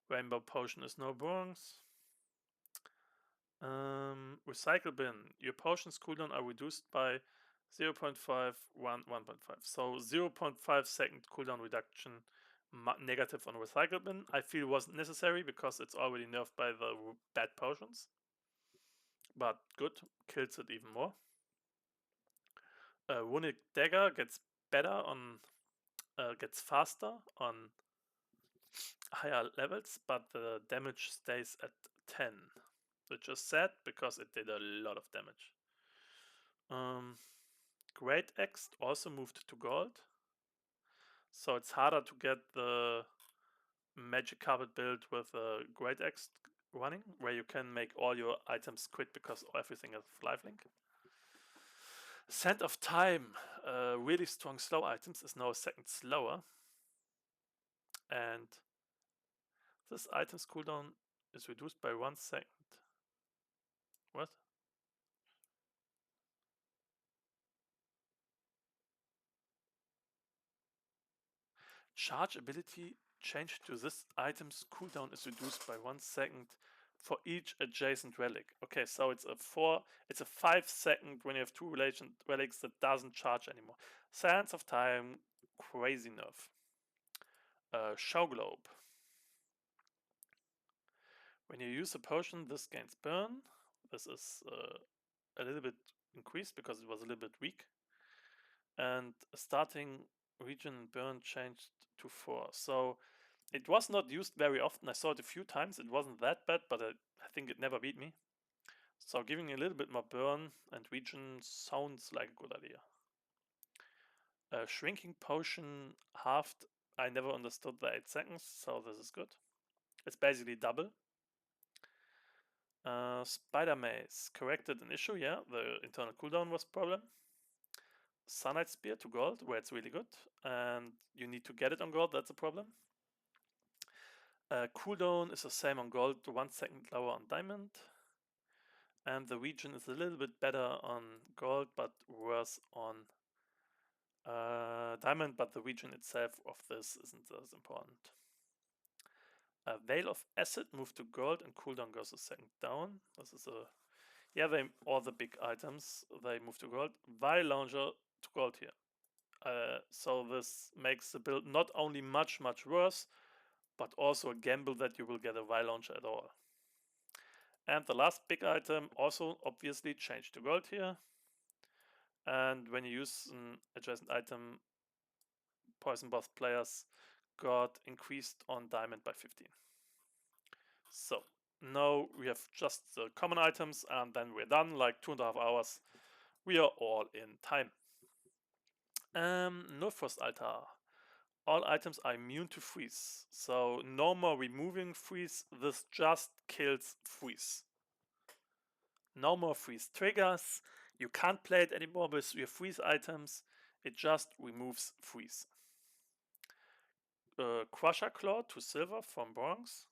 Rainbow Potion is no bronze. Recycle bin. Your potions cooldown are reduced by 0.5, 1.5. So 0.5 second cooldown reduction negative on recycle bin. I feel wasn't necessary because it's already nerfed by the bad potions. But good, kills it even more. Runic Dagger gets better on, gets faster on higher levels, but the damage stays at 10. Which is sad because it did a lot of damage. Great Axe also moved to gold. So it's harder to get the magic carpet build with a Great Axe running, where you can make all your items quit because everything is lifelink. Scent of Time, really strong slow items, is now a second slower. And this item's cooldown is reduced by 1 second. What? Charge ability changed to this item's cooldown is reduced by 1 second for each adjacent relic. Okay, so it's a 5 second when you have 2 relation relics that doesn't charge anymore. Sands of Time, crazy nerf. Show Globe. When you use a potion, this gains burn. This is a little bit increased because it was a little bit weak. And starting region burn changed to 4. So it was not used very often. I saw it a few times. It wasn't that bad, but I think it never beat me. So giving a little bit more burn and region sounds like a good idea. Shrinking potion halved. I never understood the 8 seconds, so this is good. It's basically double. Spider Maze corrected an issue, yeah, the internal cooldown was a problem. Sunlight Spear to gold, where it's really good, and you need to get it on gold, that's a problem. Cooldown is the same on gold, 1 second lower on diamond. And the region is a little bit better on gold, but worse on diamond, but the region itself of this isn't as important. Veil of Acid moved to gold and cooldown goes a second down. This is a, yeah, all the big items, they move to gold. Vial Launcher to gold here. So this makes the build not only much worse, but also a gamble that you will get a Vial Launcher at all. And the last big item also obviously changed to gold here. And when you use an adjacent item, Poison Boss players got increased on diamond by 15. So now we have just the common items and then we're done, like 2.5 hours. We are all in time. No Frost Altar. All items are immune to freeze. So no more removing freeze, this just kills freeze. No more freeze triggers. You can't play it anymore with your freeze items. It just removes freeze. Crusher Claw to silver from bronze.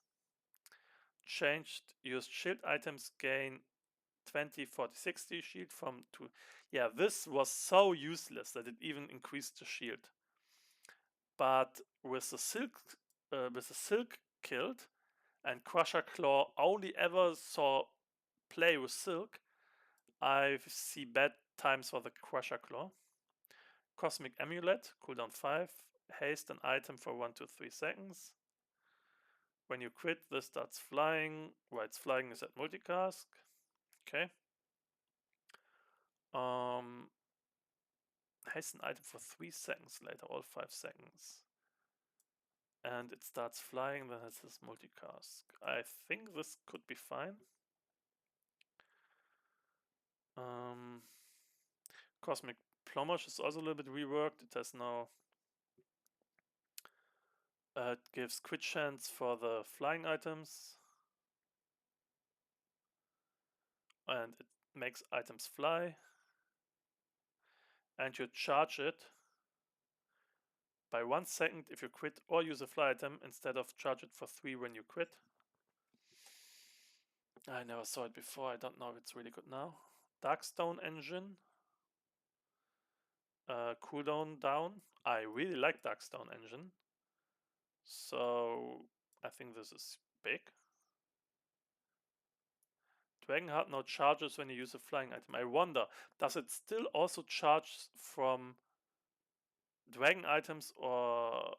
Changed. Used shield items gain 20, 40, 60 shield from 2. Yeah, this was so useless that it even increased the shield. But with the silk killed, and Crusher Claw only ever saw play with silk, I see bad times for the Crusher Claw. Cosmic Amulet, cooldown 5. haste an item for 1 to 3 seconds. When you crit, this starts flying. Why it's flying is at multicast. Okay. Haste an item for 3 seconds later, all 5 seconds. And it starts flying, then it says multicast. I think this could be fine. Cosmic Plumage is also a little bit reworked. It has now it gives crit chance for the flying items, and it makes items fly, and you charge it by 1 second if you crit or use a fly item instead of charge it for 3 when you crit. I never saw it before. I don't know if it's really good now. Darkstone engine. Cooldown down. I really like Darkstone engine. So I think this is big. Dragonheart now charges when you use a flying item. I wonder, does it still also charge from dragon items or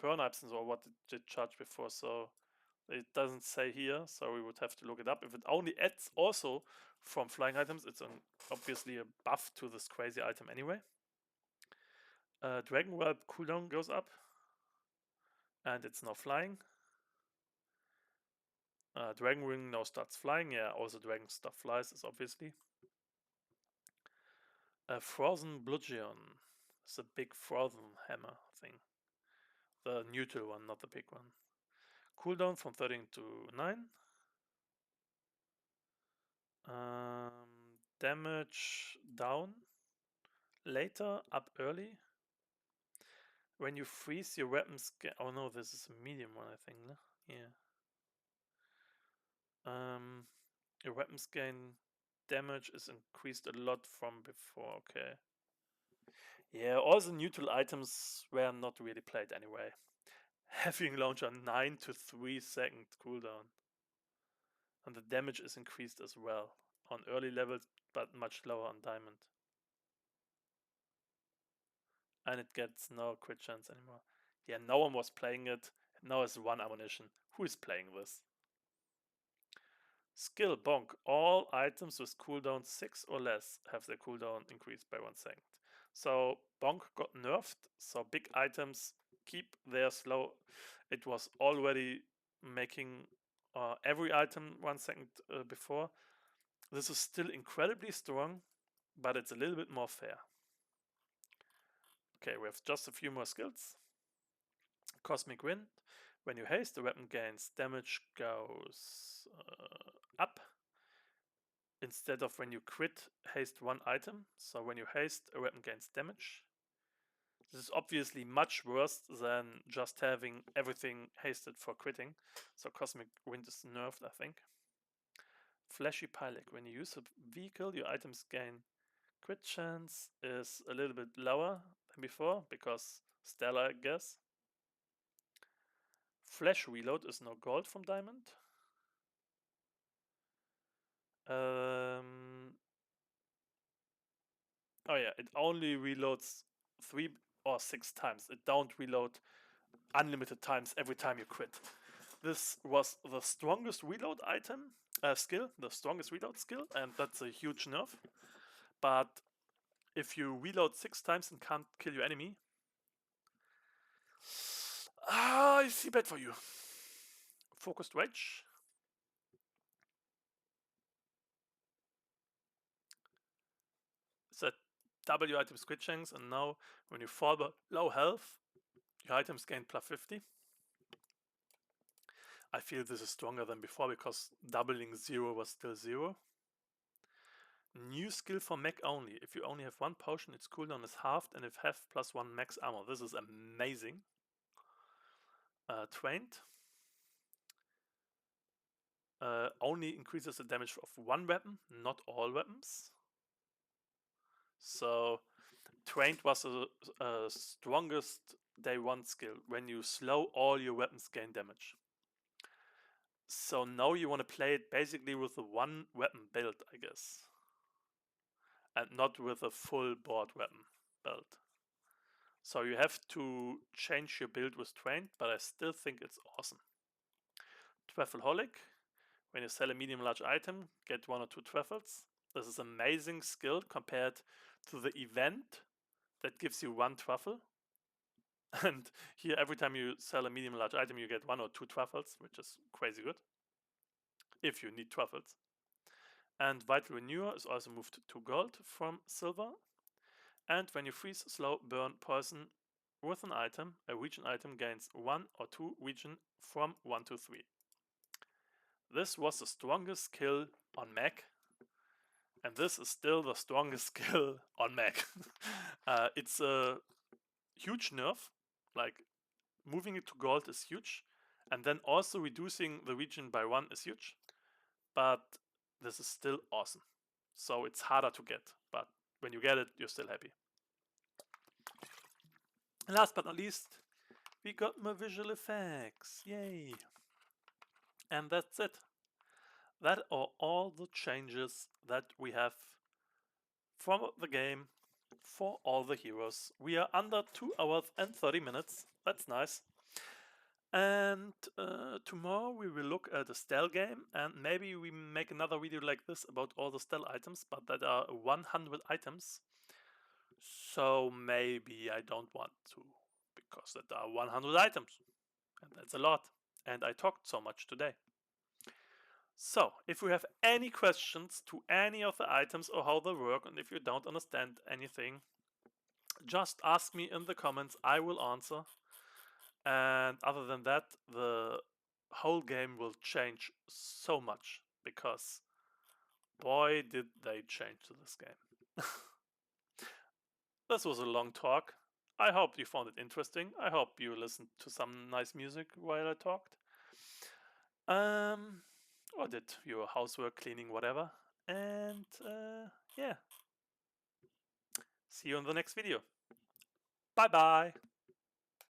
burn items, or what did it charge before? So it doesn't say here, so we would have to look it up. If it only adds also from flying items, it's obviously a buff to this crazy item anyway. Dragon Whelp cooldown goes up, and it's now flying. Dragon Wing now starts flying. Yeah, also dragon stuff flies, is obviously. Frozen Bludgeon. It's a big frozen hammer thing. The neutral one, not the big one. Cooldown from 13 to 9. Damage down. Later, up early. When you freeze your weapons get. Oh no, this is a medium one, I think. No? Yeah. Your weapons gain damage is increased a lot from before. Okay. Yeah, all the neutral items were not really played anyway. Having launcher 9 to 3 second cooldown. And the damage is increased as well on early levels, but much lower on diamond. And it gets no crit chance anymore. Yeah, no one was playing it. Now it's 1 ammunition. Who is playing this? Skill Bonk. All items with cooldown 6 or less have their cooldown increased by 1 second. So Bonk got nerfed, so big items keep their slow. It was already making every item 1 second before. This is still incredibly strong, but it's a little bit more fair. Okay, we have just a few more skills. Cosmic Wind. When you haste, the weapon gains damage goes up. Instead of when you crit, haste 1 item. So when you haste, a weapon gains damage. This is obviously much worse than just having everything hasted for critting. So Cosmic Wind is nerfed, I think. Flashy Pilot. When you use a vehicle, your items gain crit chance is a little bit lower than before, because Stelle, I guess. Flash Reload is no gold from Diamond. Oh yeah, it only reloads 3 or 6 times. It don't reload unlimited times every time you crit. This was the strongest reload item skill, the strongest reload skill, and that's a huge nerf. But if you reload 6 times and can't kill your enemy, I see bad for you. Focused Rage. Set W items crit chance, and now when you fall below health, your items gain plus 50. I feel this is stronger than before because doubling 0 was still 0. New skill for mech only. If you only have 1 potion, its cooldown is halved, and if have plus 1 max armor. This is amazing. Trained. Only increases the damage of 1 weapon, not all weapons. So Trained was the strongest day 1 skill. When you slow, all your weapons gain damage. So now you want to play it basically with a 1 weapon build, I guess. And not with a full board weapon build. So you have to change your build with trained, but I still think it's awesome. Travelholic. When you sell a medium large item, get 1 or 2 truffles. This is amazing skill compared to the event that gives you 1 truffle. And here every time you sell a medium large item you get 1 or 2 truffles, which is crazy good if you need truffles. And Vital Renewer is also moved to gold from silver. And when you freeze, slow, burn, poison with an item, a region item gains 1 or 2 region from 1 to 3. This was the strongest skill on Mac, and this is still the strongest skill on Mac. It's a huge nerf, like moving it to gold is huge, and then also reducing the region by 1 is huge, but this is still awesome. So it's harder to get, but when you get it, you're still happy. And last but not least, we got more visual effects, yay! And that's it. That are all the changes that we have from the game for all the heroes. We are under 2 hours and 30 minutes. That's nice. And tomorrow we will look at the Stelle game, and maybe we make another video like this about all the Stelle items, but that are 100 items. So maybe I don't want to, because that are 100 items, and that's a lot. And I talked so much today. So, if you have any questions to any of the items or how they work, and if you don't understand anything, just ask me in the comments, I will answer. And other than that, the whole game will change so much, because boy did they change to this game. This was a long talk. I hope you found it interesting. I hope you listened to some nice music while I talked. Or did your housework, cleaning, whatever. And yeah, see you in the next video. Bye bye.